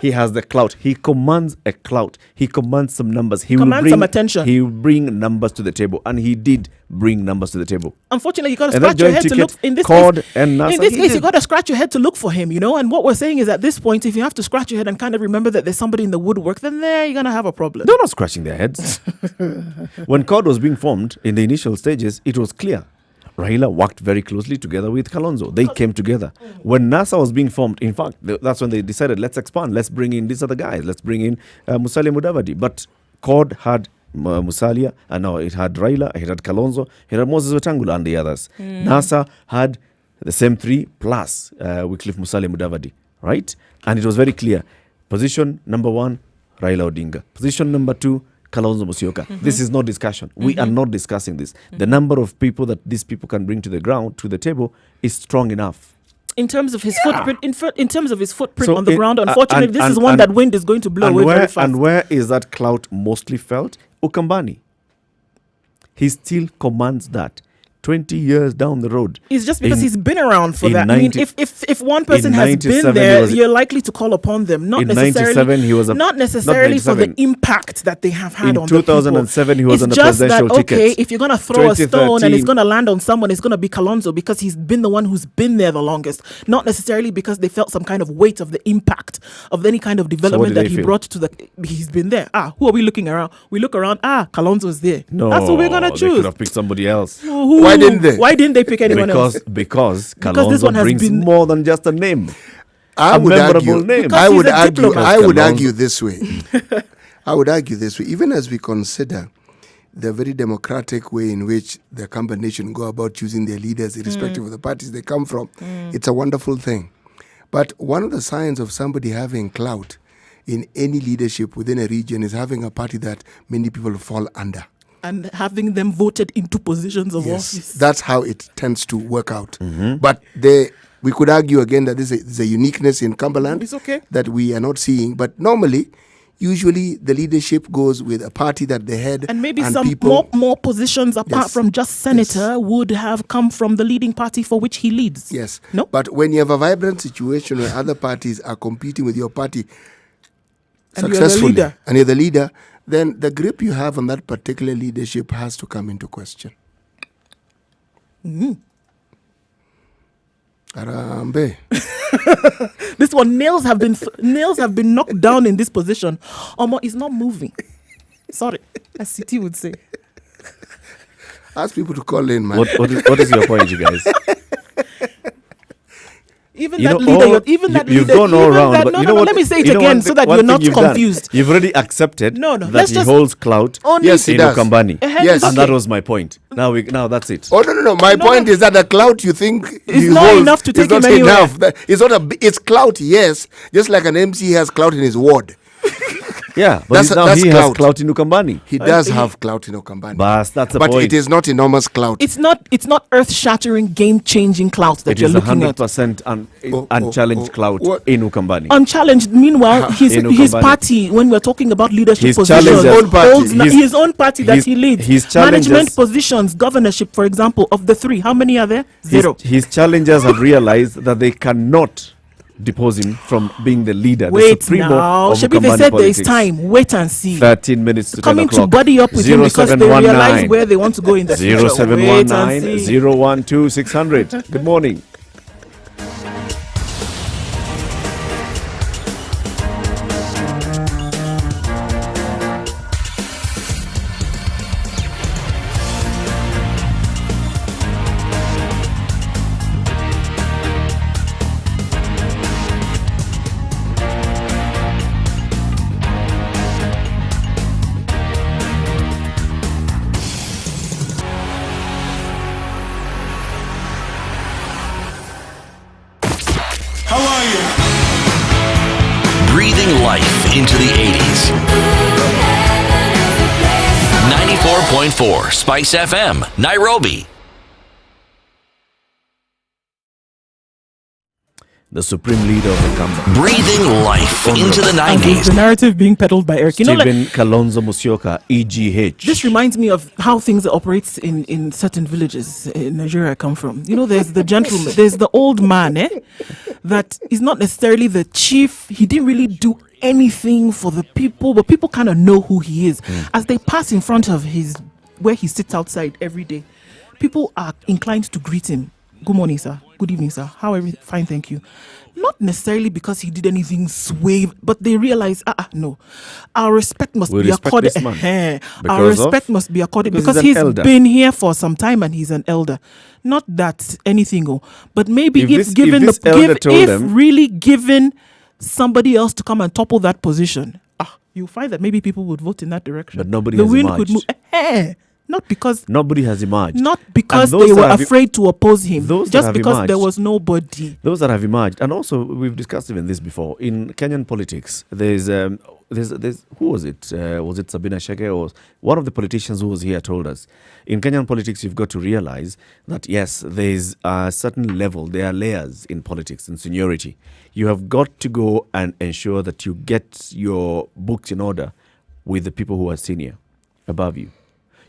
He has the clout. He commands a clout. He commands some numbers. He Commands will bring some attention. He will bring numbers to the table, and he did bring numbers to the table. Unfortunately, you got to And that scratch your joint head to look. ticket, In this CORD case, and NASA, in this he case, you did. got to scratch your head to look for him. You know, and what we're saying is at this point, if you have to scratch your head and kind of remember that there's somebody in the woodwork, then there you're gonna have a problem. They're not scratching their heads. When CORD was being formed in the initial stages, it was clear. Raila worked very closely together with Kalonzo. They came together. When NASA was being formed, in fact, that's when they decided, let's expand, let's bring in these other guys, let's bring in Musalia Mudavadi. But CORD had Musalia, and now it had Raila, it had Kalonzo, it had Moses Wetangula and the others. NASA had the same three plus Wycliffe Musalia Mudavadi, right? And it was very clear. Position number one, Raila Odinga. Position number two, Kalonzo Musyoka. This is no discussion. We are not discussing this. The number of people that these people can bring to the ground, to the table, is strong enough. In terms of his footprint, in terms of his footprint So on the it- ground, unfortunately, and- this is and- one and- that wind is going to blow away very fast. And where is that clout mostly felt? Ukambani. He still commands that. 20 years down the road. It's just because In- he's been around for in that. I mean, 90 if one person has been 97 there, he was- you're likely to call upon them. Not in necessarily. 97 he was a- not not necessarily for the 97. impact that they have had In on 2007 the he people. was on It's a just presidential that, okay, ticket. if you're gonna throw a stone and 2013 it's gonna land on someone, it's gonna be Kalonzo because he's been the one who's been there the longest. Not necessarily because they felt some kind of weight of the impact of any kind of development did that they he feel? brought to the. He's been there. Who are we looking around? We look around. Kalonzo's there. No, That's what we're gonna they choose. could have picked somebody else. Why didn't they? Why didn't they pick anyone else? Because this Kalonzo one has brings been- more than just a name. I A would memorable argue. name. Because I he's would a argue. diplomat. I would Kalonzo. argue this way. I would argue this way. Even as we consider the very democratic way in which the Kamba nation go about choosing their leaders, irrespective of the parties they come from, it's a wonderful thing. But one of the signs of somebody having clout in any leadership within a region is having a party that many people fall under. And having them voted into positions of Yes, office. that's how it tends to work out. But we could argue again that there's a uniqueness in Cumberland It's okay. that we are not seeing. But normally, usually the leadership goes with a party that the head And maybe some people. more positions apart Yes. from just senator would have come from the leading party for which he leads. Yes. No? But when you have a vibrant situation where other parties are competing with your party And you're the successfully, leader. and you're the leader, then the grip you have on that particular leadership has to come into question. Arambe. This one, nails have been knocked down in this position. Omo is not moving. Sorry, as City would say. Ask people to call in, man. What is your point, you guys? Even You that know, leader, all- even that you've leader, gone all even around, that, but no, you no, know no, what- let me say it you know again one so thing- that one you're thing not you've done? confused. You've already accepted No, that let's he just- holds clout Only- Yes, he in does. Ukambani. Yes. And okay. that was my point. Now that's it. Oh no! My point is that the clout you think It's he not holds enough to is take him not anywhere. It's not it's clout, yes. Just like an MC has clout in his ward. Yeah, but That's he has clout. clout in Ukambani. He does have clout in Okambani. But that's the but point. it is not enormous clout. It's not earth-shattering, game-changing clout that It you're is looking at. 100% unchallenged clout what? in Ukambani. Unchallenged. Meanwhile, his Ukambani. party, when we're talking about leadership His positions, challenges- his own party that he leads, his challenges- management positions, governorship, for example, of the three, how many are there? Zero. His challengers have realized that they cannot depose him from being the leader. Wait the supremo now. of Shabi, they Ukambani said politics. there is time. Wait and see. 13 minutes to Coming 10 o'clock. to buddy up with him because they 0719 realize where they want to go in the future. Wait 0719 and see. 012 600. Good morning. How are you? Breathing life into the 80s. 94.4 Spice FM, Nairobi. The supreme leader of the Kamba. Breathing life into the And the 90s. narrative being peddled by Eric. You know, Stephen like, Kalonzo Musyoka, EGH. this reminds me of how things operate in certain villages in Nigeria I come from. You know, there's the gentleman, there's the old man, that is not necessarily the chief. He didn't really do anything for the people, but people kind of know who he is. As they pass in front of where he sits outside every day, people are inclined to greet him. Good morning, sir. Good evening, sir. How are you? Fine, thank you. Not necessarily because he did anything sway, but they realize, no, our respect must We be respect accorded. this man. Our Because of? respect must be accorded Because because he's an he's elder. been here for some time and he's an elder. Not that anything, but maybe If if this- given if this elder told if them- really given somebody else to come and topple that position, you find that maybe people would vote in that direction. But nobody the has wind emerged. could move. Not because Nobody has emerged. not because And those they that were have afraid to oppose him, those that just have because emerged- there was nobody. Those that have emerged, and also we've discussed even this before in Kenyan politics. There's who was it? Was it Sabina Chege or one of the politicians who was here told us in Kenyan politics you've got to realize that yes, there's a certain level. There are layers in politics and seniority. You have got to go and ensure that you get your books in order with the people who are senior above you.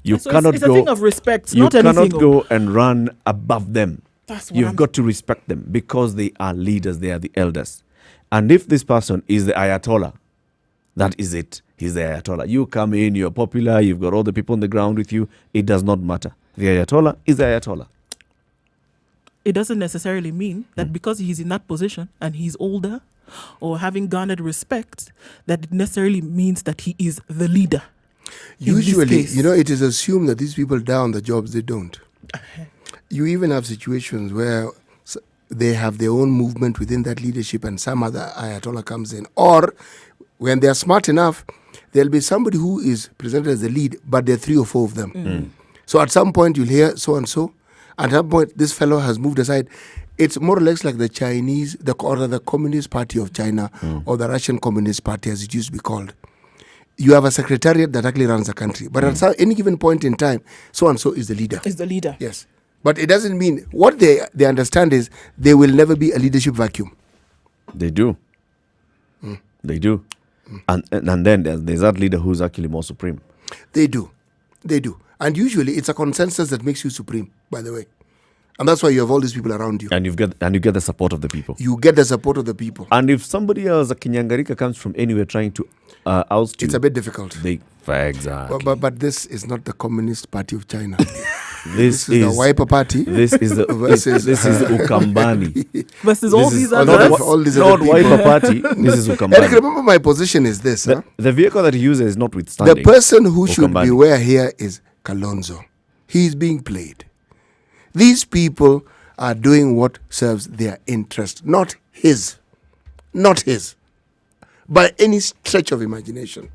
You So cannot it's go. a thing of respect, You not cannot anything. go and run above them. That's what You've I'm- got to respect them because they are leaders, they are the elders. And if this person is the Ayatollah, that is it. He's the Ayatollah. You come in, you're popular, you've got all the people on the ground with you. It does not matter. The Ayatollah is the Ayatollah. It doesn't necessarily mean that because he's in that position and he's older or having garnered respect, that it necessarily means that he is the leader. in this Usually, case. it is assumed that these people die on the jobs. They don't. You even have situations where they have their own movement within that leadership and some other Ayatollah comes in. Or when they are smart enough, there'll be somebody who is presented as the lead, but there are 3 or 4 of them. So at some point, you'll hear so-and-so. At some point, this fellow has moved aside. It's more or less like the Chinese, or the Communist Party of China, or the Russian Communist Party, as it used to be called. You have a secretariat that actually runs the country. But at any given point in time, so-and-so is the leader. Is the leader. Yes. But it doesn't mean, what they understand is there will never be a leadership vacuum. They do. They do. And then there's that leader who's actually more supreme. They do. They do. And usually it's a consensus that makes you supreme, by the way. And that's why you have all these people around you. And you get the support of the people. You get the support of the people. And if somebody else, a Kinyangarika, comes from anywhere trying to oust you, It's a bit difficult. Exactly. But this is not the Communist Party of China. This is the Wiper Party. This is the versus this is Ukambani. Versus all these not others. all these not other people. Wiper Party. This is Eric, Ukambani. remember my position is this. The vehicle that he uses is notwithstanding. The person who should Ukambani. beware here is Kalonzo. He's being played. These people are doing what serves their interest, not his. Not his. By any stretch of imagination.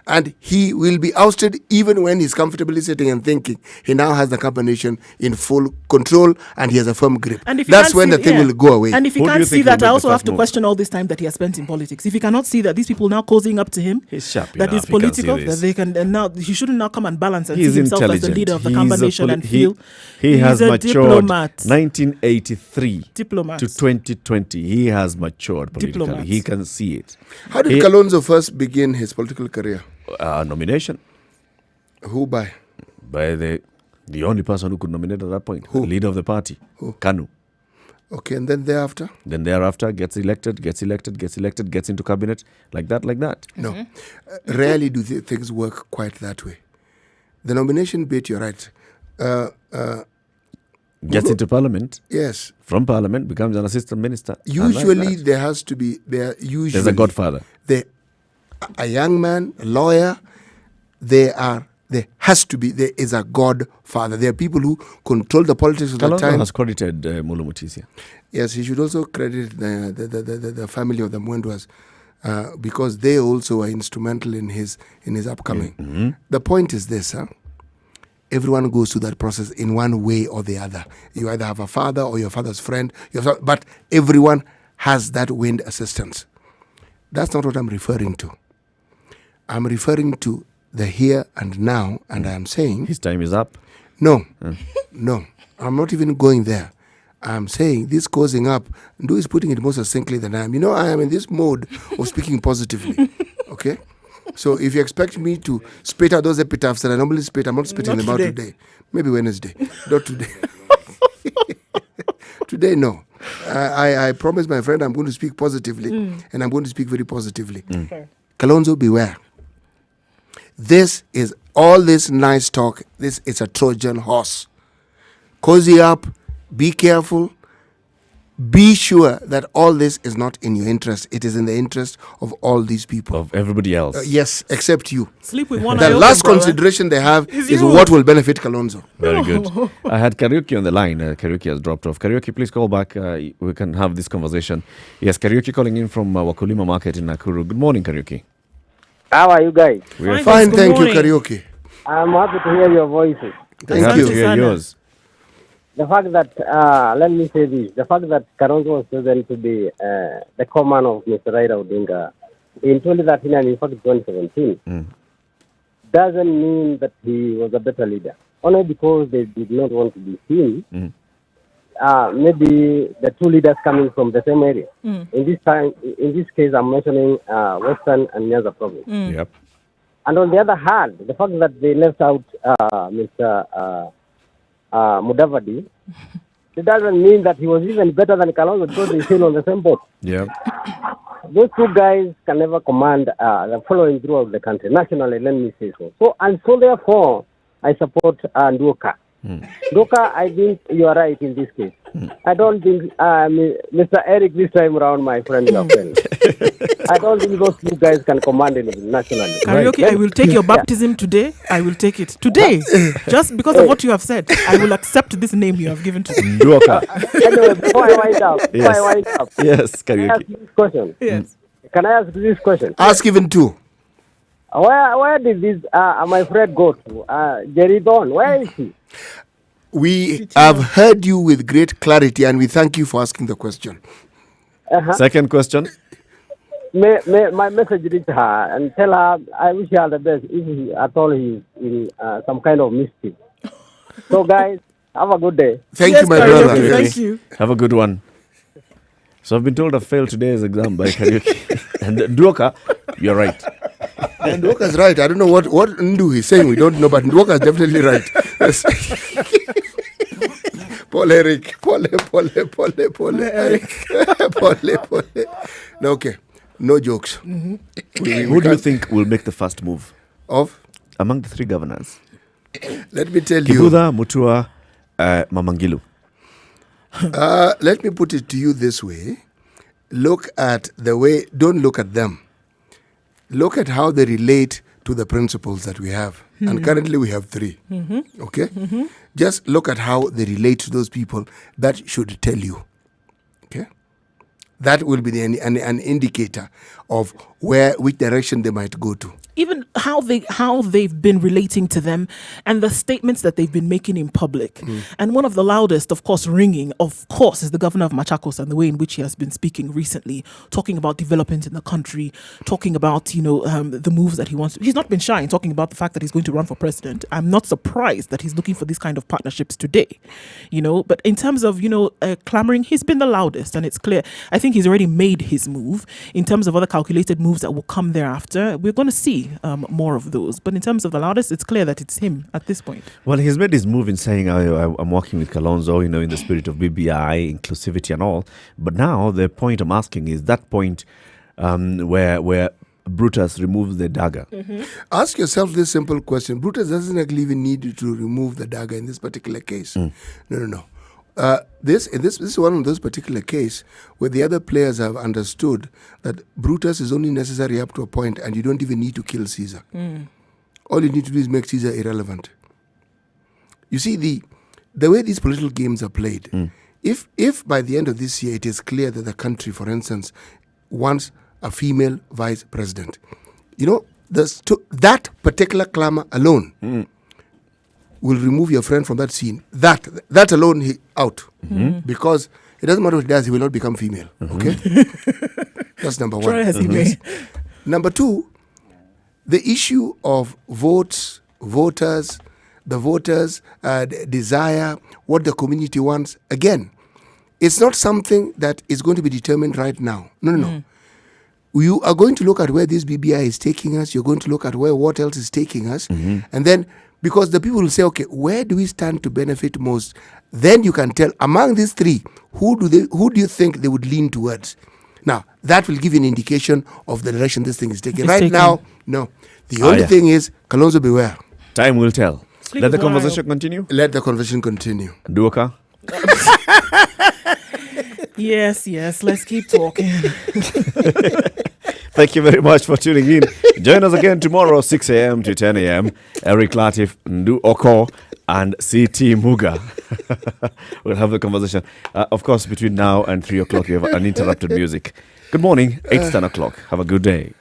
And he will be ousted even when he's comfortably sitting and thinking. He now has the combination in full control and he has a firm grip. And if that's when the thing will go away. And if he can't see that, I also have to question all this time that he has spent in politics. If he cannot see that these people now cozying up to him, he's sharp that enough, is political, that they can, and now he shouldn't now come and balance and see himself as the leader of the combination and feel he has matured. Diplomat. 1983 Diplomat. to 2020, he has matured politically. Diplomat. He can see it. How did Kalonzo first begin his political career? Nomination. Who by? By the only person who could nominate at that point. Who? The leader of the party. Who? Kanu. Okay, and then thereafter? Then thereafter gets elected, gets into cabinet, like that. No. Rarely do things work quite that way. The nomination bit, you're right. Gets into parliament. Yes. From parliament, becomes an assistant minister. Usually there has to be, there's a godfather. A young man, a lawyer, there is a godfather. There are people who control the politics of the time. Kalonzo has credited Mulu Mutisia. Yes, he should also credit the family of the Mwendwas because they also are instrumental in his upcoming. Mm-hmm. The point is this, everyone goes through that process in one way or the other. You either have a father or your father's friend, but everyone has that wind assistance. That's not what I'm referring to. I'm referring to the here and now, and I am saying... His time is up? No. No. I'm not even going there. I'm saying this causing up, Ndu is putting it more succinctly than I am. You know, I am in this mode of speaking positively. Okay? So if you expect me to spit out those epitaphs that I normally spit, I'm not spitting them out today. Maybe Wednesday. Not today. Today, no. I promise my friend I'm going to speak positively, and I'm going to speak very positively. Okay. Kalonzo, beware. This is all this nice talk. This is a Trojan horse. Cozy up. Be careful. Be sure that all this is not in your interest. It is in the interest of all these people. Of everybody else. Yes, except you. Sleep with one The eye last open, consideration they have is you. what will benefit Kalonzo. Very good. I had Karaoke on the line. Karaoke has dropped off. Karaoke, please call back. We can have this conversation. Yes, Karaoke calling in from Wakulima Market in Nakuru. Good morning, Karaoke. How are you guys? We are Fine, thank you, Karaoke. I'm happy to hear your voices. Thank you. To hear yours. The fact that, let me say this, the fact that Kalonzo was chosen to be the co-man of Mr. Raila Odinga in 2013 and in fact 2017 doesn't mean that he was a better leader. Only because they did not want to be seen. Maybe the two leaders coming from the same area. In this case, I'm mentioning Western and Nyanza province. Yep. And on the other hand, the fact that they left out Mr. Mudavadi, it doesn't mean that he was even better than Kalonzo because they're still on the same boat. Yeah. Those two guys can never command the following throughout the country, nationally, let me say so. So therefore, I support Nduoka. Nduoka, I think you are right in this case. I don't think, Mr. Eric, this time around, my friend, your friend. I don't think those two guys can command it nationally. Karaoke, I will take your baptism today. I will take it. Today, just because of what you have said, I will accept this name you have given to me. Nduoka. Anyway, before I wind up, Yes, can I ask Karaoke. this question? Yes. Can I ask this question? Ask even two. Where did this my friend go to? Jerry Don, where is he? We have heard you with great clarity, and we thank you for asking the question. Second question. May my message reach her and tell her I wish her the best if he, at all he's in some kind of mischief. So guys, have a good day. Thank you, my brother. Thank you. Have a good one. So I've been told I failed today's exam by Karaoke. And Nduoka, you're right. And Nduoka's right. I don't know what Ndu is saying. We don't know, but Nduoka's definitely right. Yes. Paul Eric. Paul Eric. No, okay. No jokes. Who do you think will make the first move? Of? Among the three governors. Let me tell you. Kibudha, Mutua, Mamangilu. Let me put it to you this way. Look at the way, don't look at them. Look at how they relate to the principles that we have. And currently we have three. Okay? Just look at how they relate to those people. That should tell you. Okay? that will be an indicator of which direction they might go to. Even how they've been relating to them and the statements that they've been making in public. And one of the loudest, of course, ringing, of course, is the governor of Machakos and the way in which he has been speaking recently, talking about development in the country, talking about, the moves that he wants. He's not been shy in talking about the fact that he's going to run for president. I'm not surprised that he's looking for these kind of partnerships today, But in terms of, clamoring, he's been the loudest, and it's clear. I think he's already made his move. In terms of other calculated moves that will come thereafter, we're going to see more of those. But in terms of the loudest, it's clear that it's him at this point. Well, he's made his move in saying, I'm working with Kalonzo, in the spirit of BBI, inclusivity and all. But now the point I'm asking is that point where Brutus removes the dagger. Ask yourself this simple question. Brutus doesn't actually even need to remove the dagger in this particular case. No. This is one of those particular cases where the other players have understood that Brutus is only necessary up to a point, and you don't even need to kill Caesar. All you need to do is make Caesar irrelevant. You see, the way these political games are played, if by the end of this year it is clear that the country, for instance, wants a female vice president, that particular clamor alone will remove your friend from that scene. That alone, out. Because it doesn't matter what he does, he will not become female. Okay? That's number one. Try as he may. Number two, the issue of voters, the voters' desire, what the community wants. Again, it's not something that is going to be determined right now. No. You are going to look at where this BBI is taking us. You're going to look at what else is taking us. And then, because the people will say, okay, where do we stand to benefit most? Then you can tell, among these three, who do you think they would lean towards? Now, that will give you an indication of the direction this thing is taking. Now, no. The only thing is, Kalonzo, beware. Time will tell. Let the conversation continue. Let the conversation continue. Duoka? Yes, let's keep talking. Thank you very much for tuning in. Join us again tomorrow, 6 a.m. to 10 a.m. Eric Latif, Ndu Oko, and CT Muga. We'll have the conversation. Of course, between now and 3 o'clock, we have uninterrupted music. Good morning, 8 to 10 o'clock. Have a good day.